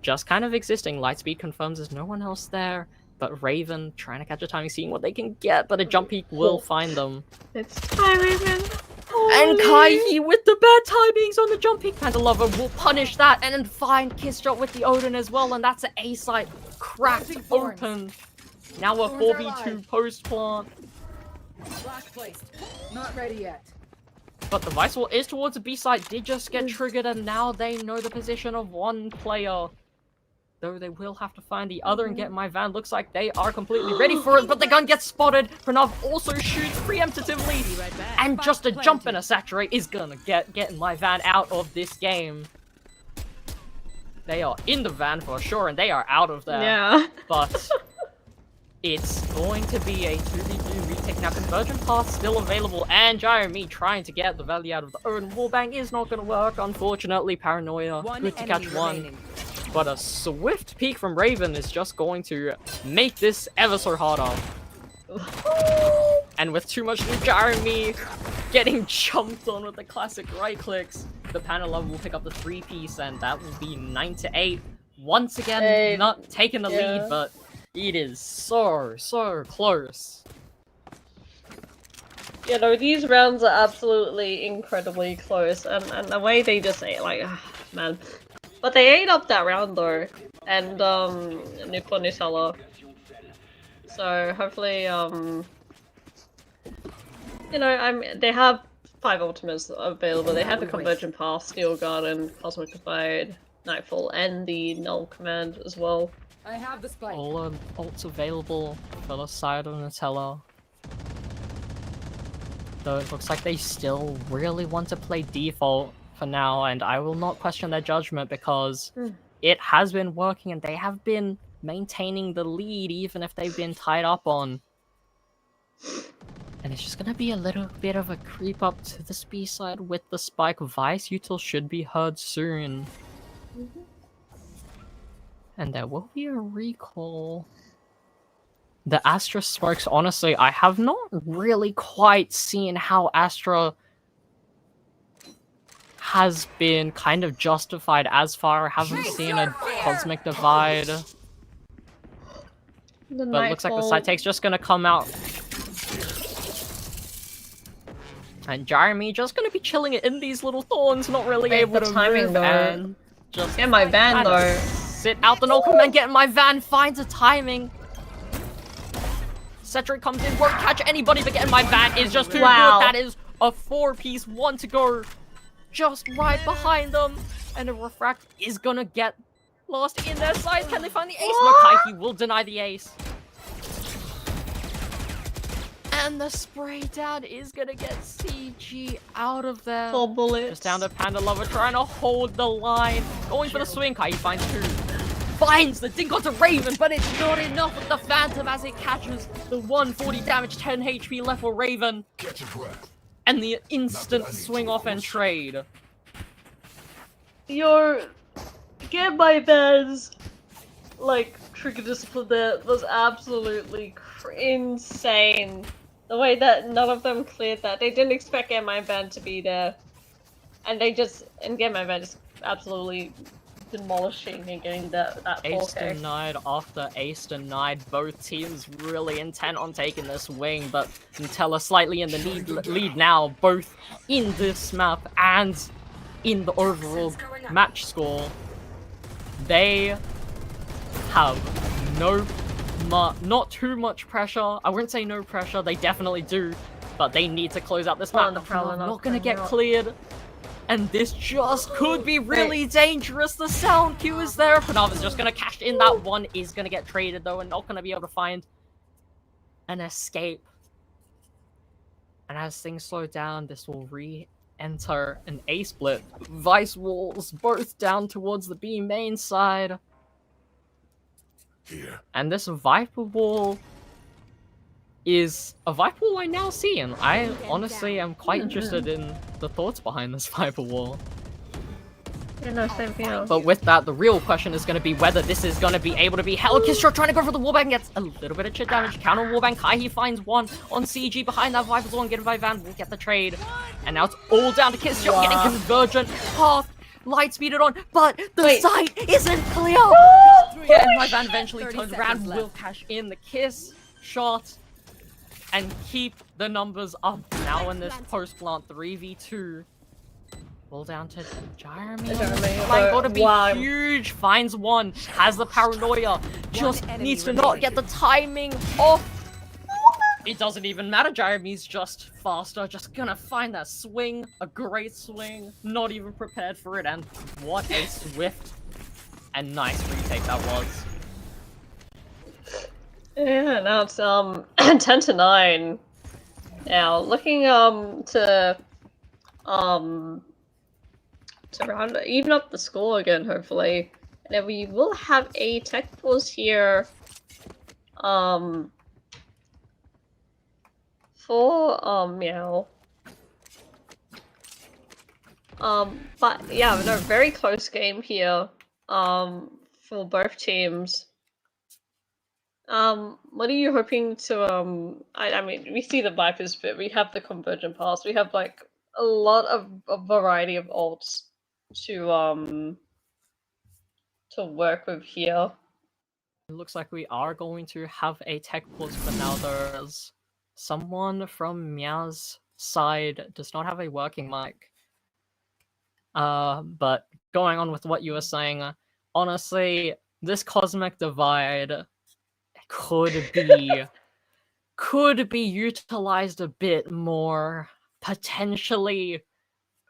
Just kind of existing. Lightspeed confirms there's no one else there. But Raven trying to catch a timing, seeing what they can get, but a jump peek will find them. it's hi Raven. And Kaihi with the bad timings on the jump peek. Panda Lover will punish that and then find Kiss Shot with the Odin as well, and that's an A site cracked open. Now a 4v2 post plant. Flash placed. Not ready yet. But the Vice Wall is towards the B site, did just get triggered, and now they know the position of one player. Though they will have to find the other and get my van. Looks like they are completely ready for it, but the gun gets spotted. Pranav also shoots preemptively, and just a jump and a saturate is gonna get my van out of this game. They are in the van for sure, and they are out of there. Yeah. But it's going to be a 2v2 retake. Now, conversion path still available, and Jeremy trying to get the value out of the Odin Warbang is not going to work, unfortunately. Paranoia, good to catch one. But a swift peek from Raven is just going to make this ever so harder. And with too much loot, Jeremy getting jumped on with the classic right clicks, the panel level will pick up the 3-piece, and that will be 9-8. Once again, not taking the lead, but it is so close. You know, these rounds are absolutely incredibly close, and the way they just ate, like, man. But they ate up that round though, and Nutella. So hopefully, you know, they have 5 ultimates available. They have the Convergent Path, Steel Garden, Cosmic Divide, Nightfall, and the Null Command as well. I have the spike. All ults available for the side of Nutella. Though it looks like they still really want to play default for now, and I will not question their judgment because Mm. it has been working and they have been maintaining the lead even if they've been tied up on. And it's just gonna be a little bit of a creep up to the B side with the spike. Vice Util should be heard soon. And there will be a recall. The Astra smokes, honestly, I have not really quite seen how Astra has been kind of justified as far. I haven't seen a cosmic divide. The But it looks like the side take's just gonna come out. And Jeremy just gonna be chilling it in these little thorns, not really Wait, able the to timing, move though. and just Get my van kinda though. sit out the no command, get in my van, finds a timing. Cedric comes in, won't catch anybody, but getting my van is just too Wow. good. That is a 4-piece, 1 to go. Just right behind them. And a refract is gonna get lost in their sights. Can they find the ace? Makai will deny the ace. And the spray down is gonna get CG out of there. 4 bullets. Just down to Panda Lover, trying to hold the line. Going for the swing. Kai finds 2. Finds the Dingotta Raven, but it's not enough with the Phantom as it catches the 140 damage, 10 HP left for Raven. Catch your breath. And the instant swing off and trade. Your get my van's like trigger discipline there was absolutely insane. The way that none of them cleared that. They didn't expect Get My Van to be there. And they just Get My Van just absolutely demolishing and getting that Ace 4K. denied after ace denied. Both teams really intent on taking this wing, but Nutella slightly in the lead now, both in this map and in the overall match score. They have not too much pressure. I wouldn't say no pressure, they definitely do, but they need to close out this map. the Prowler Not gonna not get coming out. cleared. And this just could be really dangerous. The sound cue is there. Panava's just gonna cash in. That one is gonna get traded though, and not gonna be able to find an escape. And as things slow down, this will re-enter an A split. Vice walls both down towards the B main side. Here. And this Viper wall is a Viper wall I now see, and I honestly am quite interested in the thoughts behind this Viper wall. Yeah, no, same here. But with that, the real question is going to be whether this is going to be able to be held. Kistra trying to go for the wallbang, gets a little bit of chip damage. Counter wallbang, Kai he finds 1 on CG behind that Viper's wall and getting by Van will get the trade. And now it's all down to Kistra getting convergent path. Light speed it on, but the sight isn't clear. Yeah, and my Van eventually 30 turns seconds around, left. will cash in the kiss shot and keep the numbers up. Now in this post-plant 3v2. All down to Jeremy. Like, gotta be huge. Finds 1. Has the paranoia. Just enemy needs to remaining. not get the timing off. It doesn't even matter. Jeremy's just faster. Just gonna find that swing. A great swing. Not even prepared for it. And what a swift and nice retake that was. Yeah, now it's 10-9. Now looking to even up the score again, hopefully. And then we will have a tech pause here. For Meow. But yeah, no, very close game here. For both teams. What are you hoping to I mean, we see the Vipers, but we have the Convergent Pass. We have like a lot of a variety of ults to work with here. It looks like we are going to have a tech pause for now. There's someone from Meow's side does not have a working mic. But going on with what you were saying, honestly, this cosmic divide could be utilized a bit more. Potentially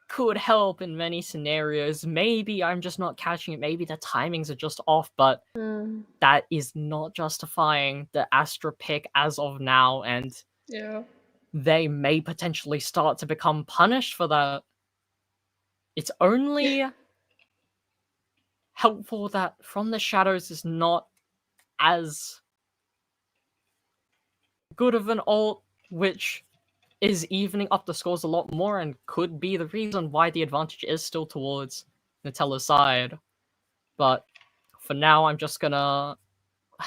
could help in many scenarios. Maybe I'm just not catching it. Maybe the timings are just off, but that is not justifying the Astra pick as of now, and Yeah. they may potentially start to become punished for that. It's only helpful that From the Shadows is not as good of an ult, which is evening up the scores a lot more and could be the reason why the advantage is still towards Nutella's side. But for now, I'm just gonna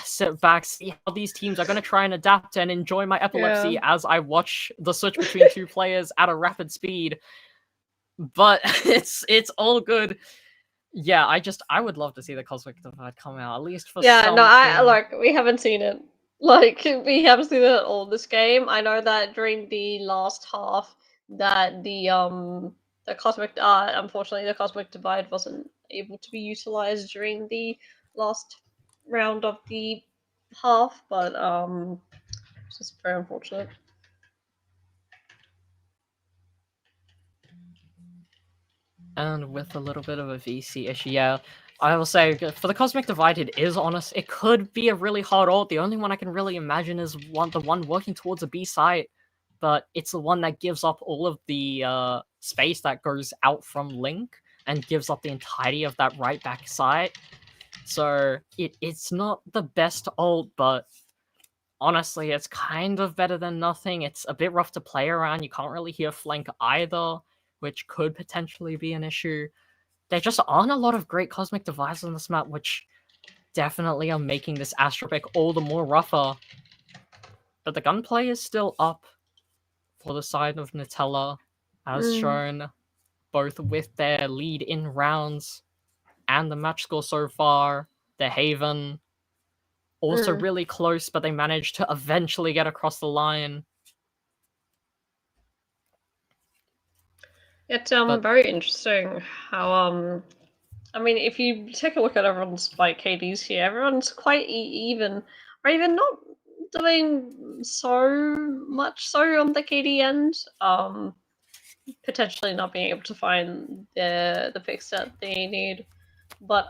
sit back, see how these teams are gonna try and adapt, and enjoy my epilepsy as I watch the switch between two players at a rapid speed. But it's all good. Yeah, I would love to see the Cosmic Divide come out, at least for Yeah, no, something. we haven't seen it. Like, we haven't seen it all this game. I know that during the last half, that the Cosmic, unfortunately, the Cosmic Divide wasn't able to be utilized during the last round of the half, but, it's just very unfortunate. And with a little bit of a VC issue, yeah. I will say, for the Cosmic Divide, it is honest. It could be a really hard ult. The only one I can really imagine is the one working towards a B site, but it's the one that gives up all of the space that goes out from Link and gives up the entirety of that right back side. So it's not the best ult, but honestly, it's kind of better than nothing. It's a bit rough to play around. You can't really hear flank either, which could potentially be an issue. There just aren't a lot of great Cosmic Divides on this map, which definitely are making this Astropic all the more rougher. But the gunplay is still up for the side of Nutella, as shown, both with their lead in rounds and the match score so far. The Haven also really close, but they managed to eventually get across the line. It's But- very interesting how I mean, if you take a look at everyone's like KDs here, everyone's quite even, or even not doing so much so on the KD end. Potentially not being able to find the picks that they need, but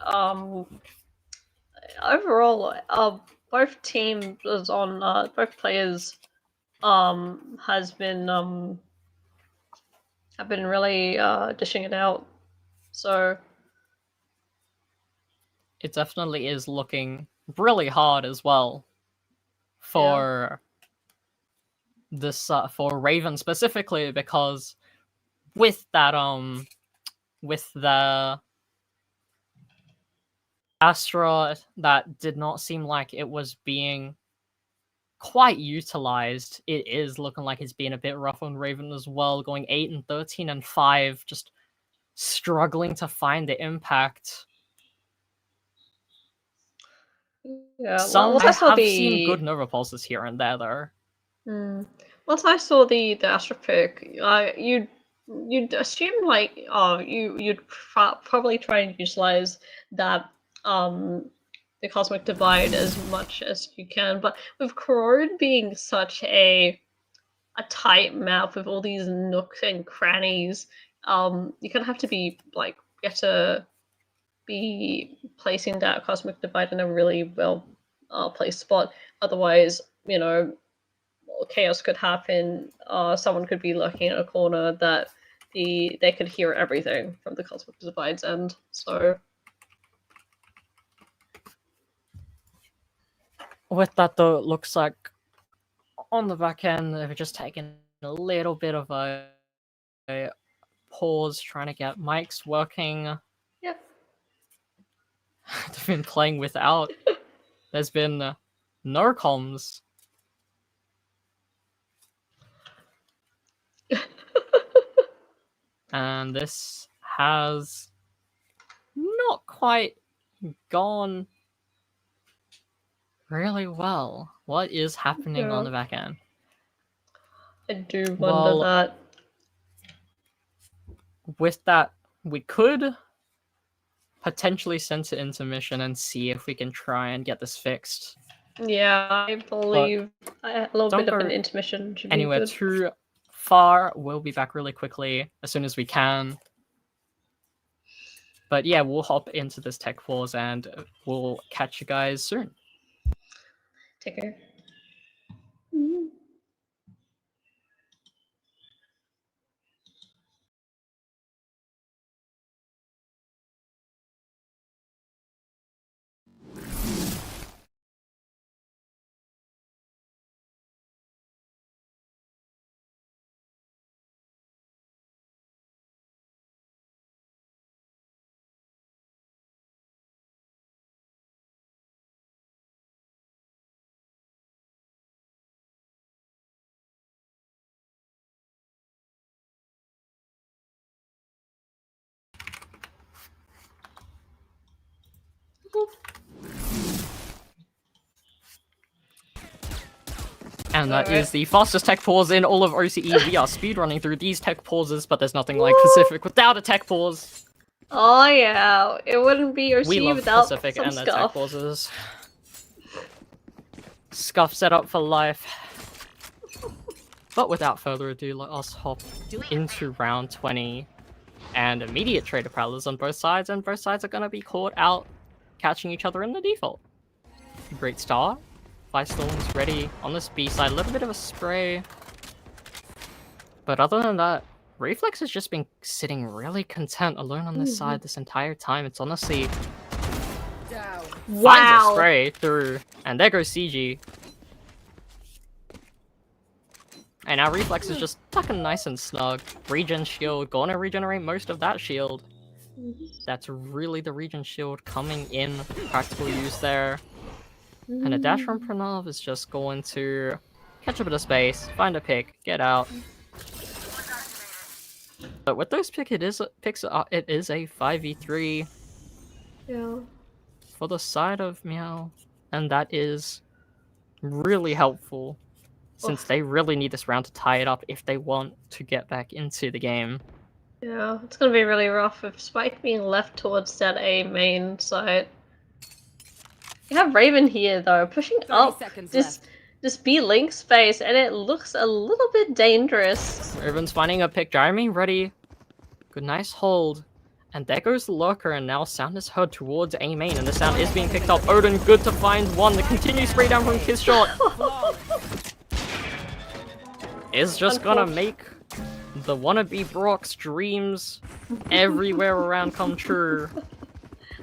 overall, both teams on both players has been have been really dishing it out. So it definitely is looking really hard as well for this for Raven specifically, because with that with the Astra, that did not seem like it was being quite utilized. It is looking like it's being a bit rough on Raven as well, going 8 and 13 and 5, just struggling to find the impact. yeah, Some once I I saw have seen good the Nova pulses here and there though. once I saw the Astra pick, you'd assume like you'd probably try and utilize that the Cosmic Divide as much as you can, but with Corrode being such a tight map with all these nooks and crannies, you're gonna have to be like you have to be placing that Cosmic Divide in a really well placed spot. Otherwise, you know, chaos could happen. Someone could be lurking in a corner that they could hear everything from the Cosmic Divide's end. So With that though, it looks like on the back end they're just taking a little bit of a pause, trying to get mics working. yeah. They've been playing without. There's been no comms. And this has not quite gone really well. What is happening on the back end? I do wonder Well, that. With that, we could potentially send it into mission and see if we can try and get this fixed. Yeah, I believe a little don't bit of go an intermission should be Anywhere good. too far. We'll be back really quickly as soon as we can. But yeah, we'll hop into this tech pause and we'll catch you guys soon. Take care. And that is the fastest tech pause in all of OCE. We are speedrunning through these tech pauses, but there's nothing like Pacific without a tech pause. Oh yeah, it wouldn't be OC We love without Pacific some and their tech scuff. pauses. Scuff set up for life. But without further ado, let us hop into round 20. And immediate trader prowlers on both sides, and both sides are going to be caught out catching each other in the default. Great start. Firestall's ready on this B side, a little bit of a spray. But other than that, Reflex has just been sitting really content alone on this side this entire time. It's honestly Down. finds a spray through, and there goes CG. And now Reflex is just tucking nice and snug. Regen shield, gonna regenerate most of that shield. That's really the regen shield coming in, practical use there. And a dash from Pranav is just going to catch a bit of space, find a pick, get out. But with those picks, it is a 5v3 Yeah. for the side of Meow, and that is really helpful since they really need this round to tie it up if they want to get back into the game. Yeah, it's gonna be really rough with Spike being left towards that A main side. You have Raven here though, pushing 30 up seconds this B link space, and it looks a little bit dangerous. Raven's finding a pick, Jeremy ready. Good, nice hold. And there goes the lurker, and now sound is heard towards A main, and the sound is being picked up. Odin, good to find one. The continued spray down from Kiss Shot is just gonna make the wannabe Brock's dreams everywhere around come true.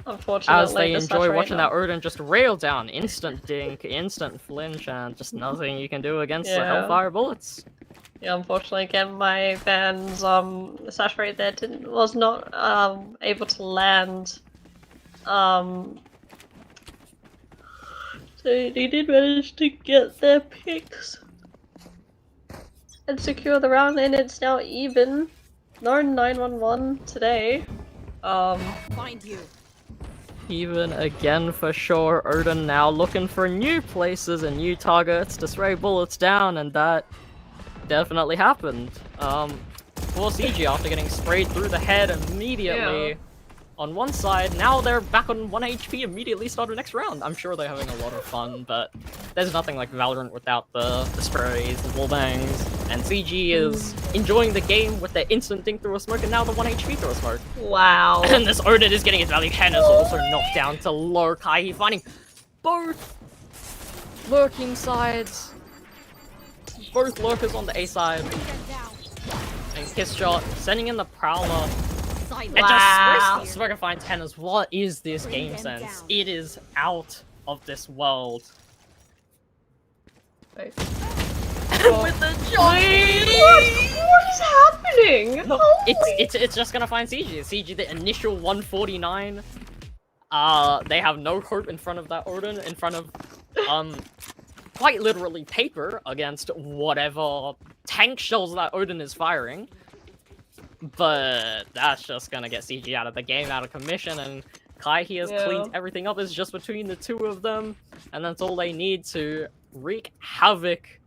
Unfortunately, As they the enjoy Sash watching right that Odin just rail down. Instant dink, instant flinch, and just nothing you can do against the Yeah. Hellfire bullets. Yeah, unfortunately, again, my Van's Sash right there was not able to land. So they did manage to get their picks and secure the round, and it's now even. No 911 today. Find you. Even again for sure, Odin now looking for new places and new targets to spray bullets down, and that definitely happened. For CG after getting sprayed through the head immediately on one side, now they're back on 1 HP, immediately start the next round. I'm sure they're having a lot of fun, but there's nothing like Valorant without the sprays, the wallbangs, and CG is enjoying the game with their instant dink through a smoke, and now the 1 HP through a smoke. Wow. And this Odin is getting his value. Hen is also knocked down to low. Kai finding both lurking sides. Both lurkers on the A side. And Kiss Shot sending in the Prowler. And just Smoker finds Henna's. What is this game sense? It is out of this world. Wait. With the joy! What is happening? No, it's just gonna find CG. CG, the initial 149. They have no hope in front of that Odin, in front of, quite literally paper against whatever tank shells that Odin is firing. But that's just gonna get CG out of the game, out of commission, and Kai here has cleaned everything up. It's just between the two of them, and that's all they need to wreak havoc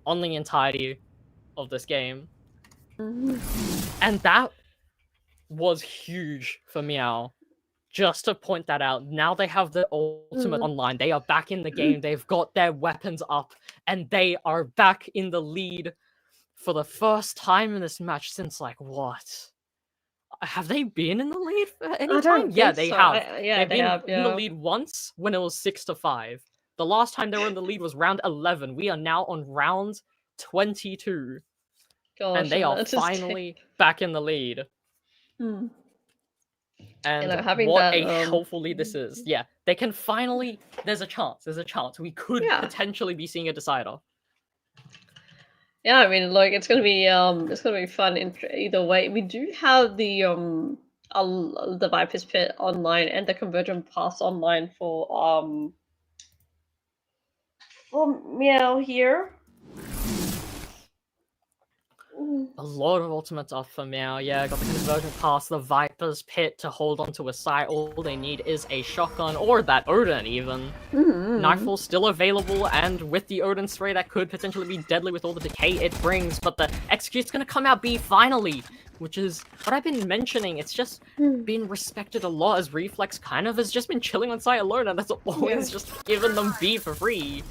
on the entirety of this game. And that was huge for Meow. Just to point that out, now they have the ultimate online. They are back in the game. They've got their weapons up, and they are back in the lead for the first time in this match since, like, what? Have they been in the lead for any time? Yeah, they have. They've been in the lead once when it was 6-5. The last time they were in the lead was round 11. We are now on round 22. Gosh, and they are finally back in the lead. And what a helpful lead this is. Yeah, they can finally... There's a chance. We could potentially be seeing a decider. Yeah, I mean, like, it's gonna be fun in either way. We do have the Viper's Pit online and the Convergent Pass online for Meow here. A lot of ultimates off for Meow. Yeah, got the conversion past the Viper's Pit to hold onto a site. All they need is a shotgun, or that Odin even. Nightfall's still available, and with the Odin spray that could potentially be deadly with all the decay it brings, but the Execute's gonna come out B finally, which is what I've been mentioning. It's just been respected a lot, as Reflex kind of has just been chilling on site alone, and that's always just given them B for free.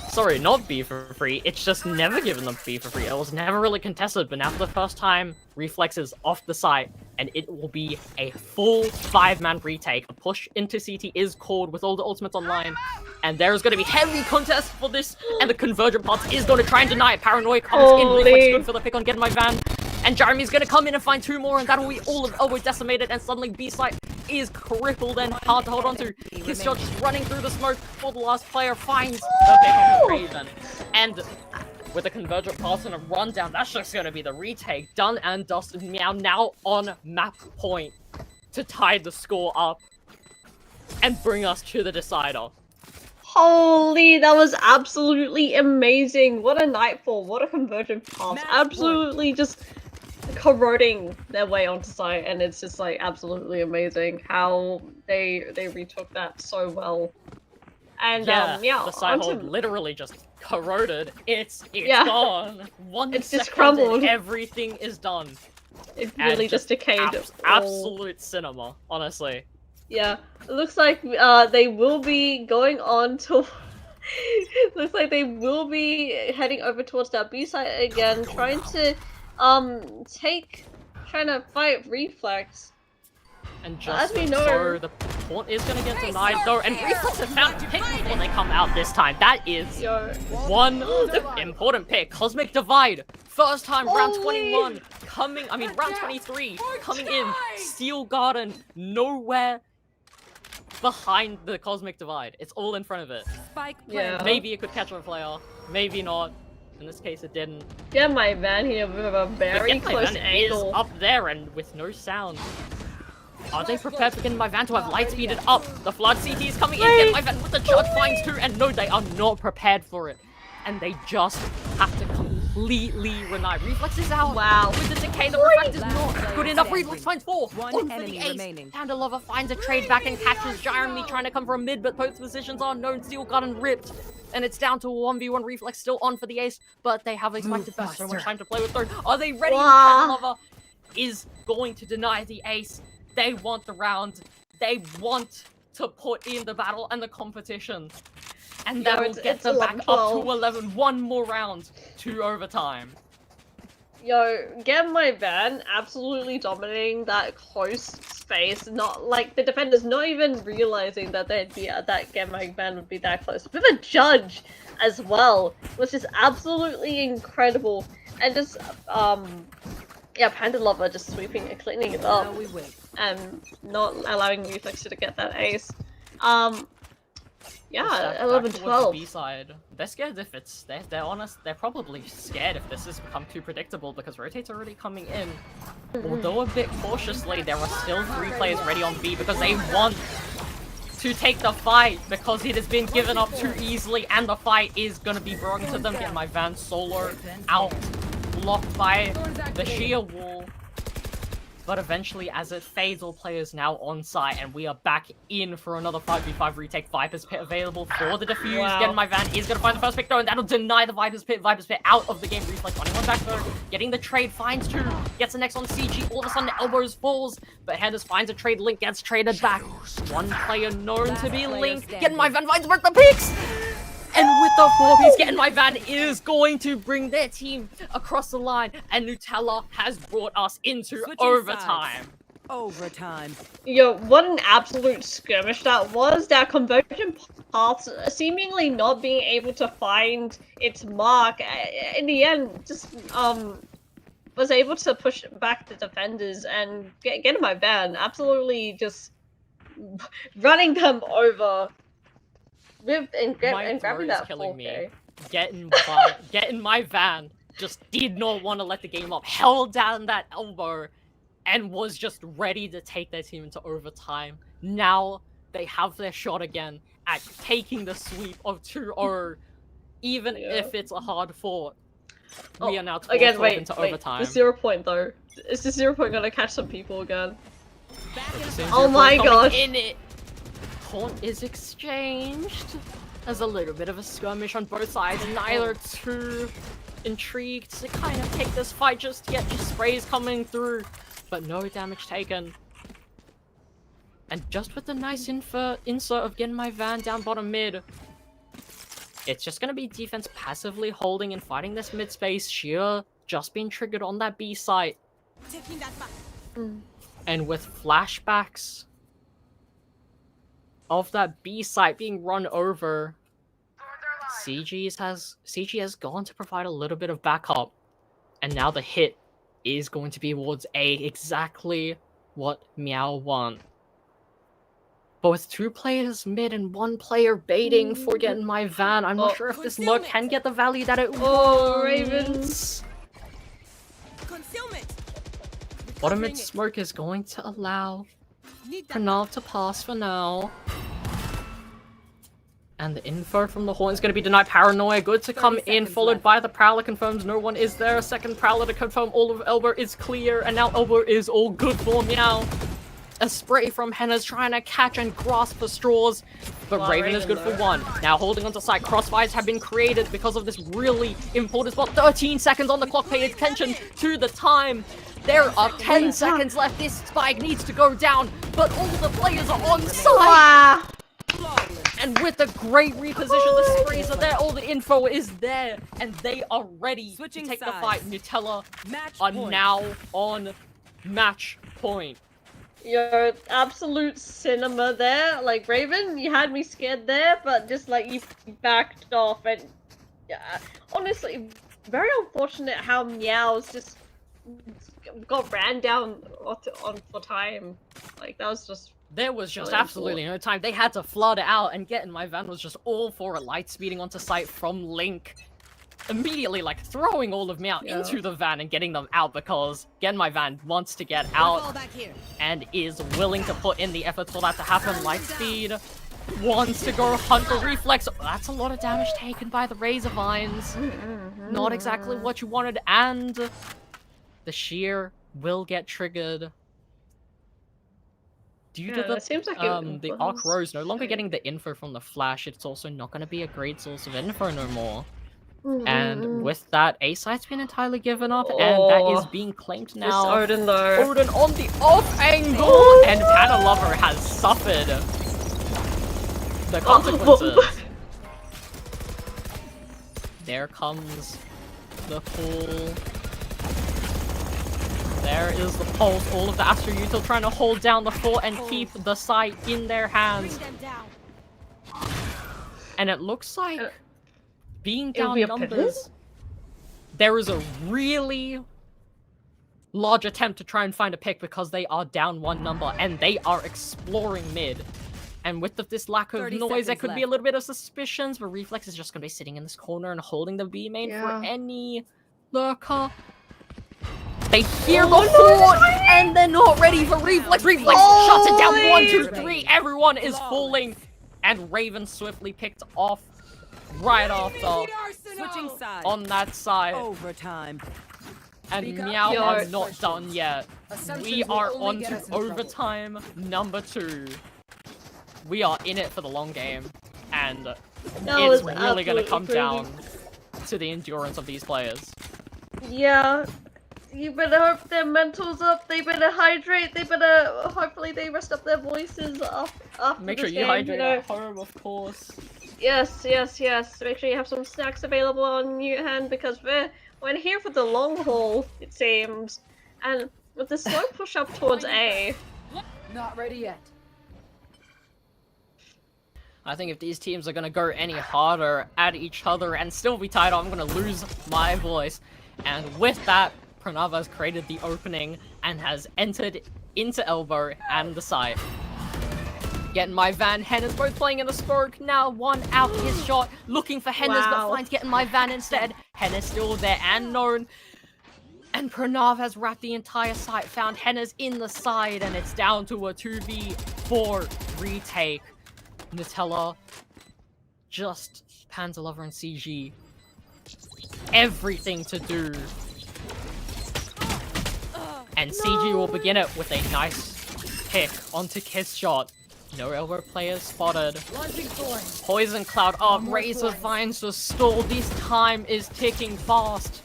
Sorry, not B for free, it's just never given them B for free. It was never really contested, but now for the first time, Reflex is off the site, and it will be a full 5-man retake. A push into CT is called with all the ultimates online, and there's going to be heavy contest for this, and the Convergent Pots is going to try and deny it. Paranoia comes in, Reflex good for the pick on Get My Van, and Jeremy's going to come in and find 2 more, and that'll be all of Elbow decimated, and suddenly B-site is crippled and hard to hold on to. Kisshot just running through the smoke before the last player finds the pick on the Raven. And with a Convergent pass and a rundown, that's just going to be the retake. Done and dusted. Meow now on map point to tie the score up and bring us to the decider. Holy, that was absolutely amazing. What a Nightfall, what a Convergent pass. Absolutely just corroding their way onto site, and it's just like absolutely amazing how they retook that so well. And yeah, yeah, the side hold literally just corroded. It's Yeah. gone. It's just crumbled. Everything is done. It really just decayed. Absolute cinema, honestly. Yeah, it looks like they will be going on to. Looks like they will be heading over towards that B site again, trying to fight Reflex. And just as we know, so the port is gonna get denied though, and Reflex have found a pick before they come out this time. That is one important pick. Cosmic Divide, first time round 21 coming. I mean round 23 coming in. Steel Garden nowhere behind the Cosmic Divide. It's all in front of it. Maybe it could catch a player, maybe not. In this case, it didn't. Get My Van here with a very close angle. Is up there and with no sound. Are they prepared for Get My Van to have light speeded up? The Flood CT is coming in. Get My Van with the charge finds 2, and no, they are not prepared for it. And they just have to completely renege. Reflex is out. Wow. With the decay, the reflect is not good enough. Reflex finds 4. One enemy remaining. Panda Lover finds a trade back and catches Jeremy trying to come from mid, but both positions are known. Steel Garden ripped. And it's down to a 1v1. Reflex still on for the ace, but they have a spike burst. So much time to play with third. Are they ready? Panda Lover is going to deny the ace. They want the round. They want to put in the battle and the competition. And that will get them back up to 11. One more round to overtime. Yo, Get My Van absolutely dominating that close space. Not like the defenders not even realizing that they'd be that Get My Van would be that close. With a judge as well, which is absolutely incredible. And just yeah, Panda Lover just sweeping and cleaning it up. And not allowing Reflex to get that ace. Yeah, 11-12. B-side. They're scared if it's... They're honest. They're probably scared if this has become too predictable because Rotate's already coming in. Although a bit cautiously, there are still 3 players ready on B because they want to take the fight because it has been given up too easily and the fight is going to be brought to them. Get My Van solo out, blocked by the sheer wall. But eventually, as it fades, all players now on site, and we are back in for another 5v5 retake. Viper's Pit available for the defuse. Wow. Get My Van is going to find the first pick though, and that'll deny the Viper's Pit. Viper's Pit out of the game. Reflex on one back though. Getting the trade, finds 2. Gets the next on CG. All of a sudden, the elbows falls, but Headers finds a trade. Link gets traded back. One player known to be Link. Get My Van finds both the picks! And with the 4-piece, Get My Van is going to bring their team across the line. And Nutella has brought us into overtime. Overtime. Yo, what an absolute skirmish that was. That conversion path seemingly not being able to find its mark. In the end, just was able to push back the defenders and get My Van. Absolutely just running them over. And grabbing that killing me. 4K. Getting My Van just did not want to let the game up, held down that elbow, and was just ready to take their team into overtime. Now they have their shot again at taking the sweep of 2-0, even if it's a hard fought. We are now 12 again, wait, into wait. overtime. The 0 point though. Is the 0 point gonna catch some people again? Soon Oh 0 my point coming gosh. In it. Taunt is exchanged. There's a little bit of a skirmish on both sides. Neither too intrigued to kind of take this fight just yet. Just sprays coming through, but no damage taken. And just with the nice insert of getting my van down bottom mid, it's just gonna be defense passively holding and fighting this mid space. Sheer just being triggered on that B site. Taking that back. And with flashbacks of that B site being run over, CG has gone to provide a little bit of backup. And now the hit is going to be towards A, exactly what Meow want. But with 2 players mid and 1 player baiting for getting my van, I'm not sure if this lurk can get the value that it wants. Ravens. Concealment. Bottom mid smoke is going to allow Need that. Pranav to pass for now. And the info from the horn is going to be denied. Paranoia, good to come 30 in, seconds followed left. by the Prowler confirms no one is there. A second Prowler to confirm all of Elbow is clear, and now Elbow is all good for Meow. A spray from Henna's trying to catch and grasp for straws, but Wow, Raven is good for 1. Now holding onto site, crossfires have been created because of this really important spot. 13 seconds on the clock, pay attention to the time. There are 10 seconds left. This spike needs to go down, but all the players are on site. And with a great reposition, the sprays are there, all the info is there, and they are ready Switching to take sides. the fight. Nutella Match are point. now on match point. You're absolute cinema there. Like, Raven, you had me scared there, but just like you backed off. And yeah, honestly, very unfortunate how Meow's just got ran down on for time. Like, that was just. There was just Really absolutely no time. They had to flood it out, and getting my van was just all for it. Light speeding onto site from Link. Immediately, like, throwing all of Meow into the van and getting them out, because Gen My Van wants to get Fall out back here. and is willing to put in the effort for that to happen. Lightspeed wants to go hunt for Reflex. That's a lot of damage taken by the Razor Vines. Not exactly what you wanted, and the Shear will get triggered. Due to Yeah, it seems like the Arc Rose no longer getting the info from the Flash, it's also not going to be a great source of info no more. And with that, A site's been entirely given up, and that is being claimed This now. Odin though. Odin on the off angle, and Panda Lover has suffered the consequences. There comes the pull. There is the pulse. All of the Astro Util trying to hold down the fort and keep the site in their hands. Bring them down. And it looks like being it'll down be a numbers, there is a really large attempt to try and find a pick because they are down 1 number and they are exploring mid. And with this lack of 30 noise, there seconds could be a left. little bit of suspicions, but Reflex is just going to be sitting in this corner and holding the B main for any lurker. They hear the fort, and they're not ready for Reflex. Reflex shuts it down. 1, 2, 3. Everyone is falling, and Raven swiftly picked off right after Switching sides. on that side. Overtime. And Speak up. Meow Yo. are not done yet. Assumptions We will are only on get to us in trouble. overtime number 2. We are in it for the long game, and it's really going to come down to the endurance of these players. Yeah. You better hope their mental's up, they better hydrate, they better, hopefully they rest up their voices after Make sure this you game, hydrate know. at home, of course. Yes. Make sure you have some snacks available on your hand, because we're here for the long haul, it seems. And with the slow push up towards A. Not ready yet. I think if these teams are going to go any harder at each other and still be tied, I'm going to lose my voice. And with that, Pranava has created the opening and has entered into Elbow and the side. Getting my van. Henna's both playing in a smoke. Now 1 out his shot. Looking for Henna's, but finds getting my van instead. Henna's still there and known. And Pranav has wrapped the entire site. Found Henna's in the side, and it's down to a 2v4 retake. Nutella, just Panzer Lover and CG everything to do. And CG will begin it with a nice pick onto Kiss Shot. No elbow players spotted. Poison Cloud up, Razor Vines to stall. This time is ticking fast.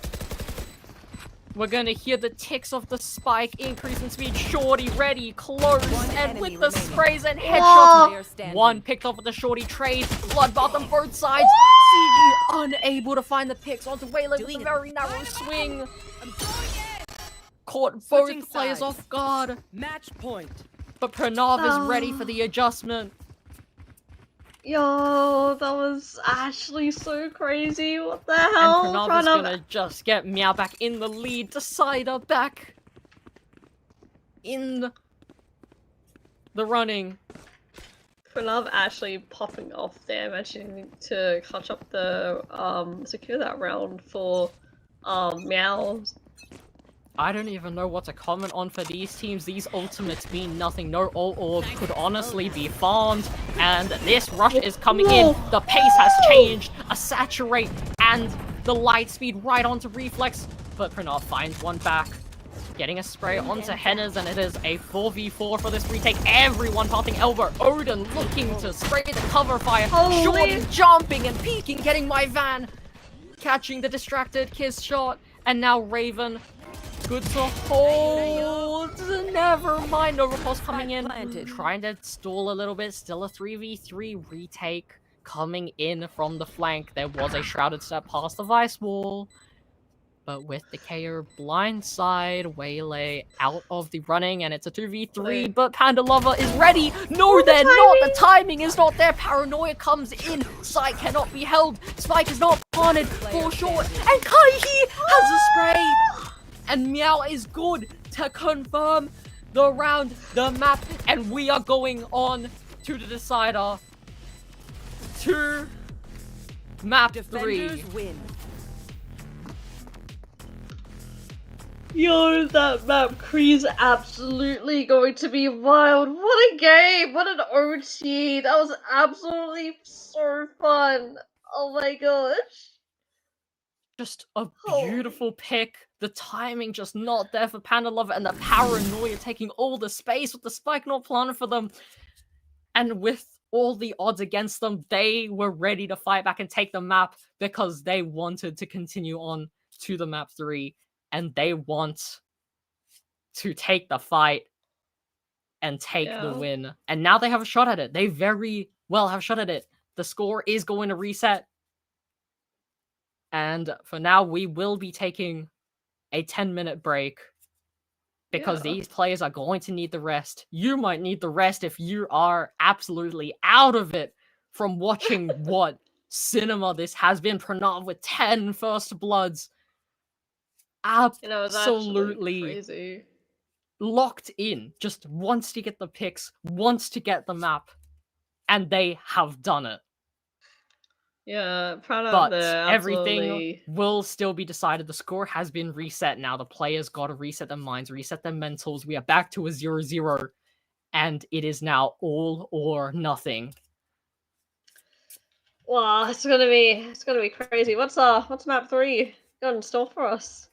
We're gonna hear the ticks of the spike increase in speed. Shorty ready, close, and with the sprays and headshots. One picked off with the Shorty trade. Bloodbath on both sides. CG unable to find the picks onto Waylon with a very narrow swing. Caught both players off guard. Match point. But Pranav is ready for the adjustment. Yo, that was actually so crazy. What the hell? And Pranav is gonna just get Meow back in the lead. Decider back in the running. Pranav actually popping off there, managing to catch up the secure that round for Meow. I don't even know what to comment on for these teams. These ultimates mean nothing. No all orb could honestly be farmed. And this rush is coming in. The pace has changed. A saturate and the light speed right onto reflex. But Pranav finds one back. Getting a spray onto Hennes, and it is a 4v4 for this retake. Everyone popping elbow. Odin looking to spray the cover fire. Shorty jumping and peeking, getting my van. Catching the distracted Kiss Shot. And now Raven. Good to hold. Never mind. No repulse coming in. Trying to stall a little bit. Still a 3v3 retake coming in from the flank. There was a shrouded step past the vice wall. But with the KO blindside, Waylay out of the running, and it's a 2v3, but Panda Lover is ready! No, they're not! The timing is not there! Paranoia comes in! Sight cannot be held! Spike is not planted! Fall short! And Kaihi has a spray! And Meow is good to confirm the round, the map, and we are going on to the decider. To map 3. Defenders win. Yo, that map Cree's absolutely going to be wild. What a game! What an OT! That was absolutely so fun. Oh my gosh. Just a beautiful pick. The timing just not there for Panda Lover, and the Paranoia taking all the space with the spike not planted for them. And with all the odds against them, they were ready to fight back and take the map because they wanted to continue on to the map 3. And they want to take the fight and take the win. And now they have a shot at it. They very well have a shot at it. The score is going to reset. And for now, we will be taking a 10-minute break. Because these players are going to need the rest. You might need the rest if you are absolutely out of it from watching what cinema this has been. Pranav with 10 first bloods. Absolutely crazy. Locked in, just wants to get the picks, wants to get the map, and they have done it. Yeah, proud of But them. everything will still be decided. The score has been reset now. The players got to reset their minds, reset their mentals. We are back to a 0-0, and it is now all or nothing. Wow, it's gonna be crazy. What's map 3 got in store for us?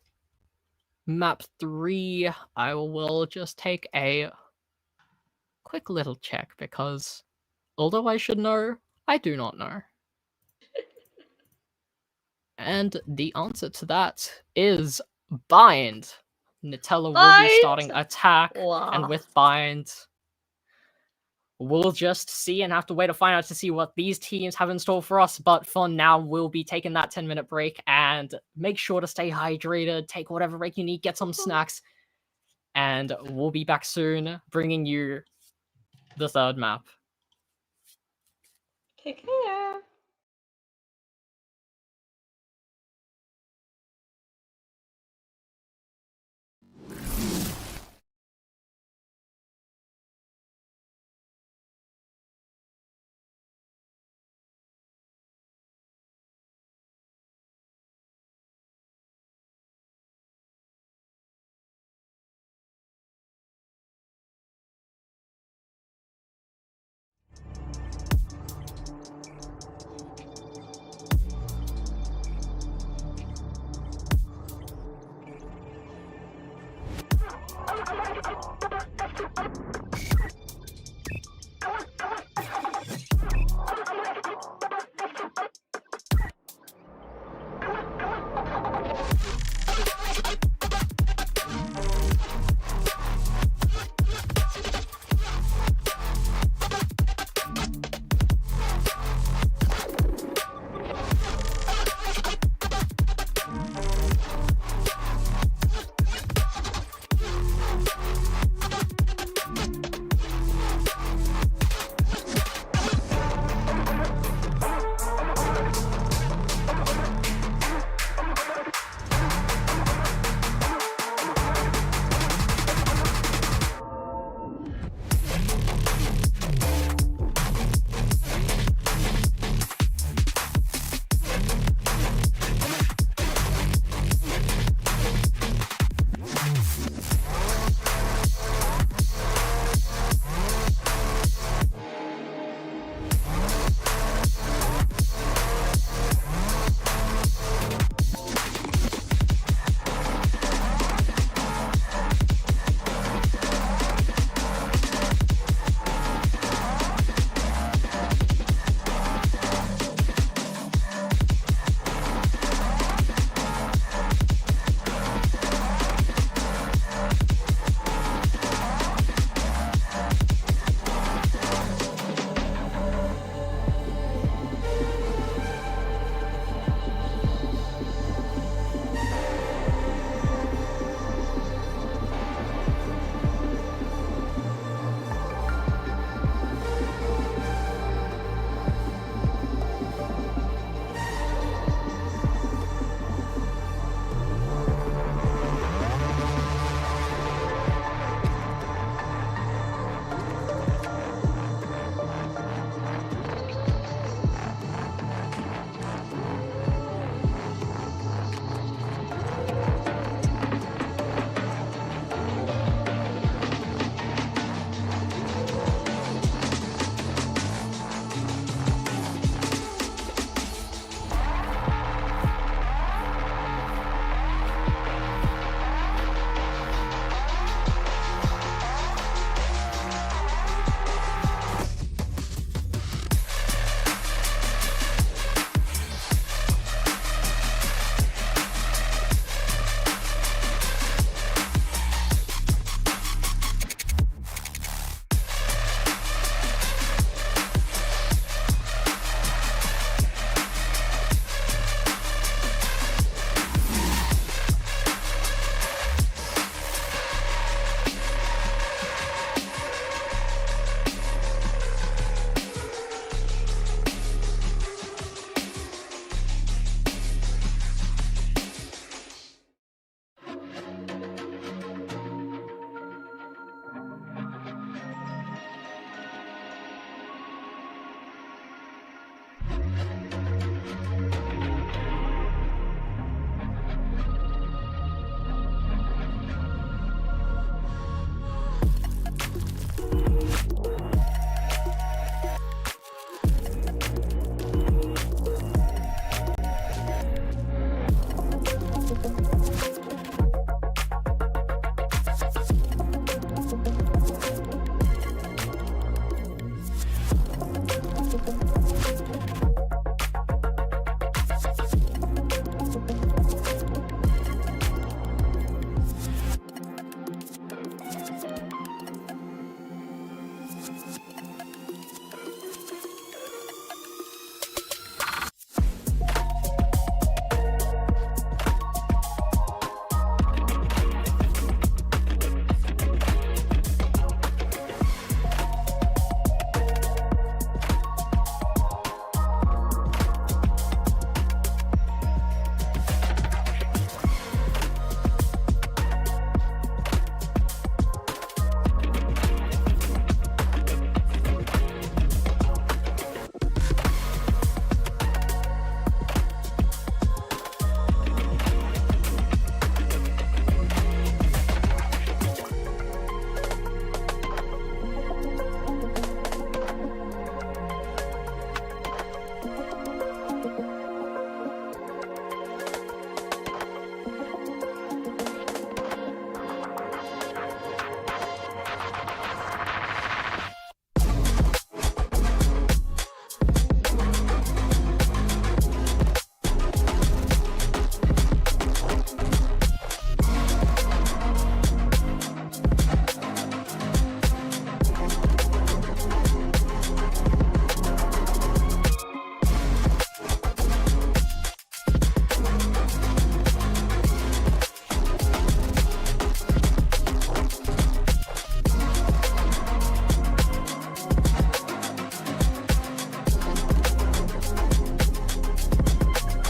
Map 3, I will just take a quick little check because although I should know, I do not know. And the answer to that is Bind. Nutella will be starting attack, and with Bind, we'll just see and have to wait to find out to see what these teams have in store for us. But for now, we'll be taking that 10-minute break, and make sure to stay hydrated, take whatever break you need, get some snacks, and we'll be back soon, bringing you the third map. Take care.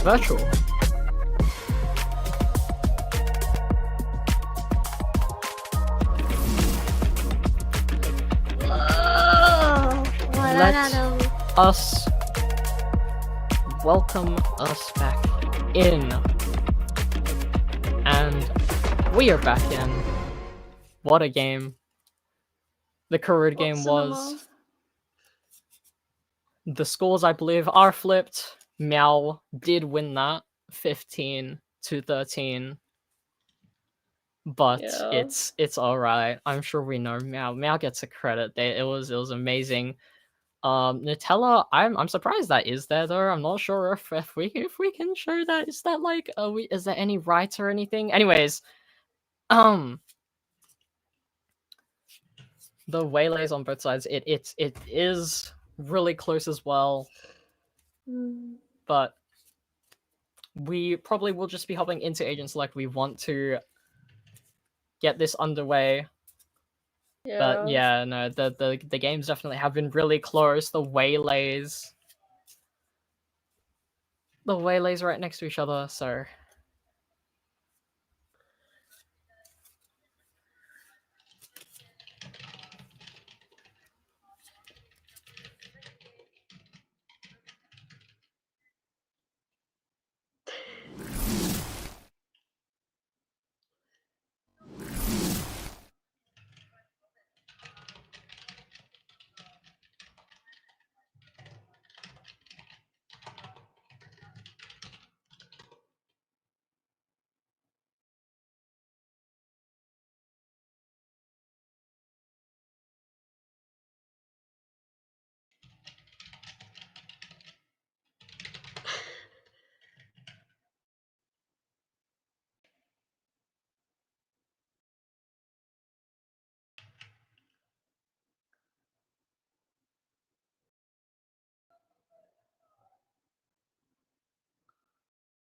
virtual. Let us welcome us back in. And we are back in. What a game. The career game was. The scores, I believe, are flipped. Meow did win that 15-13. But Yeah. it's alright. I'm sure we know Meow gets a credit. It was amazing. Nutella, I'm surprised that is there though. I'm not sure if we can show that. Is that like is there any rights or anything? Anyways, the waylays on both sides, it is really close as well. But we probably will just be hopping into Agent Select. We want to get this underway. Yeah. But yeah, no, the games definitely have been really close. The waylays right next to each other, so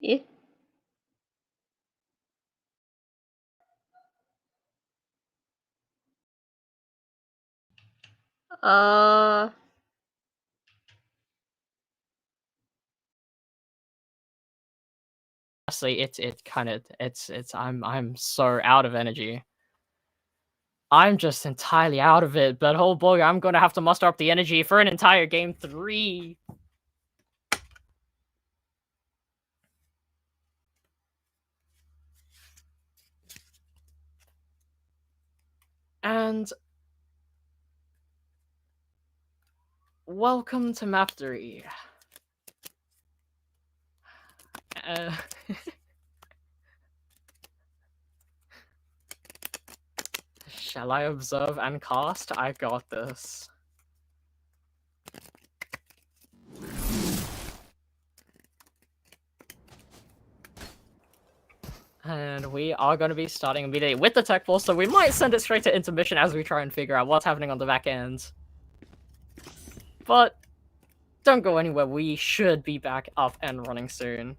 Yeah. honestly, it kind of it's I'm so out of energy. I'm just entirely out of it. But oh boy, I'm gonna have to muster up the energy for an entire game 3. And welcome to map 3. Shall I observe and cast? I got this. And we are going to be starting immediately with the tech force, so we might send it straight to intermission as we try and figure out what's happening on the back end. But don't go anywhere, we should be back up and running soon.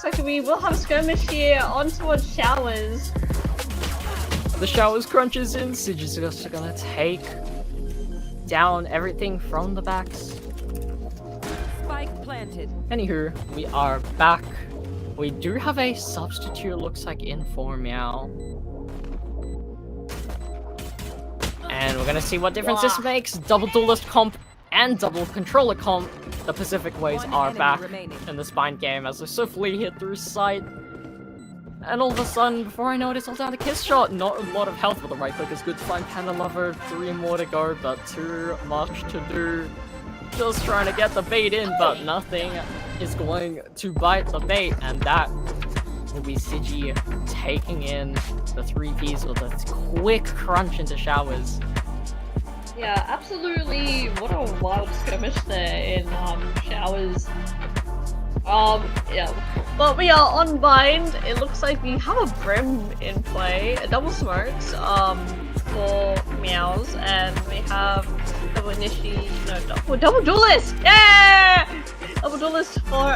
looks like we will have a skirmish here on towards showers. The showers crunches in. Siege is just gonna take down everything from the backs. Spike planted. Anywho, we are back. We do have a substitute, looks like, in for Meow. And we're gonna see what difference this makes. Double duelist comp and double controller comp. The Pacific Ways One are enemy back remaining. in the Spine game as they swiftly hit through sight. And all of a sudden, before I know it, it's all down to Kiss Shot. Not a lot of health, but the right click is good to find Panda Lover. 3 more to go, but too much to do. Just trying to get the bait in, but nothing is going to bite the bait, and that will be Sigi taking in the 3Ps with a quick crunch into showers. Yeah, absolutely. What a wild skirmish there in showers. Yeah. But we are on bind. It looks like we have a Brim in play, a double smokes for Meows, and we have double double duelist. Yeah, double duelist for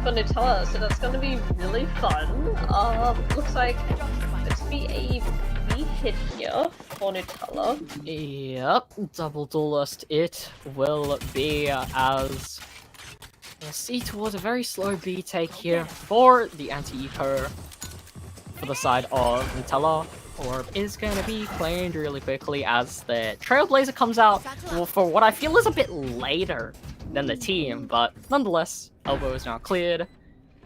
Nutella. So that's gonna be really fun. Looks like it's be a B hit here for Nutella. Yep, double duelist it will be, as we'll see towards a very slow B take here for the anti-eco for the side of Nutella. Orb is going to be claimed really quickly as the Trailblazer comes out for what I feel is a bit later than the team, but nonetheless, elbow is now cleared.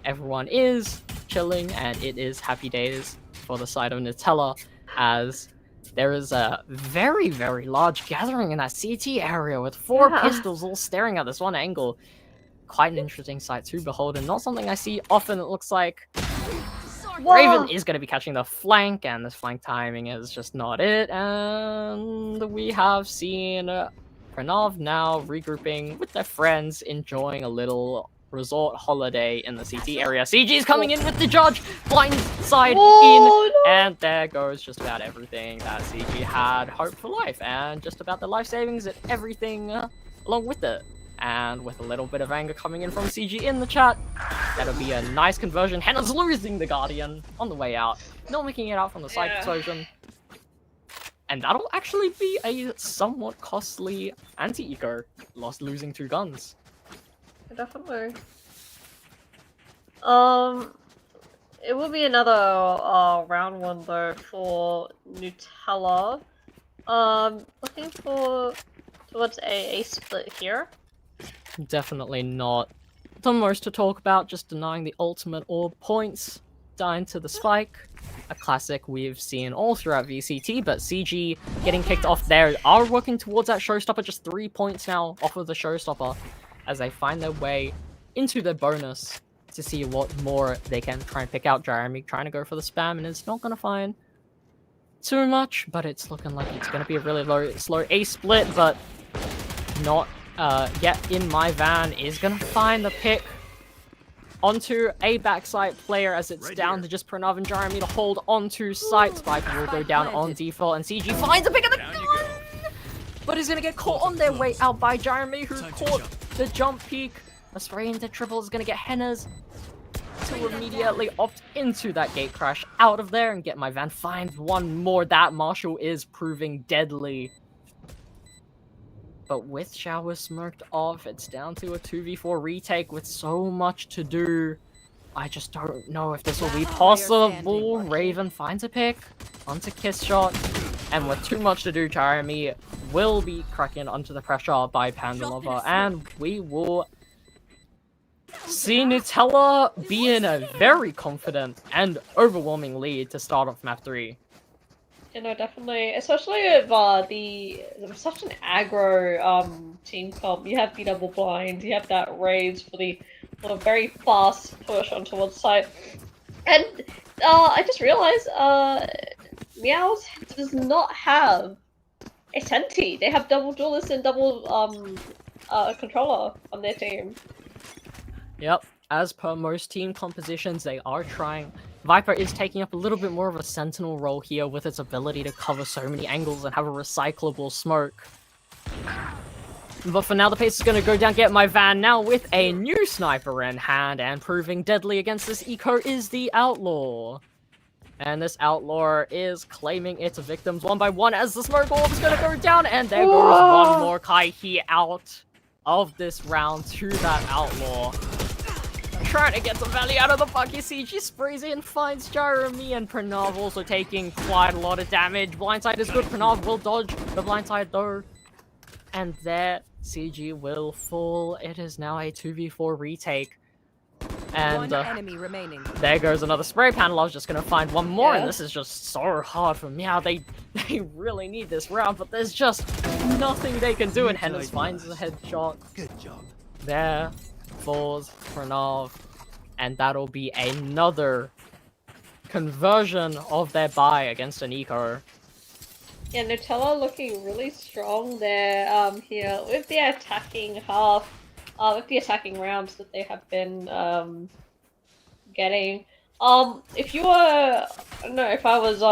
Everyone is chilling, and it is happy days for the side of Nutella, as there is a very, very large gathering in that CT area with 4 pistols all staring at this one angle. Quite an interesting sight to behold, and not something I see often. It looks like Raven is going to be catching the flank, and this flank timing is just not it. And we have seen Pranav now regrouping with their friends, enjoying a little resort holiday in the CT area. CG is coming in with the judge, blind side and there goes just about everything that CG had hoped for life, and just about the life savings and everything along with it. And with a little bit of anger coming in from CG in the chat, that'll be a nice conversion. Henna's losing the Guardian on the way out, not making it out from the side explosion. And that'll actually be a somewhat costly anti-eco, losing 2 guns. Definitely. It will be another round 1 though for Nutella. Looking for towards a split here. Definitely not the most to talk about, just denying the ultimate orb points, dying to the spike. A classic we've seen all throughout VCT, but CG getting kicked off there are working towards that showstopper, just 3 points now off of the showstopper as they find their way into their bonus to see what more they can try and pick out. Jeremy trying to go for the spam and is not going to find too much, but it's looking like it's going to be a really slow A split, but not yet in my van is going to find the pick onto a backside player as it's down to just Pranav and Jeremy to hold onto site. Spike will go down on default, and CG finds a pick of the gun, but is going to get caught on their way out by Jeremy, who caught the jump peak. A spray into triple is going to get Hennas to immediately opt into that gate crash out of there and get my van. Find one more. That Marshall is proving deadly. But with Shower smoked off, it's down to a 2v4 retake with so much to do. I just don't know if this will be possible. Raven finds a pick onto Kiss Shot, and with too much to do, Jeremy will be cracking under the pressure by Panda Lover, and we will see Nutella be in a very confident and overwhelming lead to start off map 3. You know, definitely, especially with such an aggro team comp. You have the double blind, you have that rage for the very fast push on towards site, and I just realized Meows does not have a Senti. They have double duelist and double controller on their team. Yep, as per most team compositions, they are trying. Viper is taking up a little bit more of a sentinel role here with its ability to cover so many angles and have a recyclable smoke. But for now, the pace is going to go down, get my van now with a new sniper in hand, and proving deadly against this eco is the Outlaw. And this Outlaw is claiming its victims one by one as the smoke orb is going to go down, and there goes one more Kaihi out of this round to that Outlaw. Trying to get some value out of the Bucky CG sprays in, finds Jeremy, and Pranav also taking quite a lot of damage. Blindside is good, Pranav will dodge the blindside though. And there, CG will fall. It is now a 2v4 retake. And One enemy remaining. there goes another spray panel. I was just gonna find one more, and this is just so hard for Meow. They really need this round, but there's just nothing they can do, and Hennes finds the headshot. Good job. There falls Pranav, and that'll be another conversion of their buy against an eco. Yeah, Nutella looking really strong there here with the attacking half, with the attacking rounds that they have been getting. If you were, I don't know, if I was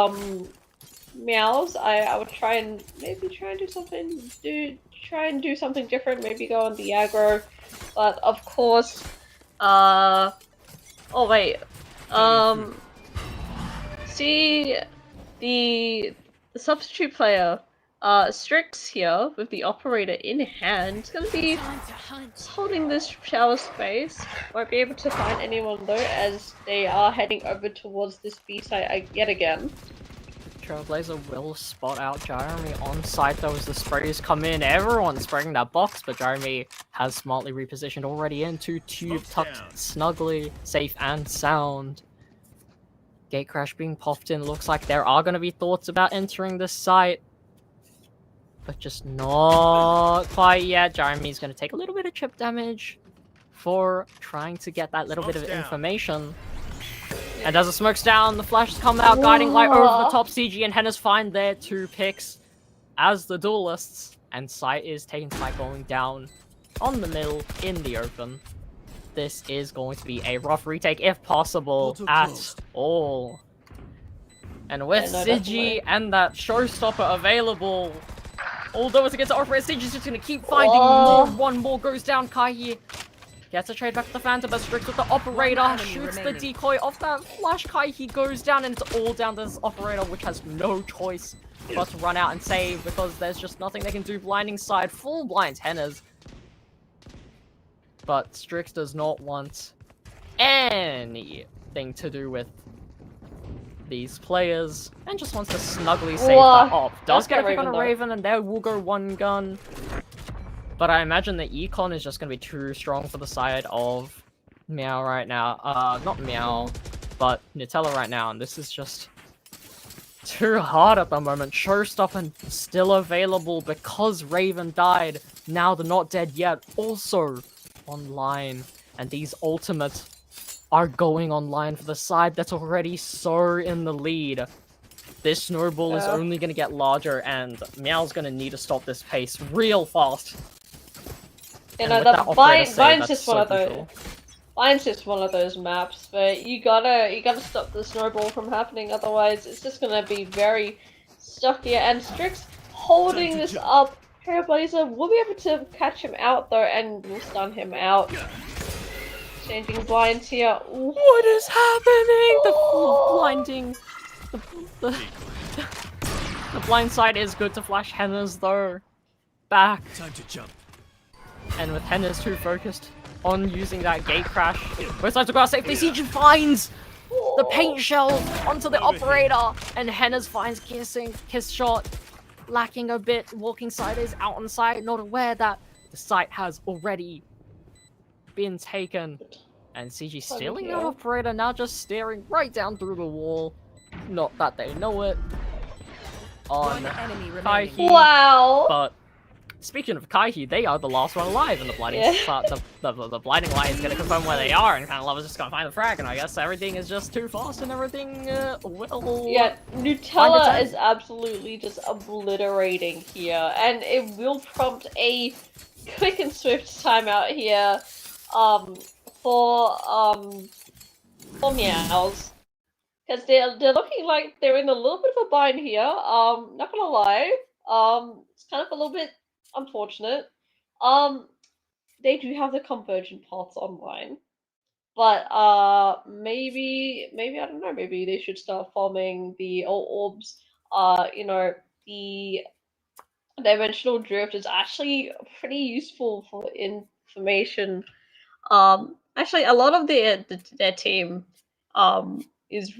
Meows, I would try and maybe try and do something different. Maybe go on the aggro, but of course, oh wait, see the substitute player, Strix here with the operator in hand. It's gonna be holding this shower space. Won't be able to find anyone though, as they are heading over towards this B site yet again. Trailblazer will spot out Jeremy on site though as the sprays come in. Everyone's spraying that box, but Jeremy has smartly repositioned already into tube, tucked snugly, safe and sound. Gate crash being popped in. Looks like there are going to be thoughts about entering this site, but just not quite yet. Jeremy's going to take a little bit of chip damage for trying to get that little bit of information. And as the smoke's down, the flashes come out, guiding light over the top. CG and Hennes find their 2 picks as the duelists, and site is taking site going down on the middle in the open. This is going to be a rough retake, if possible, at all. And with Sigi and that showstopper available, although it's against Operator, Sigi's just going to keep finding more. One more goes down. Kaihi gets a trade back to the Phantom, but Strix with the Operator shoots the decoy off that flash. Kaihi goes down, and it's all down to this Operator, which has no choice but to run out and save, because there's just nothing they can do. Blinding side, full blinds Hennes. But Strix does not want anything to do with these players, and just wants to snugly save that up. Does get a pick on a Raven, and there will go one gun. But I imagine the Econ is just going to be too strong for the side of Meow right now. Not Meow, but Nutella right now, and this is just too hard at the moment. Showstopper still available because Raven died. Now the Not Dead Yet also online, and these ultimates are going online for the side that's already so in the lead. This snowball is only going to get larger, and Meow's going to need to stop this pace real fast. You know, that Vine's just one of those. Vine's just one of those maps, but you gotta stop the snowball from happening. Otherwise, it's just gonna be very stuck here. And Strix holding this up. Trailblazer will be able to catch him out though, and will stun him out. Changing blinds here. Ooh. What is happening? The blinding. The blind side is good to flash Hennes though. Back. Time to jump. And with Hennes too focused on using that gate crash, both sides will go out safely. Siege finds the paint shell onto the Operator, and Hennes finds kiss shot, lacking a bit. Walking sideways out on site, not aware that the site has already been taken. And CG stealing that Operator, now just staring right down through the wall. Not that they know it. On Kaihi. Wow! But speaking of Kaihi, they are the last one alive, and the blinding the blinding light is gonna confirm where they are, and kind of love is just gonna find the frag, and I guess everything is just too fast, and everything will. Yeah, Nutella is absolutely just obliterating here, and it will prompt a quick and swift timeout here, for Meows, because they're looking like they're in a little bit of a bind here. Not gonna lie, it's kind of a little bit unfortunate. They do have the convergent paths online, but maybe I don't know. Maybe they should start farming the orbs. You know, the dimensional drift is actually pretty useful for information. Actually, a lot of their team is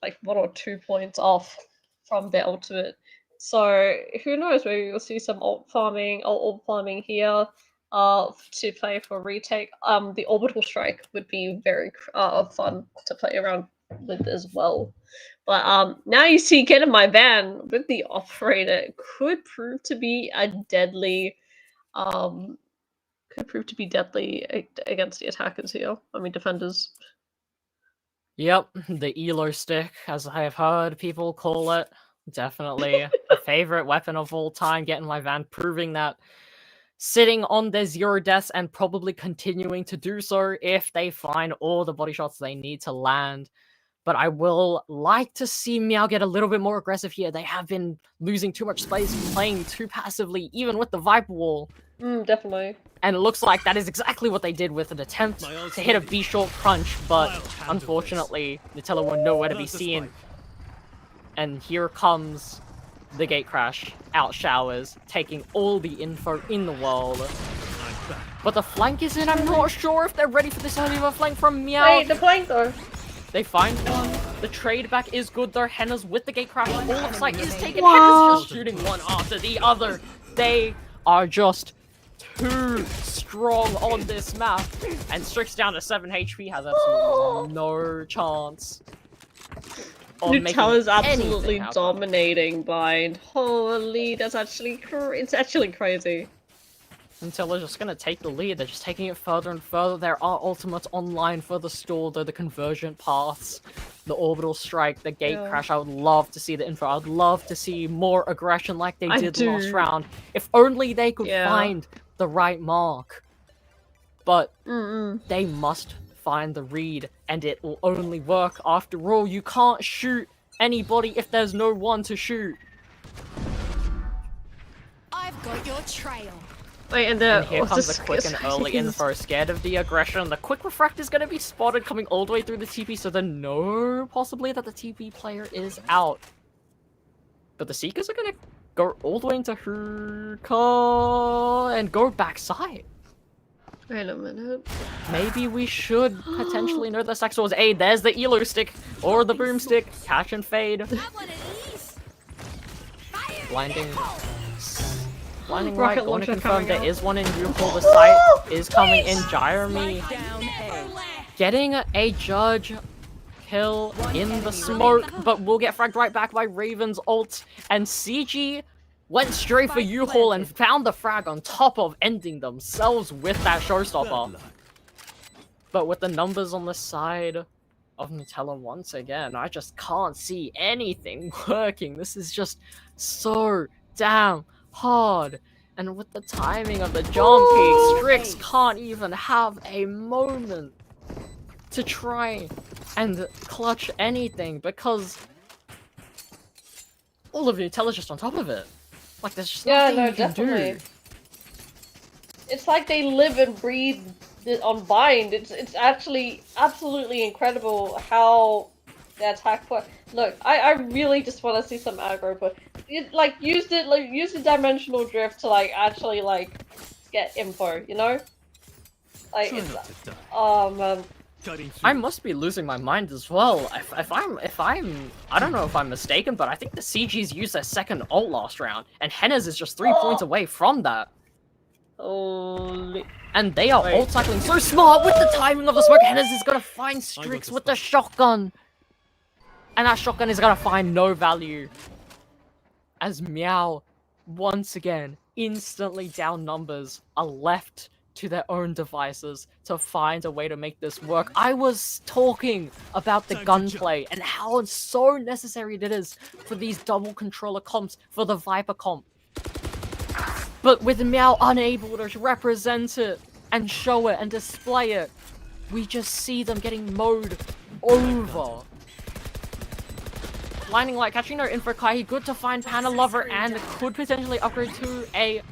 like 1 or 2 points off from their ultimate. So who knows? Maybe we'll see some orb farming here. To play for retake. The orbital strike would be very fun to play around with as well. But now you see, get in my van with the operator. It could prove to be a deadly against the attackers here. I mean, defenders. Yep, the Elo stick, as I have heard people call it. Definitely a favorite weapon of all time. Get in my van, proving that sitting on their 0 deaths and probably continuing to do so if they find all the body shots they need to land. But I will like to see Meow get a little bit more aggressive here. They have been losing too much space, playing too passively, even with the Viper Wall. Definitely. And it looks like that is exactly what they did with an attempt to hit a B-short crunch, but unfortunately, Nutella were nowhere to be seen. And here comes the gate crash, out showers, taking all the info in the world. But the flank is in. I'm not sure if they're ready for this early of a flank from Meow. Wait, the flank though. They find one. The trade back is good though. Henna's with the gate crash. All looks like is taken. Henna's just shooting one after the other. They are just too strong on this map. And Strix down to 7 HP has absolutely no chance. Nutella's absolutely dominating Bind. Holy, that's actually it's actually crazy. Nutella's just gonna take the lead. They're just taking it further and further. There are ultimates online for the stall, though, the convergent paths, the orbital strike, the gate crash. I would love to see the info. I would love to see more aggression like they did last round. If only they could find the right mark. But they must find the read, and it will only work after all. You can't shoot anybody if there's no one to shoot. I've got your trail. Wait, and here comes the quick and early info. Scared of the aggression. The quick refract is going to be spotted coming all the way through the TP, so they know possibly that the TP player is out. But the Seekers are going to go all the way into Hookah and go backside. Wait a minute. Maybe we should potentially know the sex was. Hey, there's the Elo stick or the boomstick. Catch and fade. Blinding light. Want to confirm there is one in U-Pull. The site is coming in. Jeremy getting a judge kill in the smoke, but we'll get fragged right back by Raven's ult. And CG went straight for U-Haul and found the frag on top of ending themselves with that showstopper. But with the numbers on the side of Nutella once again, I just can't see anything working. This is just so damn hard. And with the timing of the jump peak, Strix can't even have a moment to try and clutch anything because all of Nutella's just on top of it. Like, there's just nothing you can do. It's like they live and breathe on Bind. It's actually absolutely incredible how the attack works. Look, I really just want to see some aggro, but use the dimensional drift to actually get info, you know? Oh man. I must be losing my mind as well. If I'm, I don't know if I'm mistaken, but I think the CGs used their second ult last round, and Henna's is just 3 points away from that. Holy. And they are ult cycling so smart with the timing of the smoke. Henna's is gonna find Strix with the shotgun, and that shotgun is gonna find no value. As Meow, once again, instantly down numbers, are left to their own devices to find a way to make this work. I was talking about the gunplay and how so necessary it is for these double controller comps for the Viper comp. But with Meow unable to represent it and show it and display it, we just see them getting mowed over. Blinding Light, catching no info Kai, good to find Panda Lover and could potentially upgrade to a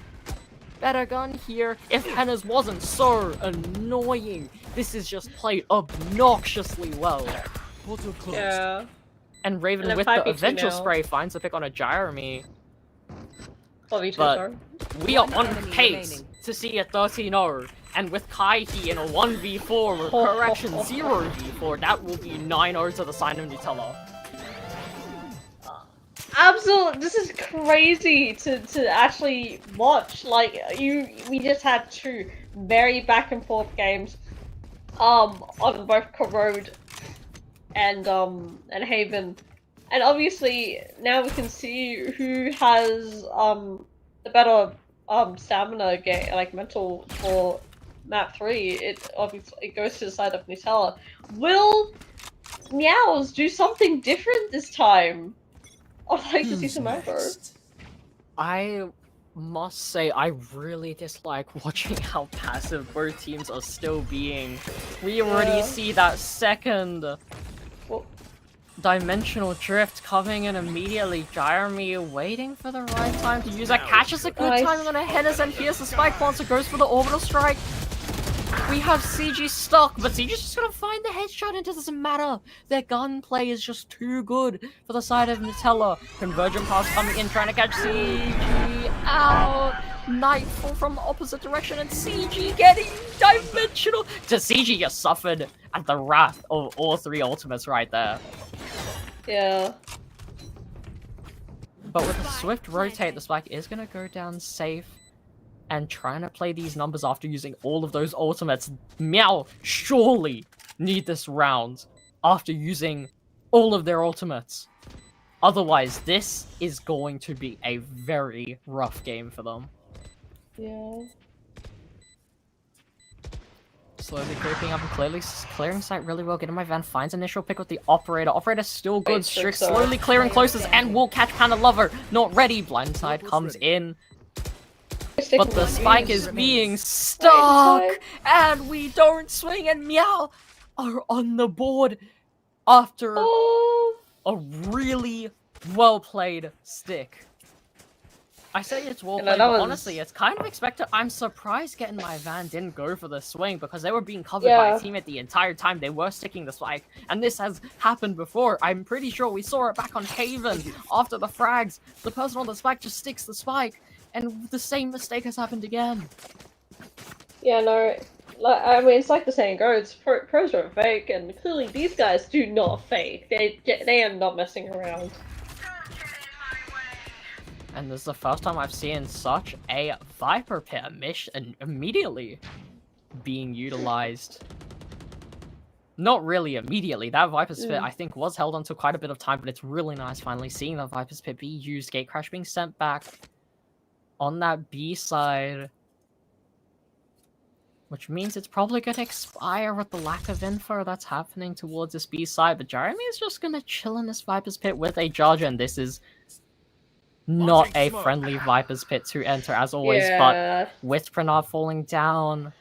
better gun here if Henna's wasn't so annoying. This is just played obnoxiously well. Portal closed. Yeah. And Raven And then with the 5v2 eventual now. spray finds the pick on a Jeremy. Probably too, But- sorry. We are One on enemy pace remaining. to see a 13-0. And with Kaiki in a 1v4, correction 0v4, that will be 9-0 to the sign of Nutella. Absolutely, this is crazy to actually watch. Like we just had two very back and forth games, on both Corrode and Haven, and obviously now we can see who has the better stamina game, like mental for map 3. It obviously goes to the side of Nutella. Will Meows do something different this time? I'd like to see some aggro. I must say, I really dislike watching how passive both teams are still being. We already Yeah. see that second Well- dimensional drift coming in immediately. Jeremy waiting for the right time to use that. Catches a good Nice. timing on a Hennis, and here's the spike once it goes for the orbital strike. We have CG stuck, but CG's just gonna find the headshot, and it doesn't matter. Their gunplay is just too good for the side of Nutella. Convergent pass coming in, trying to catch CG out. Nightfall from the opposite direction, and CG getting dimensional. To CG just suffered at the wrath of all three ultimates right there. Yeah. But with a swift rotate, the spike is gonna go down safe. And trying to play these numbers after using all of those ultimates. Meow surely need this round after using all of their ultimates. Otherwise, this is going to be a very rough game for them. Yeah. Slowly creeping up and clearing sight really well. Getting my van, finds initial pick with the operator. Operator's still good. Wait, Strict so- slowly clearing closest and will catch Panda Lover. Not ready. Blindside comes in. But the spike is being stuck, and we don't swing, and Meow are on the board after Oh. a really well-played stick. I say it's well You know, played, that but was- honestly, it's kind of expected. I'm surprised getting my van didn't go for the swing, because they were being covered by a Yeah. teammate the entire time. They were sticking the spike, and this has happened before. I'm pretty sure we saw it back on Haven after the frags. The person on the spike just sticks the spike, and the same mistake has happened again. Yeah, no. Like, I mean, it's like the saying goes, pros don't fake, and clearly these guys do not fake. They are not messing around. And this is the first time I've seen such a Viper Pit mission immediately being utilized. Not really immediately. That Viper's Pit, I think, was held until quite a bit of time, but it's really nice finally seeing the Viper's Pit be used. Gate Crash being sent back on that B side. Which means it's probably going to expire with the lack of info that's happening towards this B side. But Jeremy is just going to chill in this Viper's Pit with a Judge, and this is not a friendly Viper's Pit to enter as always, but Yeah. with Pranab falling down,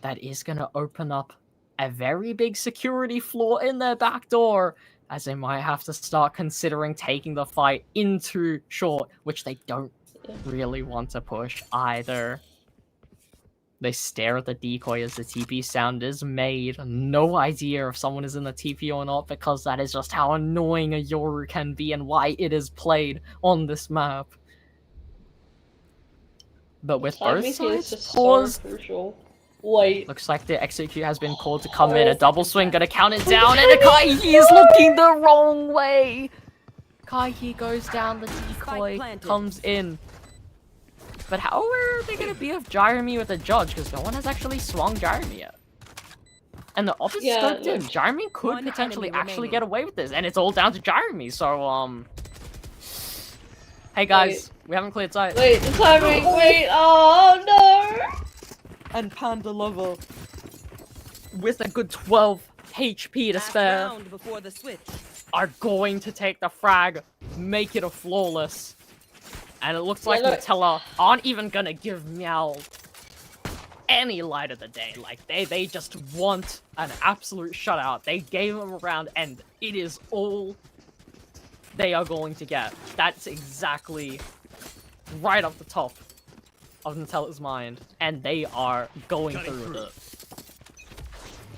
that is going to open up a very big security flaw in their back door, as they might have to start considering taking the fight into short, which they don't really want to push either. They stare at the decoy as the TP sound is made. No idea if someone is in the TP or not, because that is just how annoying a Yoru can be and why it is played on this map. But with both Timing here is sides just paused, so crucial. Wait. looks like the execute has been called to come in. A double swing, gonna count it down, and Kaiki is looking the wrong way! Kaiki goes down, the decoy planted. comes in. But how aware are they gonna be of Jeremy with a Judge? Because no one has actually swung Jeremy yet. And the opposite Yeah, scoped in. no. Jeremy could One potentially enemy actually remaining. get away with this, and it's all down to Jeremy, so, Hey guys, we haven't cleared sight. Wait, the timing. Wait. Oh no. And Panda Lover with a good 12 HP to Last spare round before the switch. are going to take the frag, make it a flawless. And it looks like look. Nutella aren't even gonna give Meow any light of the day. Like, they just want an absolute shutout. They gave them a round, and it is all they are going to get. That's exactly right off the top of Nutella's mind, and they are going through it.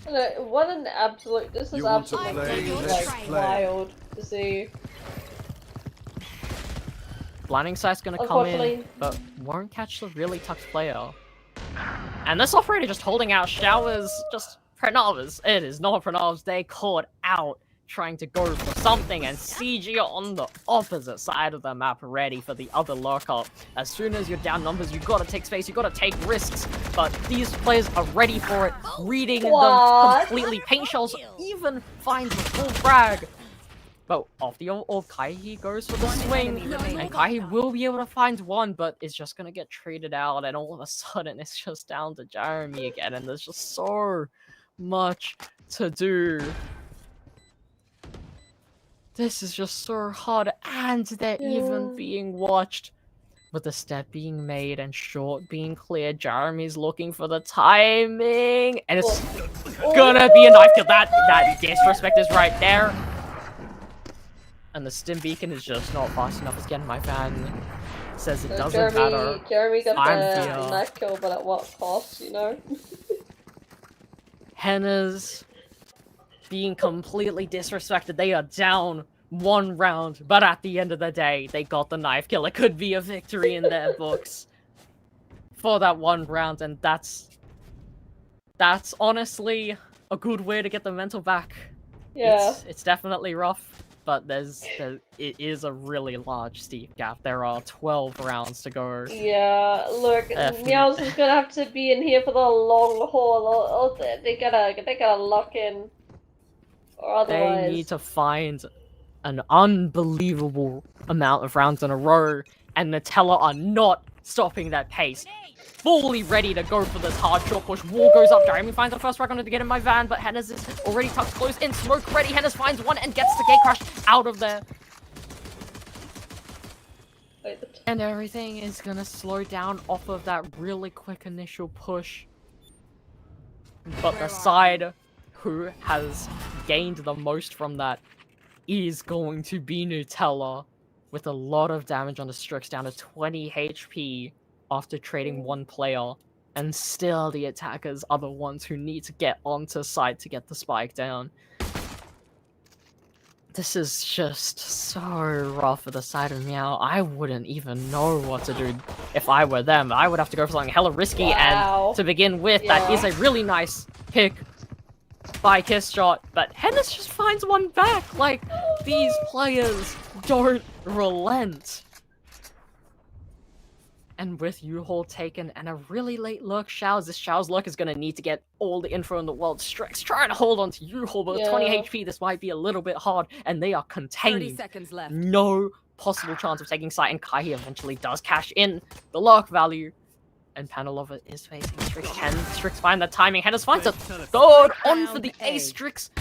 Look, what an absolute. This is You want to absolutely play? like Let's play. wild to see. Blinding Sight's gonna come in, Unfortunately. but won't catch the really tucked player. And this operator just holding out showers, just Pranavas. It is not Pranavas, they caught out trying to go for something, and CG on the opposite side of the map ready for the other lockup. As soon as you're down numbers, you gotta take space, you gotta take risks, but these players are ready for it, reading them completely. Paint Shells even finds the full frag. But off the old Kaihi goes for the swing, and Kaihi will be able to find one, but it's just gonna get traded out, and all of a sudden it's just down to Jeremy again, and there's just so much to do. This is just so hard, and they're even being watched. With the step being made and short being cleared, Jeremy's looking for the timing, and it's gonna be a knife kill. That disrespect is right there. And the stim beacon is just not fast enough. Again, my fan says it doesn't matter. Jeremy got I'm the here. knife kill, but at what cost, you know? Henna's being completely disrespected. They are down 1 round, but at the end of the day, they got the knife kill. It could be a victory in their books for that 1 round, and that's honestly a good way to get the mental back. Yeah. It's definitely rough. But it is a really large steep gap. There are 12 rounds to go. Yeah, look, Meows is gonna have to be in here for the long haul, or they gotta lock in, or otherwise. They need to find an unbelievable amount of rounds in a row, and Nutella are not stopping that pace. Fully ready to go for this hard short push. Wall goes up. Jeremy finds the first frag on to get in my van, but Henna's is already tucked close in. Smoke ready. Henna's finds one and gets the gate crash out of there. And everything is gonna slow down off of that really quick initial push. But the side who has gained the most from that is going to be Nutella, with a lot of damage on the Strix, down to 20 HP after trading 1 player. And still the attackers are the ones who need to get onto site to get the spike down. This is just so rough for the side of Meow. I wouldn't even know what to do if I were them. I would have to go for something hella risky, and to begin with, that is a really nice pick by Kiss Shot, but Hennis just finds one back. Like, these players don't relent. And with U-Haul taken and a really late lurk, this Show's lurk is going to need to get all the info in the world. Strix trying to hold on to U-Haul, but with 20 HP, this might be a little bit hard, and they are contained. 30 seconds left. No possible chance of taking site, and Kaihi eventually does cash in the lurk value. And Panelova is facing Strix. Can Strix find the timing? Hennis finds a third on for the ace. Strix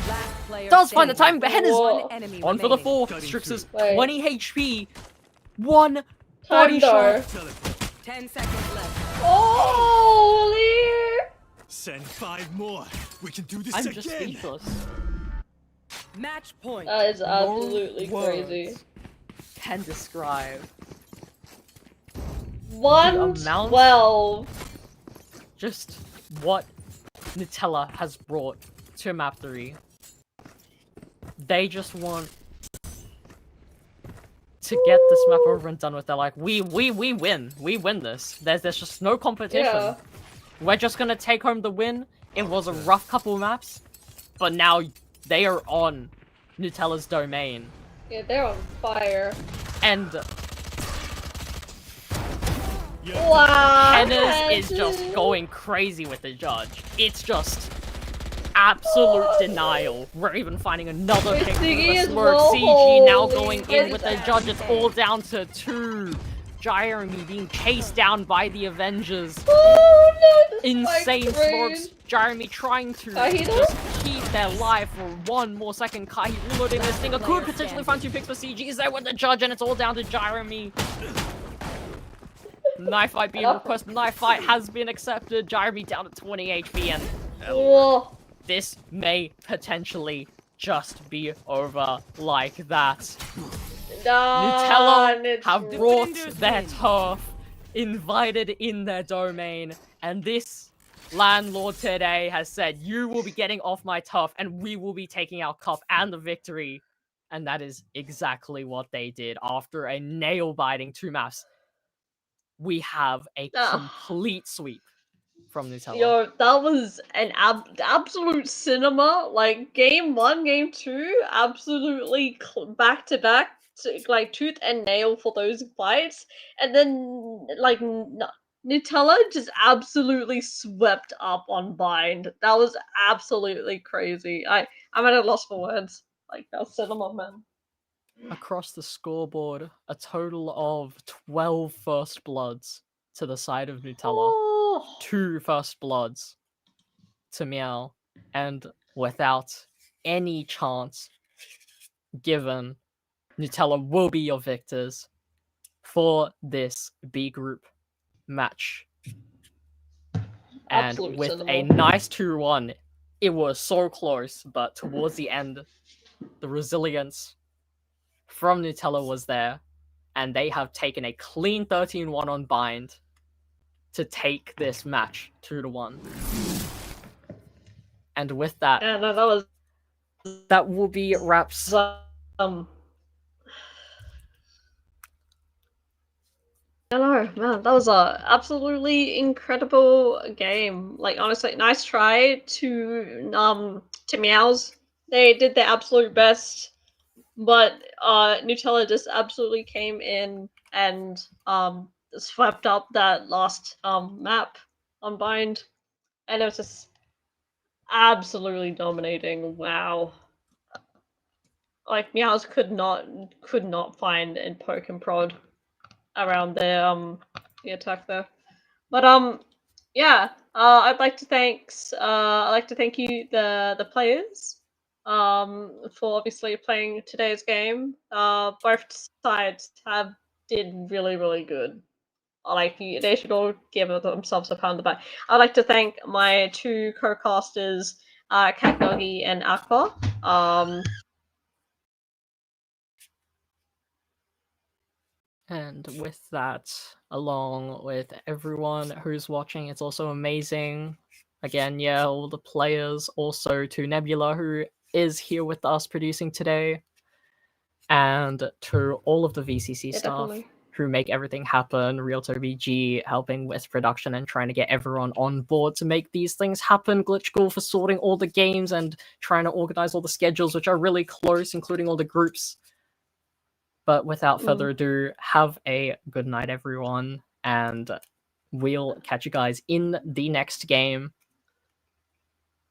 does find the timing, but Hennis on for the 4th. Strix is 20 HP. 1 body shot. 10 seconds left. Holy! Send 5 more. We can do this I'm again. just speechless. Match point. That is absolutely crazy. Can describe 112. just what Nutella has brought to map 3. They just want to get this map over and done with. They're like, we win. We win this. There's just no competition. Yeah. We're just gonna take home the win. It was a rough couple maps, but now they are on Nutella's domain. Yeah, they're on fire. And Wow! Hennis is just going crazy with the judge. It's just absolute denial. We're even finding another pick for the smirk. CG now going in with the judge. It's all down to 2. Jeremy being chased down by the Avengers. Oh no! Insane smokes. Jeremy trying to just keep their life for 1 more second. Kaihi reloading this thing. Could potentially find 2 picks for CG. Is there with the judge, and it's all down to Jeremy. Knife fight being requested. Knife fight has been accepted. Jeremy down at 20 HP, and this may potentially just be over like that. Nutella have brought their turf invited in their domain, and this landlord today has said, you will be getting off my turf and we will be taking our cup and the victory. And that is exactly what they did. After a nail-biting 2 maps, we have a complete sweep from Nutella. Yo, that was an absolute cinema. Like, game 1, game 2, absolutely back to back, like tooth and nail for those fights. And then, like, Nutella just absolutely swept up on Bind. That was absolutely crazy. I'm at a loss for words. Like, that was cinema, man. Across the scoreboard, a total of 12 first bloods to the side of Nutella. Oh. 2 first bloods to Meow, and without any chance given, Nutella will be your victors for this B group match. And Absolute with cinema. a nice 2-1, it was so close, but towards the end, the resilience from Nutella was there, and they have taken a clean 13-1 on Bind to take this match 2-1. And with that, Yeah, no, that will be wraps. I know, man, that was a absolutely incredible game. Like, honestly, nice try to Meows. They did their absolute best, but Nutella just absolutely came in and swept up that last map on Bind, and it was just absolutely dominating. Wow. Like, Meows could not find and poke and prod around the attack there. But yeah, I'd like to thank you the players for obviously playing today's game. Both sides did really good. They should all give themselves a pound on the back. I'd like to thank my 2 co-casters, Kat Doggy and Aqua. And with that, along with everyone who's watching, it's also amazing. Again, yeah, all the players, also to Nebula, who is here with us producing today, and to all of the VCC staff Definitely. who make everything happen, Realtor BG helping with production and trying to get everyone on board to make these things happen, Glitch School for sorting all the games and trying to organize all the schedules, which are really close, including all the groups. But without further ado, have a good night, everyone, and we'll catch you guys in the next game.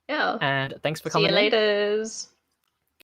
Yeah. And thanks for See coming you in. laters.